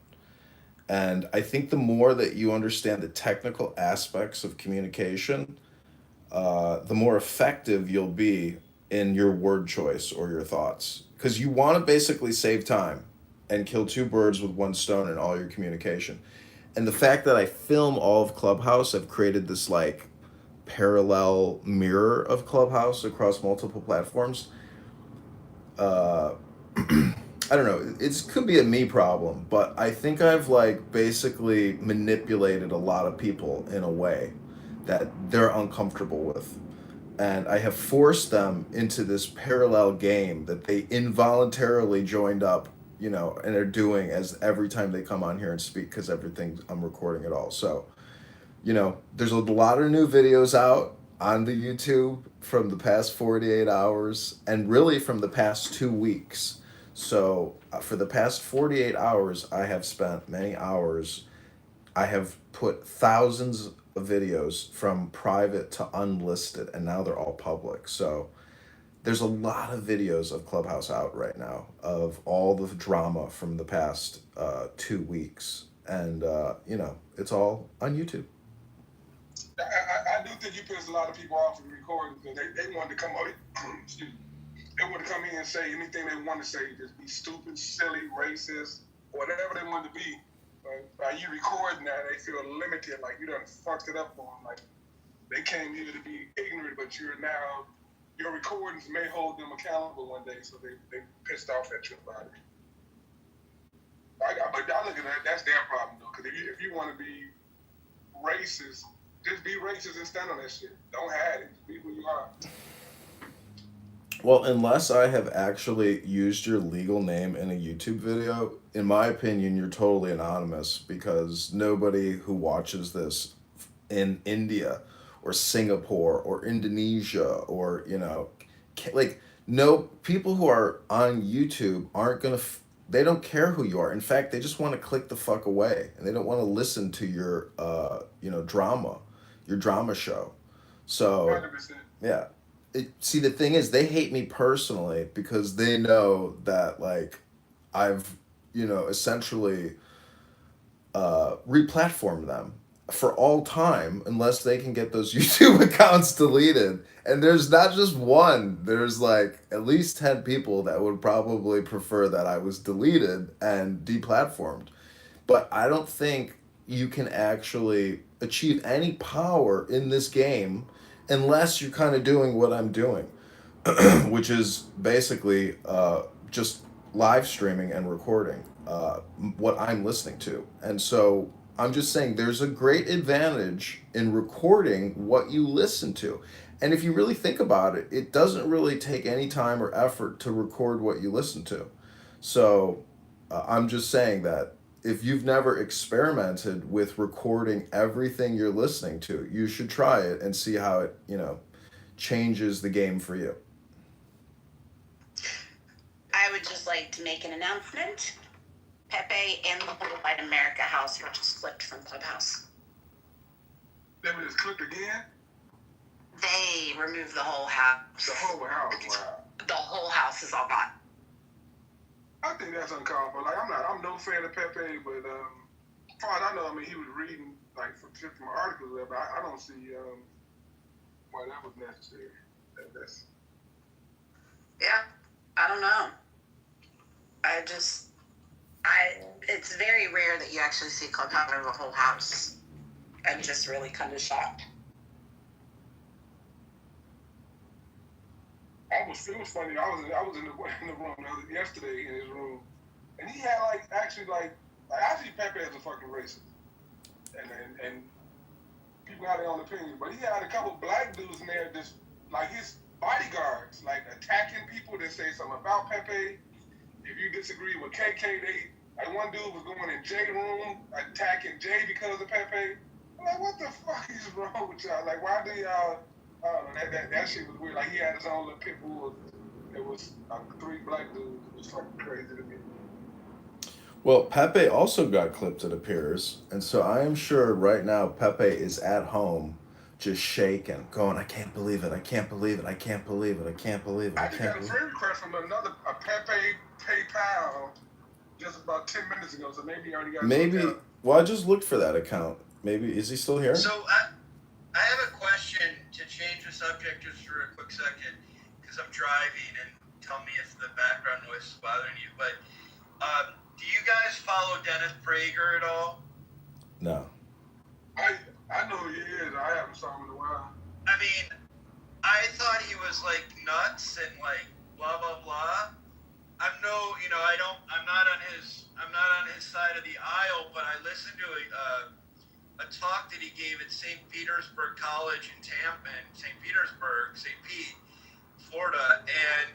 And I think the more that you understand the technical aspects of communication, the more effective you'll be in your word choice or your thoughts. Because you want to basically save time and kill two birds with one stone in all your communication. And the fact that I film all of Clubhouse, I've created this like parallel mirror of Clubhouse across multiple platforms. Uh, I don't know. It could be a me problem, but I think I've like basically manipulated a lot of people in a way that they're uncomfortable with. And I have forced them into this parallel game that they involuntarily joined up, and are doing as every time they come on here and speak, because everything I'm recording it all. So, there's a lot of new videos out on the YouTube from the past 48 hours and really from the past 2 weeks. So, for the past 48 hours, I have spent many hours. I have put thousands of videos from private to unlisted, and now they're all public. So, there's a lot of videos of Clubhouse out right now of all the drama from the past 2 weeks. And, it's all on YouTube. I do think you pissed a lot of people off in recording because they wanted to come out. Excuse me. They wanted to come in and say anything they want to say, just be stupid, silly, racist, whatever they want to be. By you recording that, they feel limited, like you done fucked it up for them. Like they came here to be ignorant, but your recordings may hold them accountable one day, so they pissed off at you about it. But I look at that, that's their problem though, because if you want to be racist, just be racist and stand on that shit. Don't hide it. Be who you are. Well, unless I have actually used your legal name in a YouTube video, in my opinion, you're totally anonymous because nobody who watches this in India or Singapore or Indonesia or, no, people who are on YouTube aren't going to, they don't care who you are. In fact, they just want to click the fuck away and they don't want to listen to your, your drama show. So, 100%. yeah. See, the thing is, they hate me personally because they know that, like, I've, essentially replatformed them for all time unless they can get those YouTube accounts deleted. And there's not just one, there's like at least 10 people that would probably prefer that I was deleted and deplatformed. But I don't think you can actually achieve any power in this game unless you're kind of doing what I'm doing, which is basically just live streaming and recording what I'm listening to. And so I'm just saying there's a great advantage in recording what you listen to. And if you really think about it, it doesn't really take any time or effort to record what you listen to. So I'm just saying that if you've never experimented with recording everything you're listening to, you should try it and see how it, changes the game for you. I would just like to make an announcement. Pepe and the Whole White America house were just clipped from Clubhouse. They were just clipped again? They removed the whole house. The whole house, wow. The whole house is all gone. I think that's uncalled for. Like, I'm no fan of Pepe, but as far as I know, he was reading like from articles, but I don't see why that was necessary. Yeah, I don't know. it's very rare that you actually see Club out of a whole house and just really kind of shocked. It was funny. I was in the room yesterday in his room, and he had actually I see Pepe as a fucking racist, and people have their own opinions, but he had a couple black dudes in there just like his bodyguards, like attacking people that say something about Pepe. If you disagree with KK, one dude was going in Jay room attacking Jay because of Pepe. I'm like, what the fuck is wrong with y'all? Like, why do y'all? That shit was weird. Like, he had his own little pit bull. It was 3 black dudes. It was fucking crazy to me. Well, Pepe also got clipped, it appears, and so I am sure right now Pepe is at home, just shaking, going, "I can't believe it! I can't believe it! I can't believe it! I can't believe it! I just can't got a believe friend request from a Pepe PayPal just about 10 minutes ago, so maybe he already got. Maybe. Well, I just looked for that account. Maybe is he still here? So I have a question to change the subject just for a quick second, because I'm driving, and tell me if the background noise is bothering you. But do you guys follow Dennis Prager at all? No. I know who he is. I haven't saw him in a while. I mean, I thought he was like nuts and like blah blah blah. I'm not on his side of the aisle, but I listened to a talk that he gave at St. Petersburg College in Tampa, St. Pete, Florida, and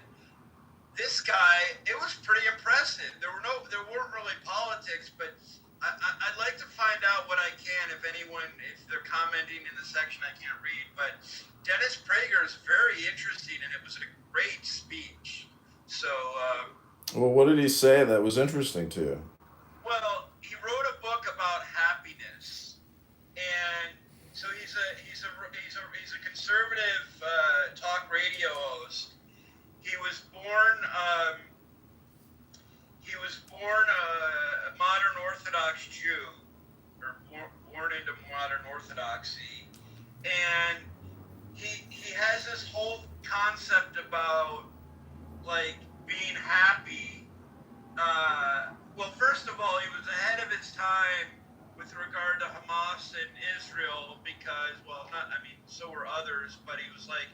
this guy, it was pretty impressive. There weren't really politics, but I'd like to find out what I can if they're commenting in the section I can't read. But Dennis Prager is very interesting, and it was a great speech. So. Well, what did he say that was interesting to you? Well, he wrote a book about happiness, and so he's a conservative talk radio host. He was born a modern Orthodox Jew, or born into modern Orthodoxy, and he has this whole concept about like being happy. Well, first of all, he was ahead of his time with regard to Hamas and Israel because, so were others, but he was like,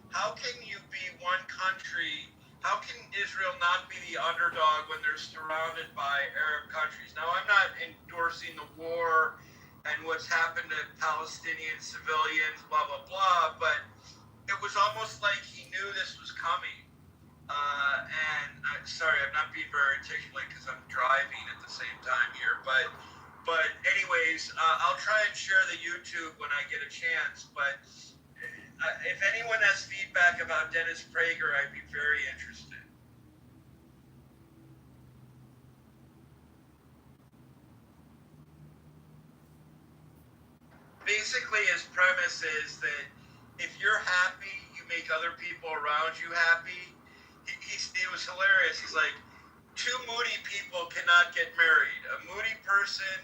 how can you be one country? How can Israel not be the underdog when they're surrounded by Arab countries? Now, I'm not endorsing the war and what's happened to Palestinian civilians, blah, blah, blah, but it was almost like he knew this was coming. And I'm sorry, I'm not being very articulate because I'm driving at the same time here, but anyways, I'll try and share the YouTube when I get a chance, but if anyone has feedback about Dennis Prager, I'd be very interested. Basically, his premise is that if you're happy, you make other people around you happy. It was hilarious. He's like, 2 moody people cannot get married. A moody person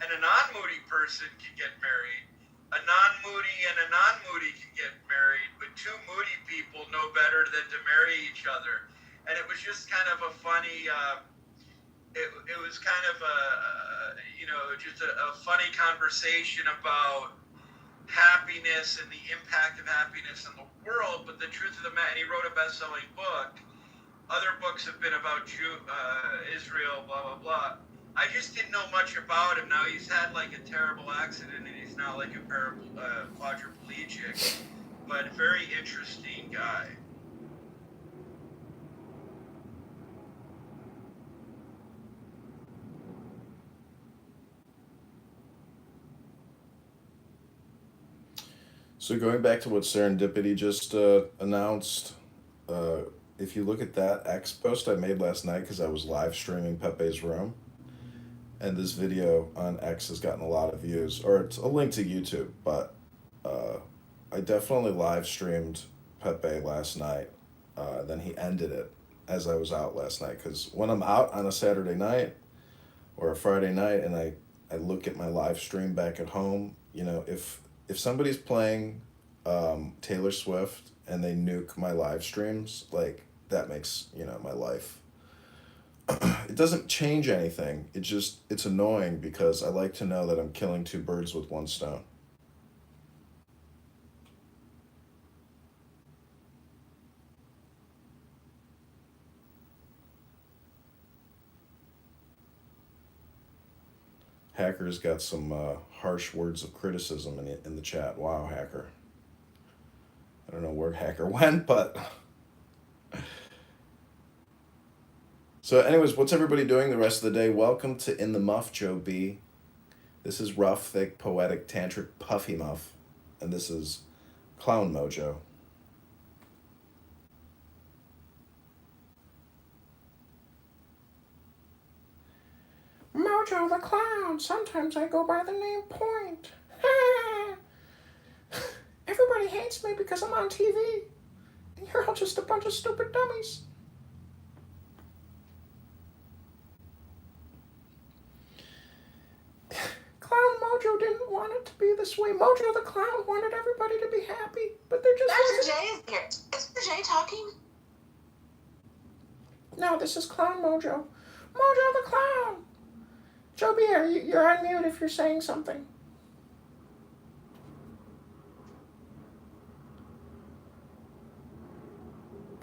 and a non-moody person can get married. A non-moody and a non-moody can get married, but 2 moody people know better than to marry each other. And it was just kind of a funny, it was kind of just a funny conversation about happiness and the impact of happiness in the world. But the truth of the matter, and he wrote a best-selling book. Other books have been about Israel, blah, blah, blah. I just didn't know much about him. Now, he's had like a terrible accident, and he's now like a quadriplegic, but a very interesting guy. So going back to what Serendipity just announced, if you look at that X post I made last night because I was live streaming Pepe's room, and this video on X has gotten a lot of views, or it's a link to YouTube, but I definitely live streamed Pepe last night. Then he ended it as I was out last night, because when I'm out on a Saturday night or a Friday night and I look at my live stream back at home, if somebody's playing Taylor Swift and they nuke my live streams, like that makes my life it doesn't change anything. It's annoying because I like to know that I'm killing two birds with one stone. Hacker's got some harsh words of criticism in the chat. Wow, Hacker. I don't know where Hacker went, but. So, anyways, what's everybody doing the rest of the day? Welcome to In the Muff, Joe B. This is rough, thick, poetic, tantric, puffy muff. And this is Clown Mojo. Mojo the Clown. Sometimes I go by the name Point. Everybody hates me because I'm on TV. And you're all just a bunch of stupid dummies. Clown Mojo didn't want it to be this way. Mojo the Clown wanted everybody to be happy, but they're just... Dr. J is here. Is Dr. J talking? No, this is Clown Mojo. Mojo the Clown. Joe B, you're on mute if you're saying something.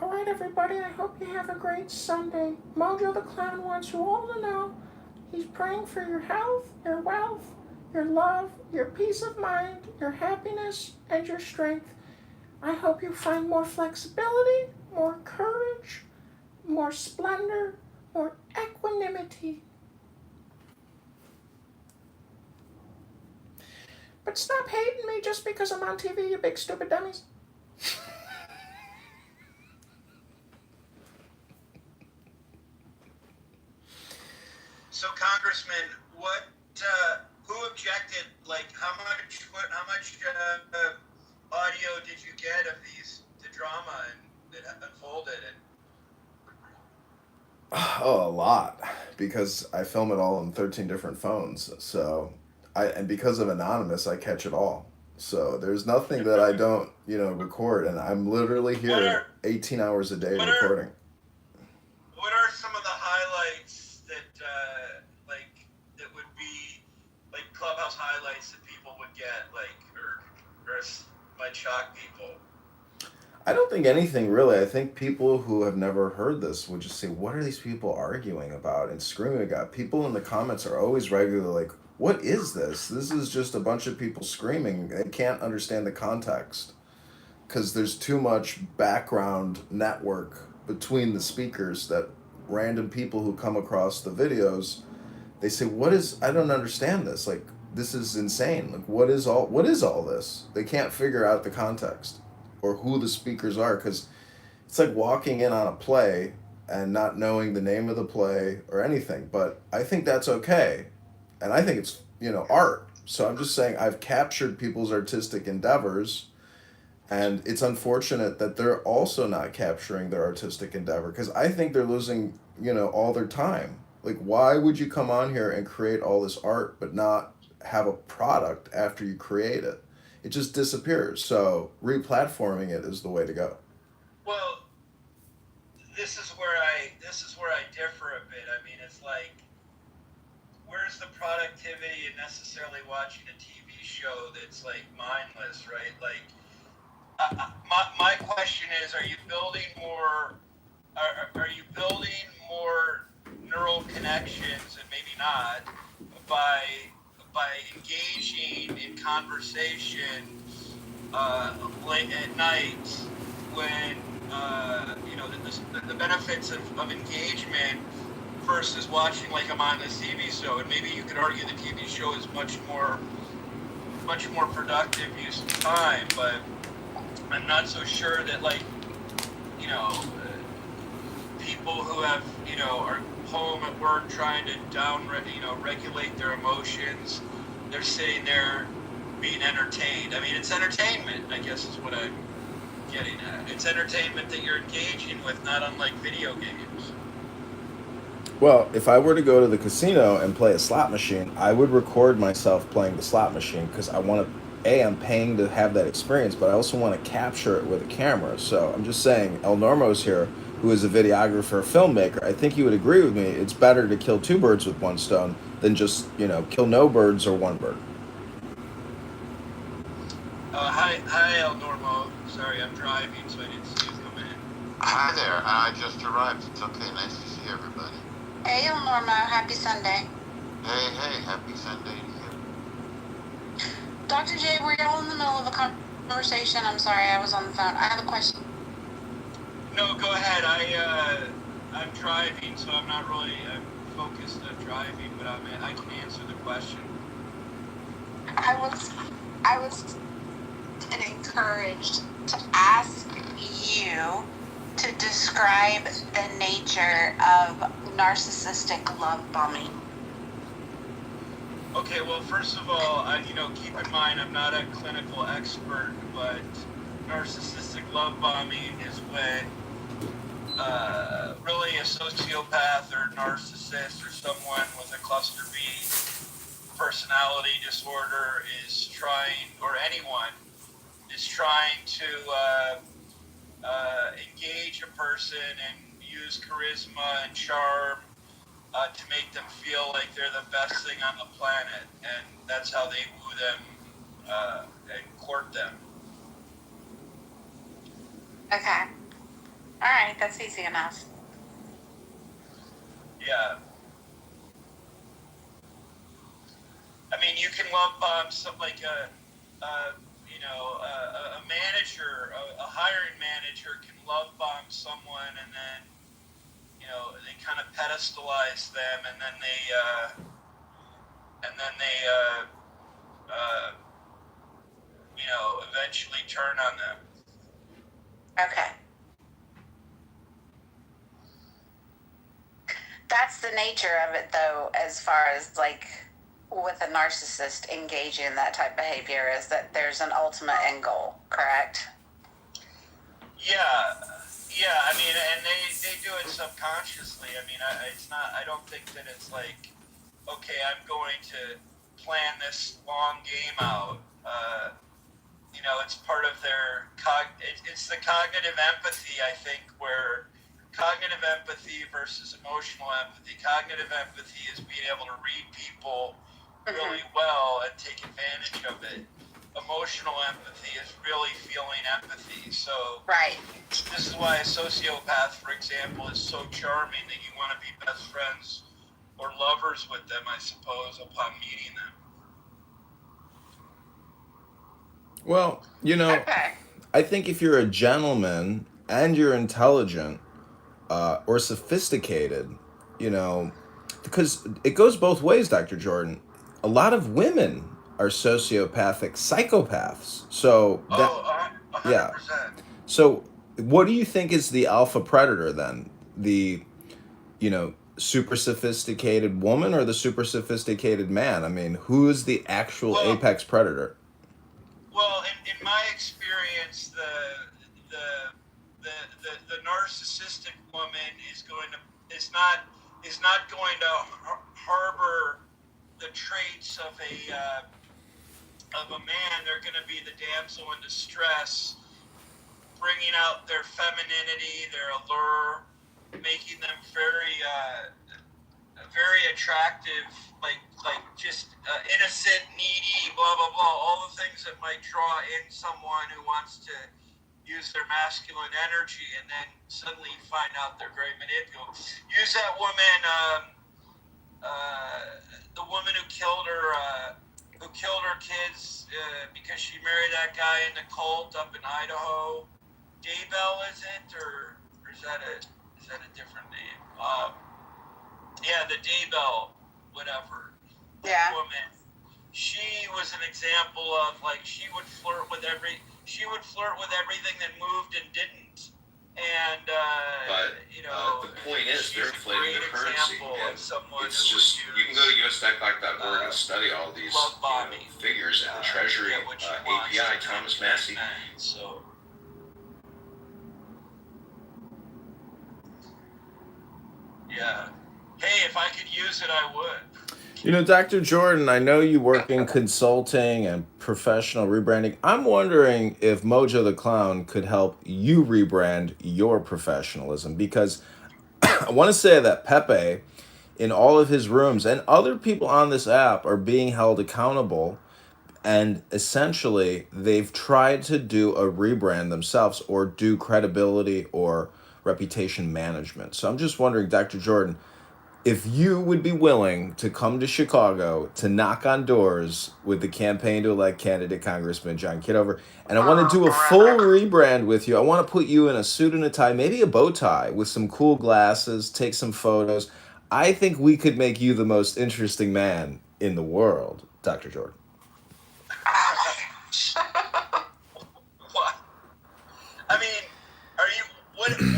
All right, everybody, I hope you have a great Sunday. Mojo the Clown wants you all to know he's praying for your health, your wealth, your love, your peace of mind, your happiness, and your strength. I hope you find more flexibility, more courage, more splendor, more equanimity. But stop hating me just because I'm on TV, you big stupid dummies. So, Congressman, who objected? Like, how much audio did you get of the drama that unfolded? Oh, a lot, because I film it all on 13 different phones. So, and because of Anonymous, I catch it all. So there's nothing that I don't, record, and I'm literally here 18 hours a day recording. What are some of the highlights that would be like Clubhouse highlights that people would get, or might shock people? I don't think anything really. I think people who have never heard this would just say, what are these people arguing about and screaming about? People in the comments are always regularly like, what is this? This is just a bunch of people screaming. They can't understand the context because there's too much background network between the speakers that random people who come across the videos, they say, I don't understand this. Like, this is insane. Like, what is all this? They can't figure out the context or who the speakers are, because it's like walking in on a play and not knowing the name of the play or anything. But I think that's okay. And I think it's, art. So I'm just saying I've captured people's artistic endeavors, and it's unfortunate that they're also not capturing their artistic endeavor, because I think they're losing, all their time. Like, why would you come on here and create all this art but not have a product after you create it? It just disappears. So replatforming it is the way to go. Well, this is where I differ a bit. I mean, it's like, where's the productivity in necessarily watching a TV show that's like mindless, right? Like, my question is, are you building more? Are you building more neural connections, and maybe not, by engaging in conversation late at night when the benefits of engagement versus watching like I'm on this TV show? And maybe you could argue the TV show is much more productive use of time, but I'm not so sure that people who have are home at work trying to regulate their emotions, they're sitting there being entertained. I mean, it's entertainment, I guess, is what I'm getting at. It's entertainment that you're engaging with, not unlike video games. Well, if I were to go to the casino and play a slot machine, I would record myself playing the slot machine, because I want to, I'm paying to have that experience, but I also want to capture it with a camera. So I'm just saying, El Normo's here. who is a videographer, filmmaker, I think you would agree with me. It's better to kill two birds with one stone than just, kill no birds or one bird. Hi, El Normo. Sorry, I'm driving, so I didn't see you come in. Hi there, I just arrived. It's okay, nice to see everybody. Hey, Norma. Happy Sunday. Hey, happy Sunday to you. Dr. J, we're all in the middle of a conversation. I'm sorry, I was on the phone. I have a question. No, go ahead. I'm driving, so I'm focused on driving, but I can answer the question. I was encouraged to ask you to describe the nature of narcissistic love bombing. Okay, well, first of all, keep in mind I'm not a clinical expert, but narcissistic love bombing is when really a sociopath or narcissist or someone with a cluster B personality disorder is trying, or anyone is trying to engage a person and use charisma and charm to make them feel like they're the best thing on the planet, and that's how they woo them and court them. Okay. All right, that's easy enough. Yeah. I mean, you can love bomb something like a manager, a hiring manager can love bomb someone, and then they kind of pedestalize them, and then they eventually turn on them. Okay. That's the nature of it, though, as far as like with a narcissist engaging in that type of behavior, is that there's an ultimate end goal, correct? Yeah. I mean, and they do it subconsciously. I mean, I don't think that it's like, okay, I'm going to plan this long game out. It's part of their it's the cognitive empathy, I think, where cognitive empathy versus emotional empathy. Cognitive empathy is being able to read people really well and take advantage of it. Emotional empathy is really feeling empathy. So this is why a sociopath, for example, is so charming that you want to be best friends or lovers with them, I suppose, upon meeting them. Well, I think if you're a gentleman and you're intelligent or sophisticated, because it goes both ways, Dr. Jordan. A lot of women are sociopathic psychopaths. So that, 100%. yeah. So what do you think is the alpha predator then? The, super sophisticated woman or the super sophisticated man? I mean, who is the actual apex predator? Well, in my experience, the narcissistic woman is not going to harbor the traits of a man. They're going to be the damsel in distress, bringing out their femininity, their allure, making them very attractive, like just innocent, needy, blah blah blah, all the things that might draw in someone who wants to use their masculine energy, and then suddenly you find out they're very manipulative. Use that woman, the woman who killed her kids because she married that guy in the cult up in Idaho. Daybell, is it, or is that a different name? Yeah, the Daybell, whatever. That woman. She was an example of like she would flirt with everything that moved and didn't. And the point is they're inflating the currency. It's just you can go to usdecklock.org and study all these figures in the Treasury API. Thomas Massey. So. Yeah. Hey, if I could use it, I would. You know, Dr. Jordan, I know you work in consulting and professional rebranding. I'm wondering if Mojo the Clown could help you rebrand your professionalism because I want to say that Pepe, in all of his rooms, and other people on this app are being held accountable. And essentially, they've tried to do a rebrand themselves or do credibility or reputation management. So I'm just wondering, Dr. Jordan, if you would be willing to come to Chicago to knock on doors with the campaign to elect candidate Congressman John Kitover, and I want to do a full rebrand with you. I want to put you in a suit and a tie, maybe a bow tie with some cool glasses, take some photos. I think we could make you the most interesting man in the world, Dr. Jordan. What? I mean, are you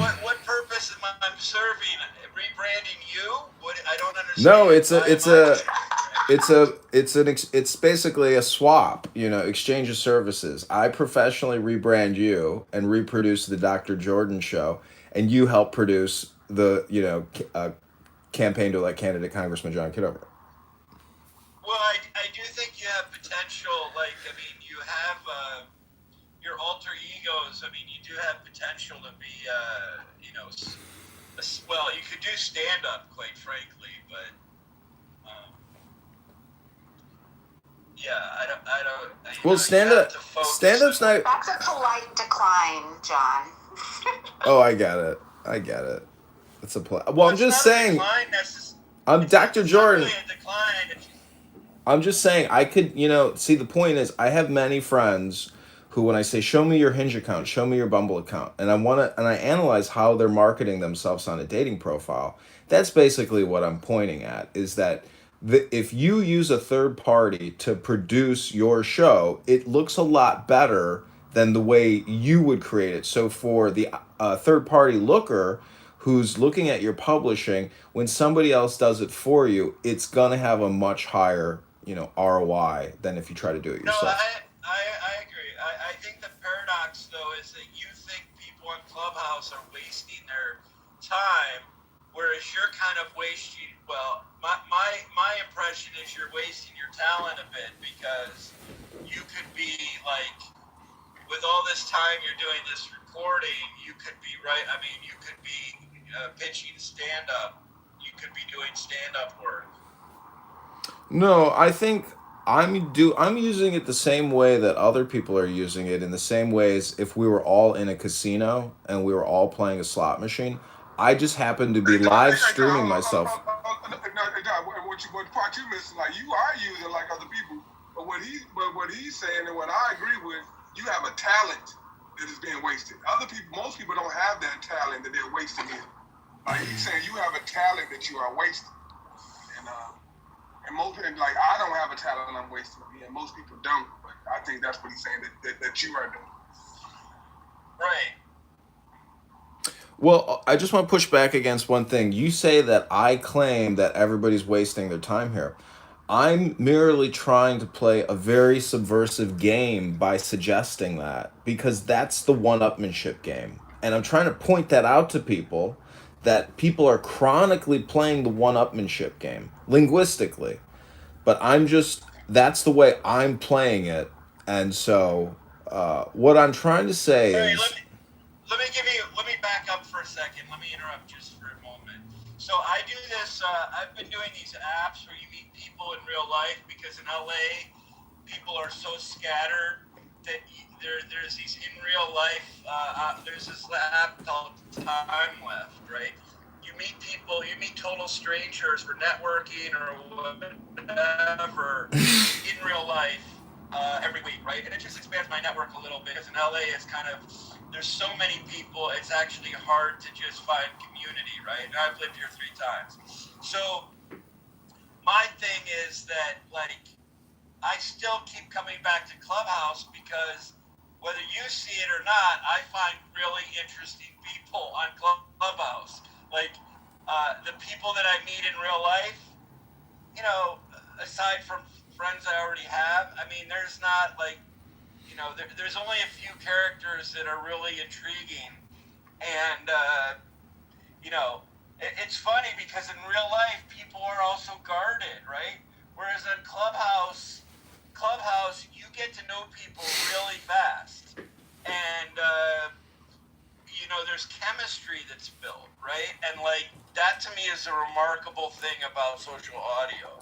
what purpose am I serving? Rebranding you? What? I don't understand. No, it's basically a swap, exchange of services. I professionally rebrand you and reproduce the Dr. Jordan show, and you help produce the campaign to elect candidate Congressman John Kitover. Well, I do think you have potential. Like, I mean, you have your alter egos. I mean, you do have potential to be, well, you could do stand up, quite frankly, but. Yeah, I don't. Well, stand-up's not. That's a polite decline, John. Oh, I got it. It's a play. Well, I'm just saying. I'm Dr. Jordan. I'm just saying I could, see the point is I have many friends who when I say show me your Hinge account, show me your Bumble account, and I analyze how they're marketing themselves on a dating profile. That's basically what I'm pointing at is that if you use a third party to produce your show, it looks a lot better than the way you would create it. So for the third party looker who's looking at your publishing, when somebody else does it for you, it's gonna have a much higher, ROI than if you try to do it yourself. No, I agree. I think the paradox though is that you think people on Clubhouse are wasting their time, whereas you're kind of wasting. Well, my impression is you're wasting your talent a bit because you could be like, with all this time you're doing this recording, you could be right. I mean, you could be pitching stand up. You could be doing stand up work. No, I think I'm using it the same way that other people are using it in the same ways if we were all in a casino and we were all playing a slot machine. I just happen to be live streaming myself. What part you missing? Like you are using like other people, but what he's saying and what I agree with, you have a talent that is being wasted. Most people don't have that talent that they're wasting it. Like he's saying, you have a talent that you are wasting, and most people, like I don't have a talent I'm wasting, and most people don't. But I think that's what he's saying that you are doing. Right. Well, I just want to push back against one thing. You say that I claim that everybody's wasting their time here. I'm merely trying to play a very subversive game by suggesting that because that's the one-upmanship game. And I'm trying to point that out to people that people are chronically playing the one-upmanship game linguistically. But that's the way I'm playing it. And so what I'm trying to say is... Let me back up for a second. Let me interrupt just for a moment. So I do this, I've been doing these apps where you meet people in real life because in LA, people are so scattered that there's these in real life, there's this app called Time Left, right? You meet people, you meet total strangers for networking or whatever in real life every week, right? And it just expands my network a little bit because in LA it's kind of, there's so many people, it's actually hard to just find community, right? And I've lived here 3 times. So my thing is that, like, I still keep coming back to Clubhouse because whether you see it or not, I find really interesting people on Clubhouse. Like, the people that I meet in real life, aside from friends I already have, I mean, there's not, like, there's only a few characters that are really intriguing. And, it's funny because in real life, people are also guarded, right? Whereas on Clubhouse, you get to know people really fast, and there's chemistry that's built, right? And like that to me is a remarkable thing about social audio.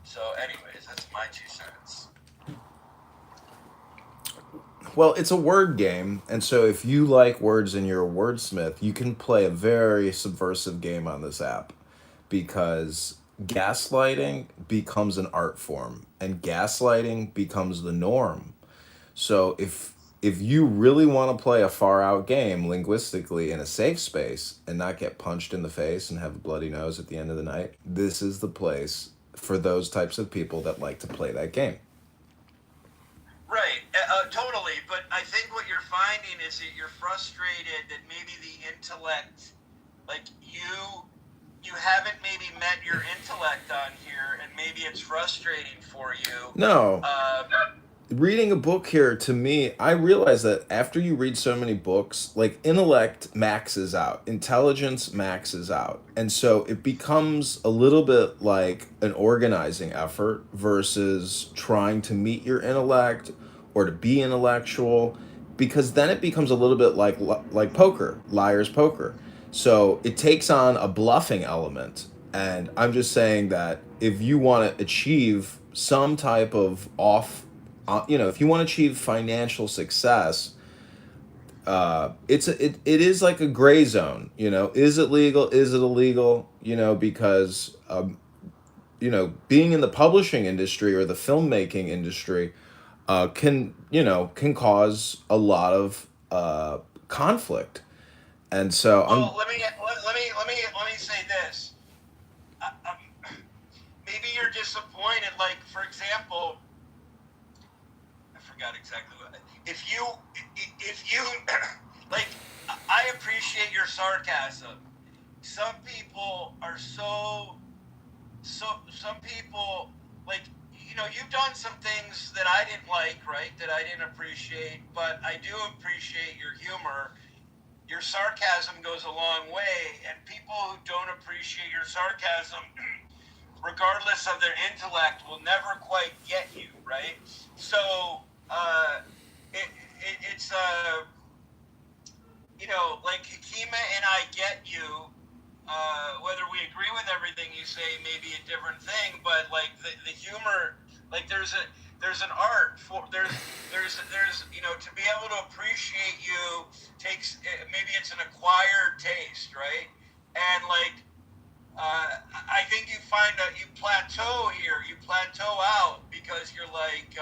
So, anyways, that's my 2 cents. Well, it's a word game, and so if you like words and you're a wordsmith, you can play a very subversive game on this app, because gaslighting becomes an art form and gaslighting becomes the norm. So if you really want to play a far out game linguistically in a safe space and not get punched in the face and have a bloody nose at the end of the night, this is the place for those types of people that like to play that game. Right, totally. But I think what you're finding is that you're frustrated that maybe the intellect, like you haven't maybe met your intellect on here, and maybe it's frustrating for you. No. Reading a book here, to me, I realize that after you read so many books, like intellect maxes out, intelligence maxes out. And so it becomes a little bit like an organizing effort versus trying to meet your intellect or to be intellectual, because then it becomes a little bit like poker, liar's poker. So it takes on a bluffing element. And I'm just saying that if you want to achieve some type of if you want to achieve financial success, it is like a gray zone. Is it legal? Is it illegal? Because being in the publishing industry or the filmmaking industry can cause a lot of conflict, and so let me say this. Maybe you're disappointed. Like, for example, I forgot exactly what. If you like, I appreciate your sarcasm. Some people are so. Some people, like, you've done some things that I didn't like, right? That I didn't appreciate, but I do appreciate your humor. Your sarcasm goes a long way, and people who don't appreciate your sarcasm, regardless of their intellect, will never quite get you, right? So, it's like Hakima and I get you. Whether we agree with everything you say may be a different thing, but like the humor, like there's an art for there's to be able to appreciate you takes, maybe it's an acquired taste, right? And like I think you find that you plateau here, you plateau out because you're like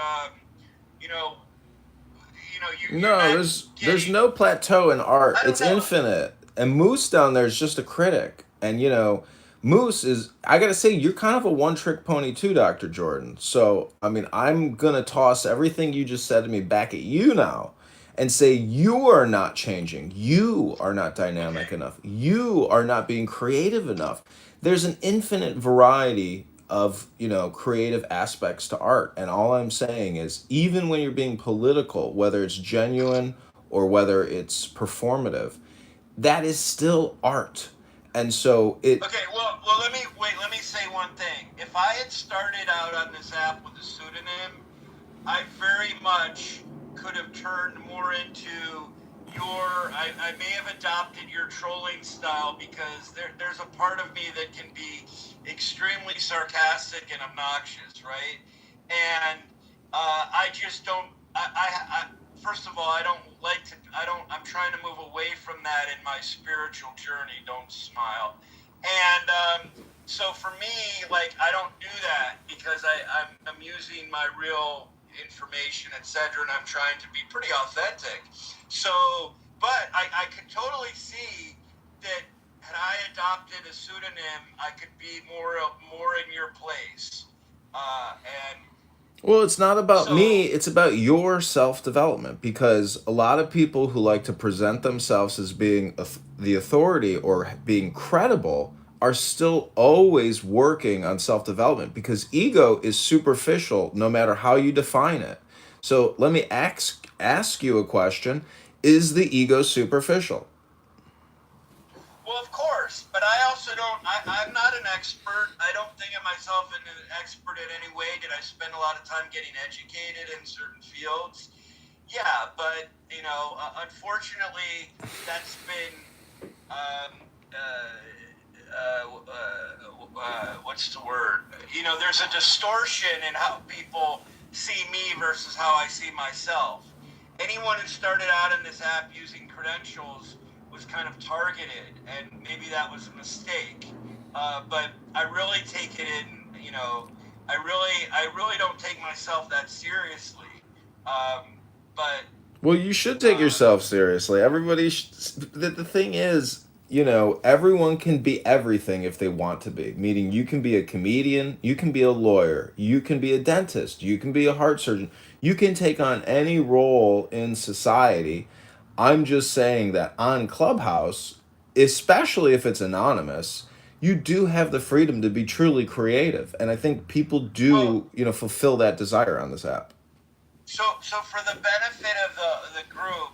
there's no plateau in art. It's infinite. And Moose down there is just a critic. And Moose is, I gotta say, you're kind of a one-trick pony too, Dr. Jordan. So I mean, I'm gonna toss everything you just said to me back at you now and say you are not changing, you are not dynamic enough, you are not being creative enough. There's an infinite variety of creative aspects to art, and all I'm saying is, even when you're being political, whether it's genuine or whether it's performative, that is still art. And so okay, well let me say one thing. If I had started out on this app with a pseudonym, I very much could have turned more into I may have adopted your trolling style, because there's a part of me that can be extremely sarcastic and obnoxious, right? And I just don't, first of all, I'm trying to move away from that in my spiritual journey. Don't smile. And so for me, like, I don't do that because I'm using my real information, etc., and I'm trying to be pretty authentic. So, but I could totally see that had I adopted a pseudonym, I could be more in your place. Well, it's not about me, it's about your self-development, because a lot of people who like to present themselves as being the authority or being credible are still always working on self-development, because ego is superficial no matter how you define it. So let me ask you a question. Is the ego superficial? Well, Well, of course, but I also don't. I'm not an expert. I don't think of myself as an expert in any way. Did I spend a lot of time getting educated in certain fields? Yeah, but unfortunately, that's been what's the word? There's a distortion in how people see me versus how I see myself. Anyone who started out in this app using credentials was kind of targeted, and maybe that was a mistake. But I really take it in. I really don't take myself that seriously. But Well, you should take yourself seriously. Everybody, the thing is, everyone can be everything if they want to be. Meaning, you can be a comedian, you can be a lawyer, you can be a dentist, you can be a heart surgeon. You can take on any role in society. I'm just saying that on Clubhouse, especially if it's anonymous, you do have the freedom to be truly creative. And I think people do, fulfill that desire on this app. So for the benefit of the room,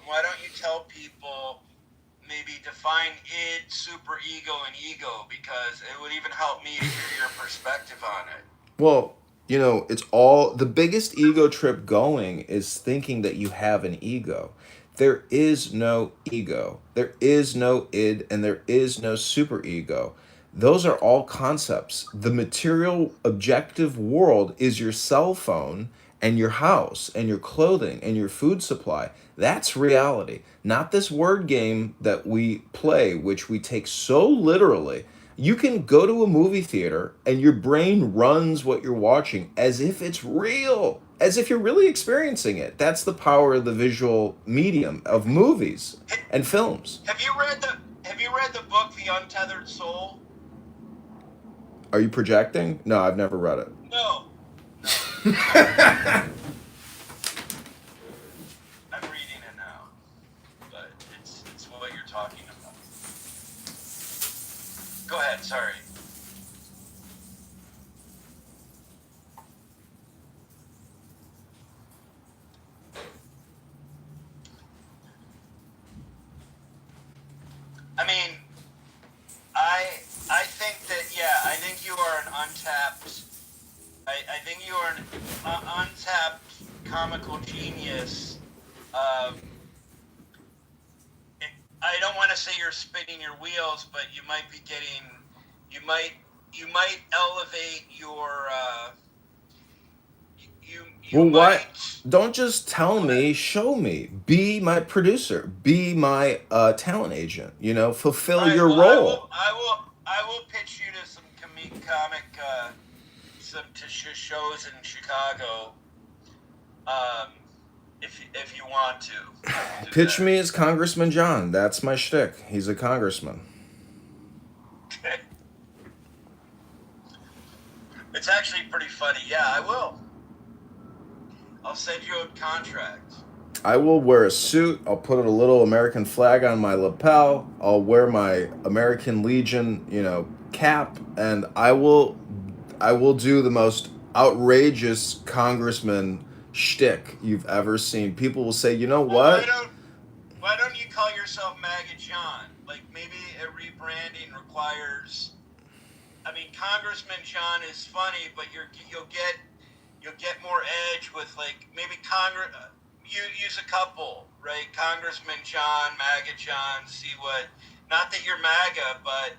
why don't you tell people maybe define id, super ego, and ego, because it would even help me to hear your perspective on it. Well, it's all the biggest ego trip going is thinking that you have an ego. There is no ego. There is no id, and there is no super ego. Those are all concepts. The material objective world is your cell phone and your house and your clothing and your food supply. That's reality, not this word game that we play, which we take so literally. You can go to a movie theater and your brain runs what you're watching as if it's real, as if you're really experiencing it. That's the power of the visual medium of movies and films. Have you read the book The Untethered Soul? Are you projecting? No, I've never read it. No. I'm reading it now, but it's what you're talking about. Go ahead, sorry. I mean, I think that, I think you are an untapped, I think you are an untapped comical genius. I don't want to say you're spinning your wheels, but you might be getting, you might elevate your, Why? Don't just tell me, show me. Be my producer. Be my talent agent. Fulfill your role. I will pitch you to some comic, some shows in Chicago, if you want to. Pitch me as Congressman John. That's my shtick. He's a congressman. It's actually pretty funny. Yeah, I will. I'll send you a contract. I will wear a suit. I'll put a little American flag on my lapel. I'll wear my American Legion, cap, and I will do the most outrageous congressman shtick you've ever seen. People will say, what? Why don't you call yourself MAGA John? Like, maybe a rebranding requires. I mean, Congressman John is funny, but you'll get more edge with, like, maybe you use a couple, right? Congressman John, MAGA John. See what? Not that you're MAGA, but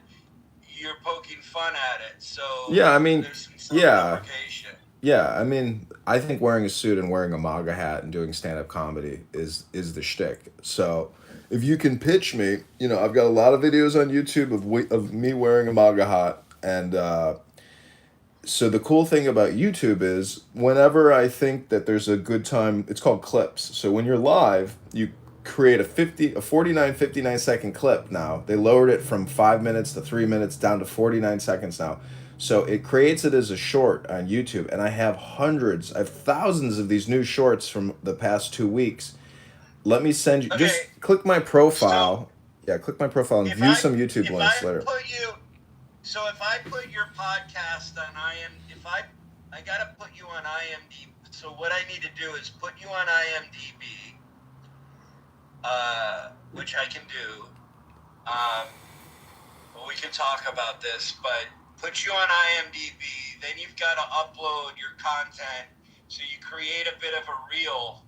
you're poking fun at it. So yeah, I mean, there's some self-deprecation. Yeah, I mean, I think wearing a suit and wearing a MAGA hat and doing stand-up comedy is the shtick. So if you can pitch me, I've got a lot of videos on YouTube of me wearing a MAGA hat. And so the cool thing about YouTube is whenever I think that there's a good time, it's called clips. So when you're live, you create a 49, 59 second clip now. They lowered it from 5 minutes to 3 minutes down to 49 seconds now. So it creates it as a short on YouTube, and I have thousands of these new shorts from the past 2 weeks. Let me send you, just click my profile. Click my profile and view some YouTube links later. So if I put your podcast on I gotta put you on IMDb. So what I need to do is put you on IMDb, which I can do. we can talk about this, but put you on IMDb, then you've got to upload your content. So you create a bit of a reel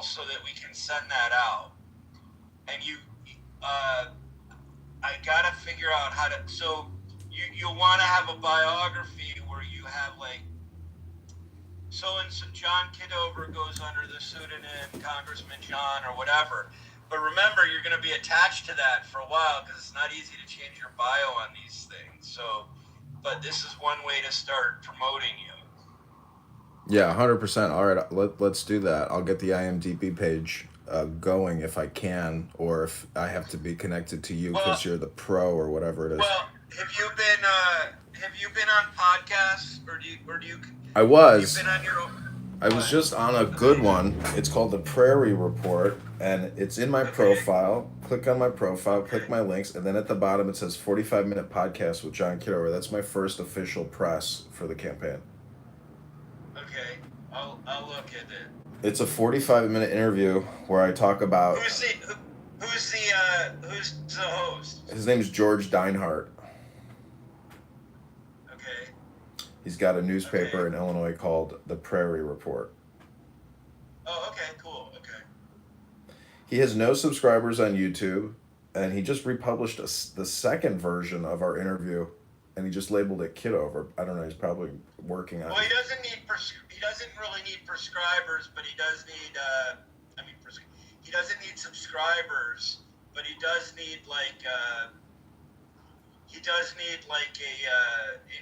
so that we can send that out. And I gotta figure out how to, so you'll want to have a biography where you have like, so John Kitover goes under the pseudonym Congressman John or whatever. But remember, you're going to be attached to that for a while because it's not easy to change your bio on these things. So, but this is one way to start promoting you. Yeah, 100%. All right, let's do that. I'll get the IMDb page going if I can, or if I have to be connected to you because you're the pro or whatever it is. Well, have you been on podcasts or do you? I was. Have you been on your own? I was just on a good one. It's called the Prairie Report, and it's in my profile. Click on my profile, click my links, and then at the bottom it says 45-minute podcast with John Kitover. That's my first official press for the campaign. Okay, I'll look at it. It's a 45-minute interview where I talk about. Who's the host? His name's George Deinhardt. Okay. He's got a newspaper in Illinois called the Prairie Report. Oh, okay, cool. Okay. He has no subscribers on YouTube, and he just republished the second version of our interview, and he just labeled it Kitover. I don't know. He's probably working on it. Well, he doesn't really need subscribers, but he does need. He doesn't need subscribers, but he does need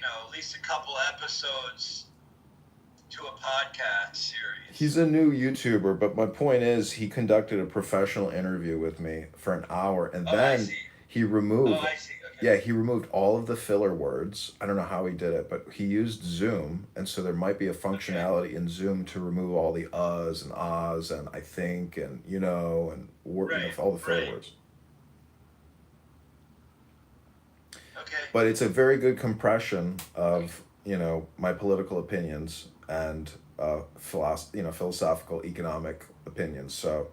at least a couple episodes to a podcast series. He's a new YouTuber, but my point is he conducted a professional interview with me for an hour, and then he removed. Oh, I see. Okay. Yeah, he removed all of the filler words. I don't know how he did it, but he used Zoom, and so there might be a functionality in Zoom to remove all the uhs and ahs and I think and and all the filler words. Okay. But it's a very good compression of my political opinions and philosophical economic opinions. So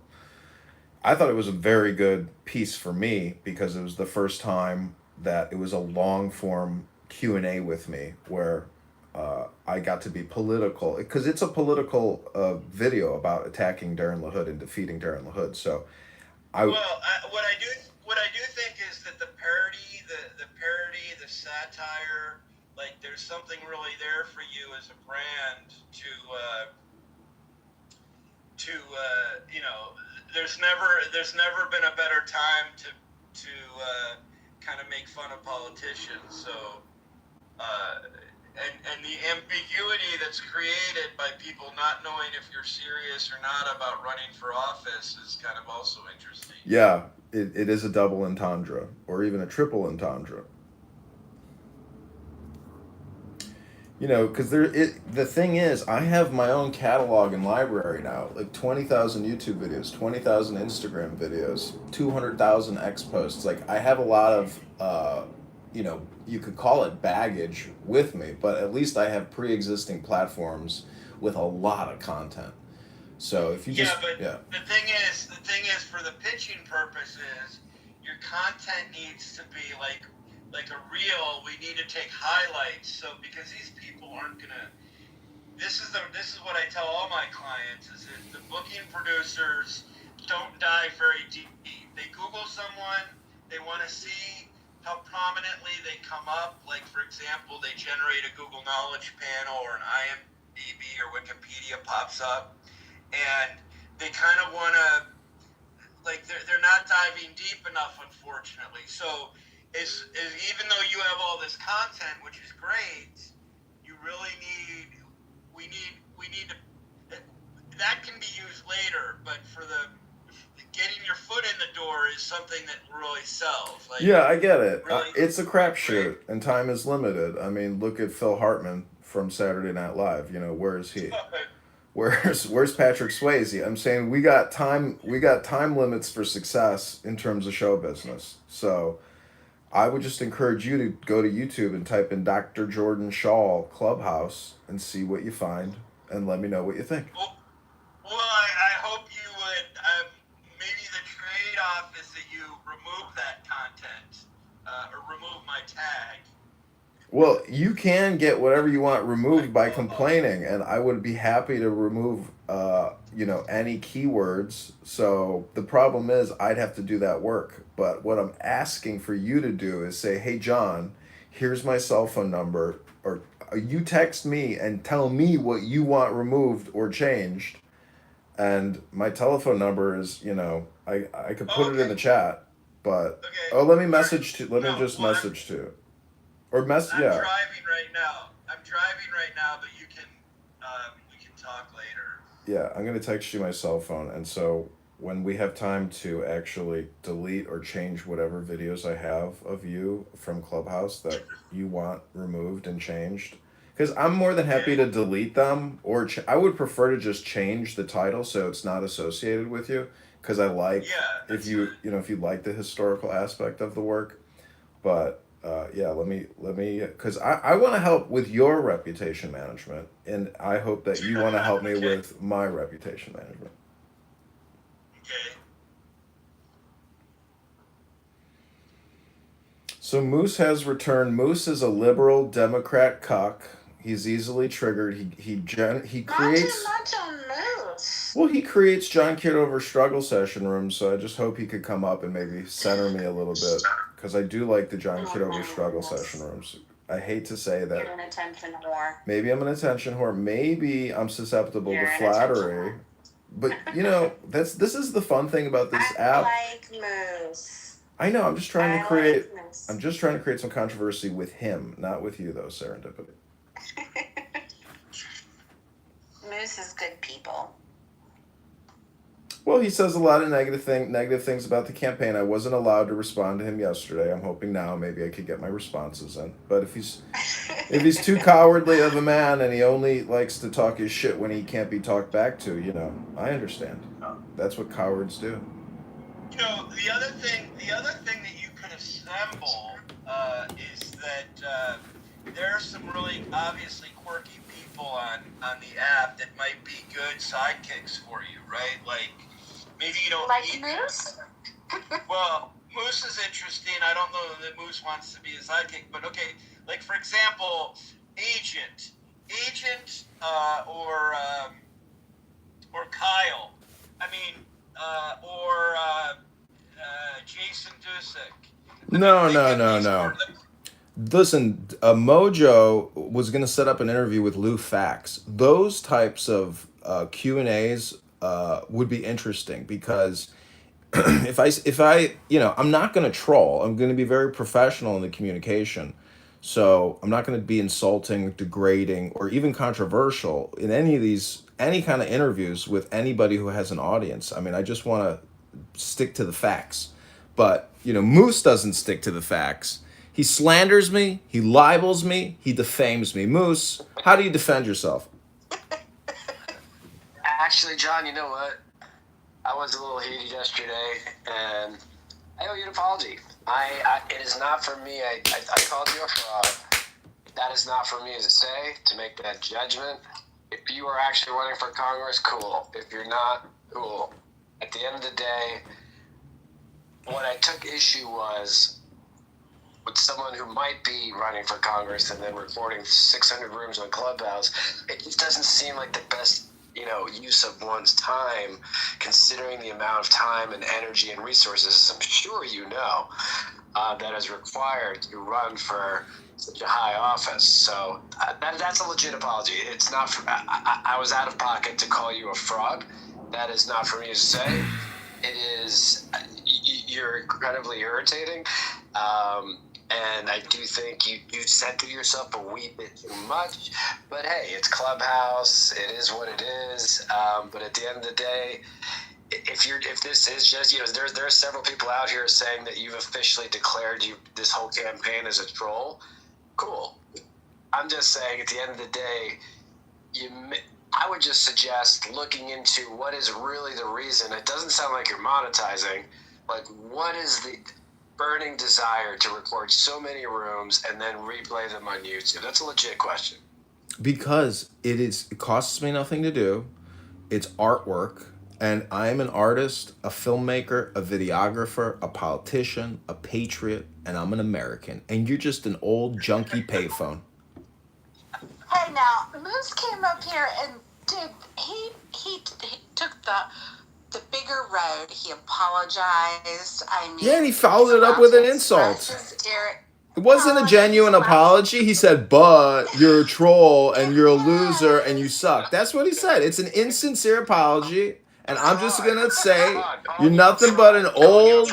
I thought it was a very good piece for me because it was the first time that it was a long form Q&A with me where I got to be political because it's a political video about attacking Darren LaHood and defeating Darren LaHood. So what I do think is that the parody, the satire, like there's something really there for you as a brand to there's never been a better time to kind of make fun of politicians. So and the ambiguity that's created by people not knowing if you're serious or not about running for office is kind of also interesting. Yeah, it is a double entendre or even a triple entendre. Because the thing is, I have my own catalog and library now, like 20,000 YouTube videos, 20,000 Instagram videos, 200,000 X posts. Like I have a lot of, you could call it baggage with me, but at least I have pre-existing platforms with a lot of content. So if you just the thing is for the pitching purposes, your content needs to be like a reel. We need to take highlights. So because these people aren't gonna. This is what I tell all my clients is that the booking producers don't dive very deep. They Google someone. They want to see how prominently they come up. Like for example, they generate a Google Knowledge panel or an IMDb or Wikipedia pops up, and they kind of want to. Like they're not diving deep enough, unfortunately. So. Is even though you have all this content, which is great, you really we need to, that can be used later, but for the getting your foot in the door is something that really sells. Like, yeah, I get it. Really, it's a crapshoot, and time is limited. I mean, look at Phil Hartman from Saturday Night Live. Where is he? Where's Patrick Swayze? I'm saying we got time limits for success in terms of show business. So I would just encourage you to go to YouTube and type in Dr. Jordan Shaw Clubhouse and see what you find and let me know what you think. Well, I hope you would. Maybe the trade-off is that you remove that content or remove my tag. Well, you can get whatever you want removed by complaining, and I would be happy to remove, any keywords. So the problem is, I'd have to do that work. But what I'm asking for you to do is say, "Hey, John, here's my cell phone number," or you text me and tell me what you want removed or changed. And my telephone number is, I could put it in the chat, but let me message to, let me just message to. Or I'm driving right now. But we can talk later. Yeah, I'm gonna text you my cell phone, and so when we have time to actually delete or change whatever videos I have of you from Clubhouse that you want removed and changed, because I'm more than happy to delete them, or I would prefer to just change the title so it's not associated with you, because I like if you like the historical aspect of the work. But let me, because I want to help with your reputation management, and I hope that you want to help me with my reputation management. Okay. So Moose has returned. Moose is a liberal Democrat cuck. He's easily triggered. He creates. Not too much on Moose. Well, he creates John Kitover struggle session rooms. So I just hope he could come up and maybe center me a little bit, because I do like the John Kitover struggle session rooms. I hate to say that. You're an attention whore. Maybe I'm an attention whore. Maybe I'm susceptible to flattery. But this is the fun thing about this app. I like Moose. I know. I'm just trying to create. I'm just trying to create some controversy with him, not with you, though, Serendipity. Moose is good people. Well, he says a lot of negative things about the campaign. I wasn't allowed to respond to him yesterday. I'm hoping now maybe I could get my responses in. But if he's too cowardly of a man and he only likes to talk his shit when he can't be talked back to, I understand. That's what cowards do. The other thing that you could assemble is that there are some really obviously quirky people on the app that might be good sidekicks for you, right? Like, maybe you don't like Moose? Well, Moose is interesting. I don't know that Moose wants to be a sidekick, but okay. Like, for example, Agent, or Kyle. I mean, or Jason Dusick. No. Listen, Mojo was going to set up an interview with Lou Fax. Those types of Q&As would be interesting, because if I I'm not going to troll. I'm going to be very professional in the communication. So I'm not going to be insulting, degrading, or even controversial in any kind of interviews with anybody who has an audience. I mean, I just want to stick to the facts. But, Moose doesn't stick to the facts. He slanders me, he libels me, he defames me. Moose, how do you defend yourself? Actually, John, you know what? I was a little heated yesterday, and I owe you an apology. It is not for me. I called you a fraud. That is not for me to say, to make that judgment. If you are actually running for Congress, cool. If you're not, cool. At the end of the day, what I took issue was with someone who might be running for Congress and then recording 600 rooms on Clubhouse. It just doesn't seem like the best, use of one's time, considering the amount of time and energy and resources, I'm sure that is required to run for such a high office. So that's a legit apology. It's not for, I was out of pocket to call you a fraud. That is not for me to say. It is, you're incredibly irritating. And I do think you center yourself a wee bit too much. But hey, it's Clubhouse. It is what it is. But at the end of the day, if this is just, there are several people out here saying that you've officially declared this whole campaign as a troll. Cool. I'm just saying, at the end of the day, I would just suggest looking into what is really the reason. It doesn't sound like you're monetizing. Like, what is the burning desire to record so many rooms and then replay them on YouTube? That's a legit question. Because it costs me nothing to do. It's artwork, And I am an artist, a filmmaker, a videographer, a politician, a patriot, and I'm an American. And you're just an old junky payphone. Hey, now Moose came up here and did he took the bigger road. He apologized. I mean, Yeah, and he followed it up with an insult. It wasn't a genuine apology. He said, but you're a troll and you're a loser and you suck. That's what he said. It's an insincere apology. And I'm just going to say, you're nothing but an old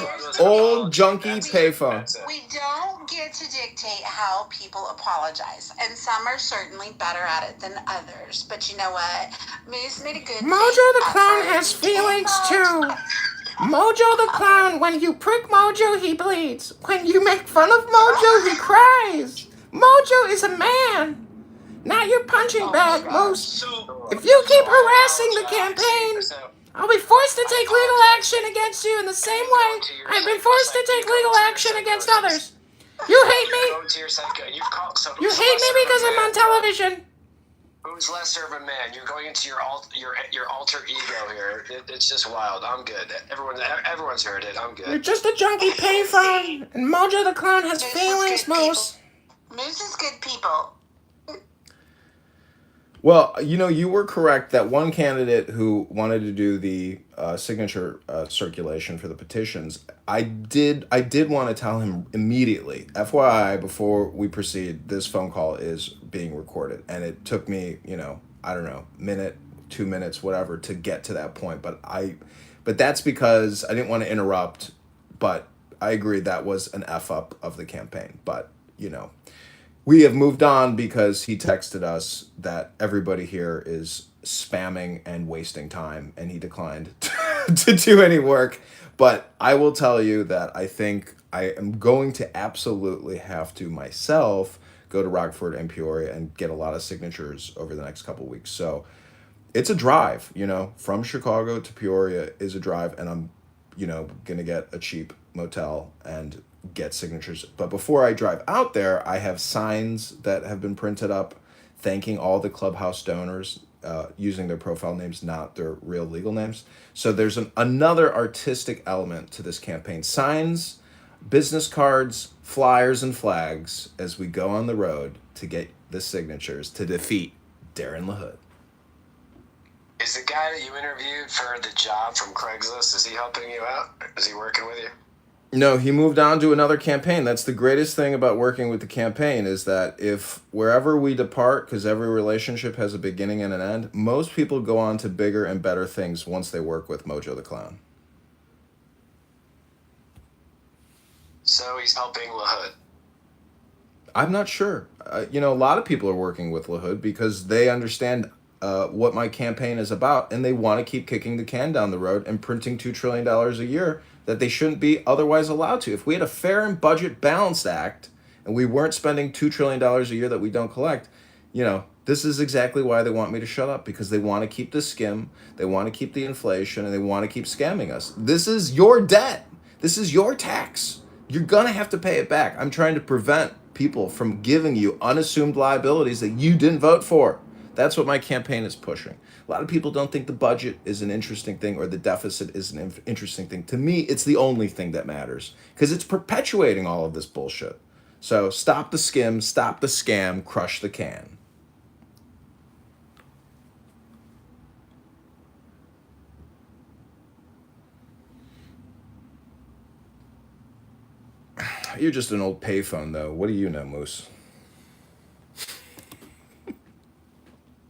junky payphone. We don't get to dictate how people apologize, and some are certainly better at it than others. But you know what? Moose made a good. Mojo the Clown has feelings too. Mojo the Clown, when you prick Mojo, he bleeds. When you make fun of Mojo, he cries. Mojo is a man, not your punching bag, Moose. If you keep harassing the campaign, I'll be forced to take legal action against you in the same way I've been forced to take legal action against others. You hate me. You hate me because I'm on television. Who's lesser of a man? You're going into your alter ego here. It's just wild. I'm good. Everyone's heard it. I'm good. You're just a junkie payphone, and Mojo the Clown has feelings, Moose. Moose is good people. Well, you were correct that one candidate who wanted to do the signature circulation for the petitions, I did want to tell him immediately, FYI, before we proceed, this phone call is being recorded. And it took me, I don't know, minute, 2 minutes, whatever, to get to that point. But that's because I didn't want to interrupt, but I agree that was an F up of the campaign. But, we have moved on because he texted us that everybody here is spamming and wasting time, and he declined to do any work. But I will tell you that I think I am going to absolutely have to myself go to Rockford and Peoria and get a lot of signatures over the next couple weeks. So it's a drive, from Chicago to Peoria is a drive, and I'm, going to get a cheap motel and get signatures. But before I drive out there, I have signs that have been printed up thanking all the Clubhouse donors using their profile names, not their real legal names. So there's another artistic element to this campaign. Signs, business cards, flyers, and flags as we go on the road to get the signatures to defeat Darren LaHood. Is the guy that you interviewed for the job from Craigslist, is he helping you out? Is he working with you? No, he moved on to another campaign. That's the greatest thing about working with the campaign, is that if wherever we depart, because every relationship has a beginning and an end, most people go on to bigger and better things once they work with Mojo the Clown. So he's helping LaHood. I'm not sure. A lot of people are working with LaHood because they understand what my campaign is about, and they want to keep kicking the can down the road and printing $2 trillion a year that they shouldn't be otherwise allowed to. If we had a fair and budget balanced act and we weren't spending $2 trillion a year that we don't collect, this is exactly why they want me to shut up, because they want to keep the skim, they want to keep the inflation, and they want to keep scamming us. This is your debt. This is your tax. You're going to have to pay it back. I'm trying to prevent people from giving you unassumed liabilities that you didn't vote for. That's what my campaign is pushing. A lot of people don't think the budget is an interesting thing or the deficit is an interesting thing. To me, it's the only thing that matters because it's perpetuating all of this bullshit. So stop the skim, stop the scam, crush the can. You're just an old payphone, though. What do you know, Moose?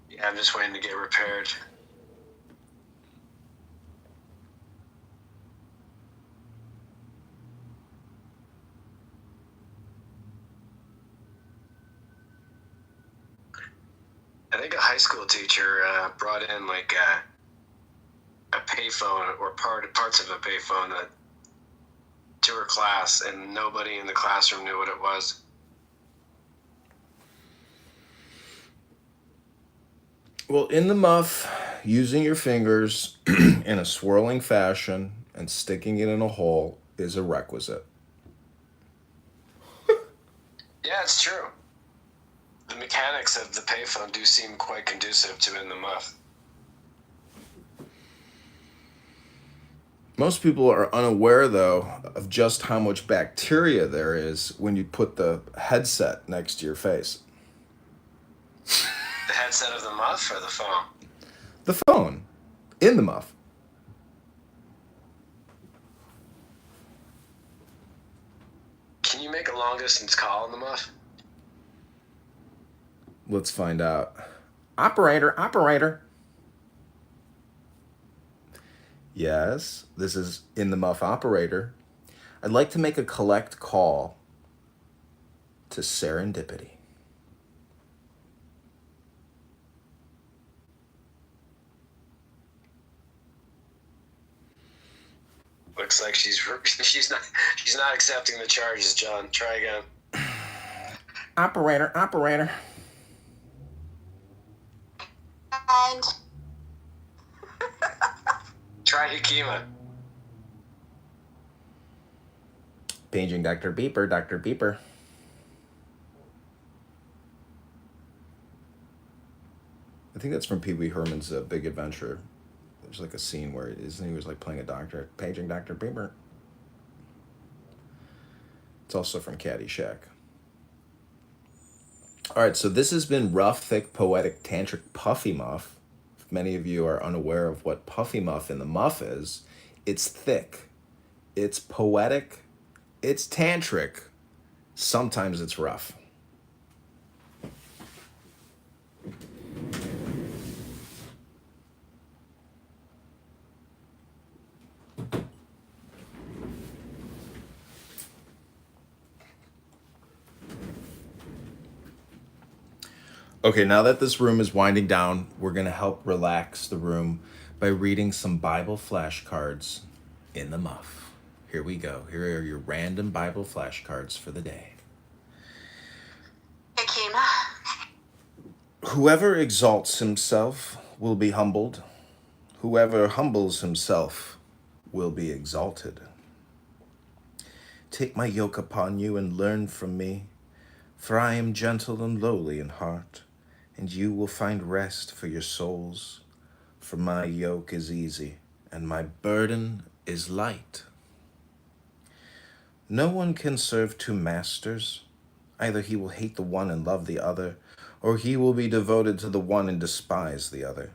Yeah, I'm just waiting to get repaired. I think a high school teacher brought in like a payphone or parts of a payphone to her class, and nobody in the classroom knew what it was. Well, in the muff, using your fingers in a swirling fashion and sticking it in a hole is a requisite. Yeah, it's true. The mechanics of the payphone do seem quite conducive to in the muff. Most people are unaware, though, of just how much bacteria there is when you put the headset next to your face. The headset of the muff or the phone? The phone in the muff. Can you make a long distance call in the muff? Let's find out. Operator. Yes, this is in the muff operator. I'd like to make a collect call to Serendipity. Looks like she's not accepting the charges, John. Try again. Operator. And Try Hikima. Paging Dr. Beeper. I think that's from Pee Wee Herman's Big Adventure. There's like a scene where he was like playing a doctor, paging Dr. Beeper. It's also from Caddyshack. All right, so this has been Rough, Thick, Poetic, Tantric, Puffy Muff. If many of you are unaware of what Puffy Muff in the muff is, it's thick, it's poetic, it's tantric, sometimes it's rough. Okay, now that this room is winding down, we're going to help relax the room by reading some Bible flashcards in the muff. Here we go. Here are your random Bible flashcards for the day. Hikima. Whoever exalts himself will be humbled. Whoever humbles himself will be exalted. Take my yoke upon you and learn from me, for I am gentle and lowly in heart, and you will find rest for your souls. For my yoke is easy, and my burden is light. No one can serve two masters. Either he will hate the one and love the other, or he will be devoted to the one and despise the other.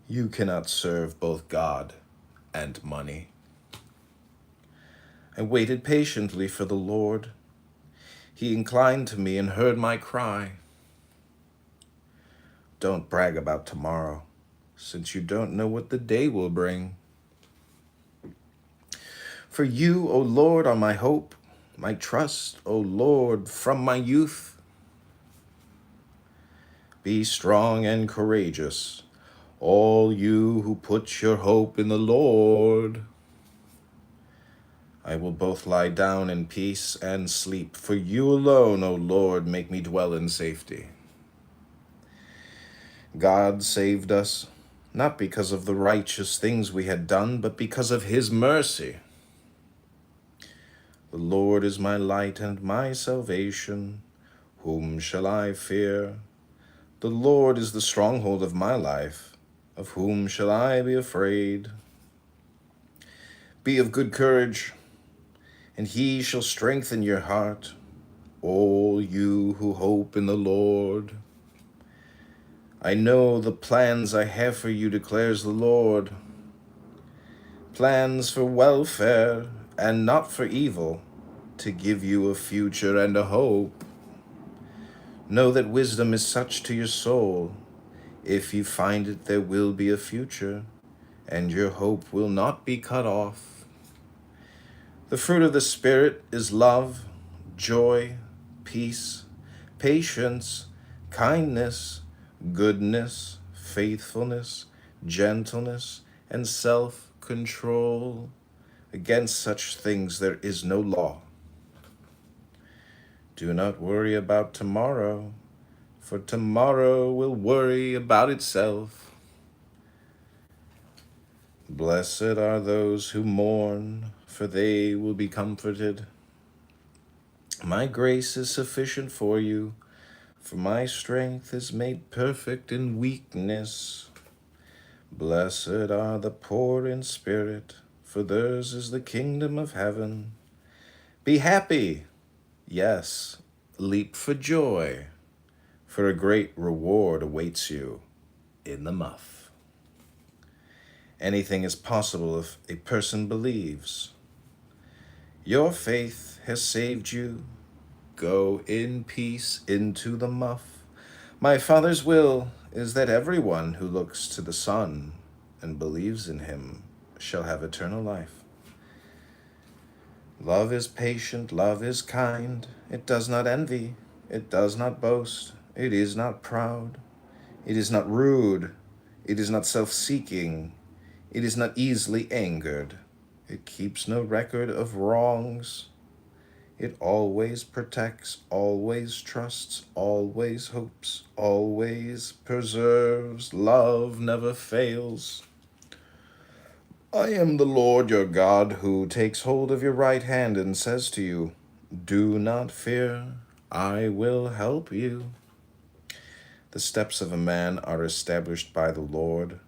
You cannot serve both God and money. I waited patiently for the Lord. He inclined to me and heard my cry. Don't brag about tomorrow, since you don't know what the day will bring. For you, O Lord, are my hope, my trust, O Lord, from my youth. Be strong and courageous, all you who put your hope in the Lord. I will both lie down in peace and sleep, for you alone, O Lord, make me dwell in safety. God saved us, not because of the righteous things we had done, but because of his mercy. The Lord is my light and my salvation. Whom shall I fear? The Lord is the stronghold of my life. Of whom shall I be afraid? Be of good courage, and he shall strengthen your heart, all you who hope in the Lord. I know the plans I have for you, declares the Lord. Plans for welfare and not for evil, to give you a future and a hope. Know that wisdom is such to your soul. If you find it, there will be a future, and your hope will not be cut off. The fruit of the Spirit is love, joy, peace, patience, kindness, goodness, faithfulness, gentleness, and self-control. Against such things there is no law. Do not worry about tomorrow, for tomorrow will worry about itself. Blessed are those who mourn, for they will be comforted. My grace is sufficient for you, for my strength is made perfect in weakness. Blessed are the poor in spirit, for theirs is the kingdom of heaven. Be happy, yes, leap for joy, for a great reward awaits you in the muff. Anything is possible if a person believes. Your faith has saved you. Go in peace into the muff. My Father's will is that everyone who looks to the Son and believes in him shall have eternal life. Love is patient, love is kind. It does not envy, it does not boast, it is not proud, it is not rude, it is not self-seeking, it is not easily angered, it keeps no record of wrongs. It always protects, always trusts, always hopes, always preserves. Love never fails. I am the Lord your God who takes hold of your right hand and says to you, do not fear, I will help you. The steps of a man are established by the Lord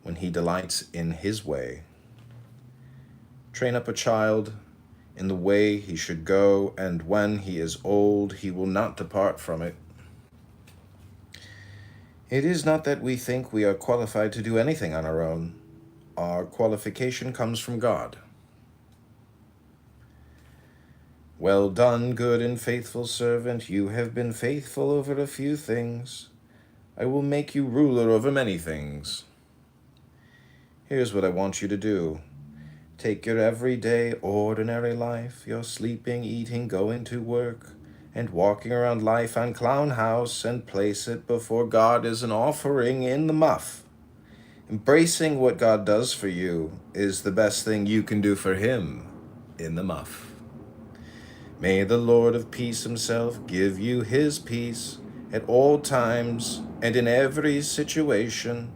when he delights in his way. Train up a child in the way he should go, and when he is old, he will not depart from it. It is not that we think we are qualified to do anything on our own. Our qualification comes from God. Well done, good and faithful servant. You have been faithful over a few things. I will make you ruler over many things. Here's what I want you to do. Take your everyday, ordinary life, your sleeping, eating, going to work, and walking around life on Clown House, and place it before God as an offering in the muff. Embracing what God does for you is the best thing you can do for him in the muff. May the Lord of peace himself give you his peace at all times and in every situation.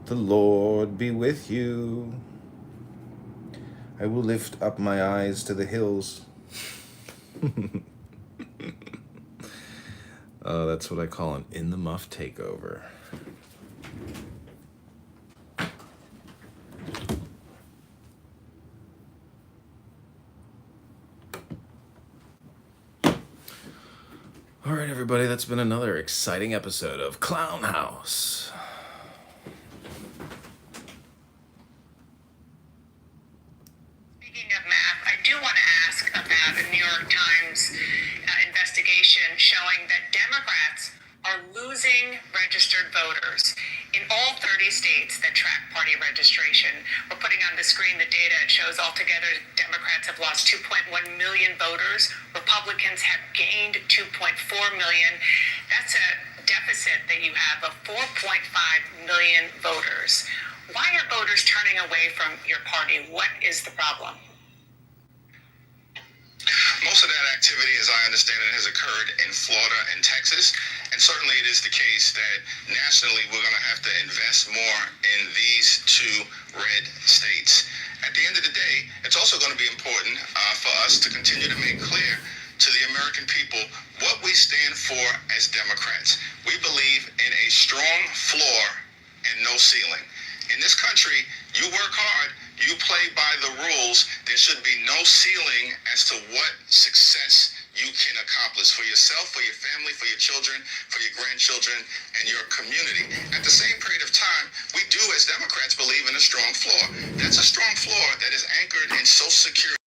The Lord be with you. I will lift up my eyes to the hills. Oh, that's what I call an in the muff takeover. All right, everybody, that's been another exciting episode of Clown House. Speaking of math, I do want to ask about a New York Times investigation showing that Democrats are losing registered voters in all 30 states that track party registration. We're putting on the screen the data. It shows altogether Democrats have lost 2.1 million voters. Republicans have gained 2.4 million. That's a deficit that you have of 4.5 million voters. Why are voters turning away from your party? What is the problem? Most of that activity, as I understand it, has occurred in Florida and Texas. And certainly it is the case that nationally we're going to have to invest more in these two red states. At the end of the day, it's also going to be important for us to continue to make clear to the American people what we stand for as Democrats. We believe in a strong floor and no ceiling. In this country, you work hard, you play by the rules. There should be no ceiling as to what success you can accomplish for yourself, for your family, for your children, for your grandchildren, and your community. At the same period of time, we do, as Democrats, believe in a strong floor. That's a strong floor that is anchored in Social Security.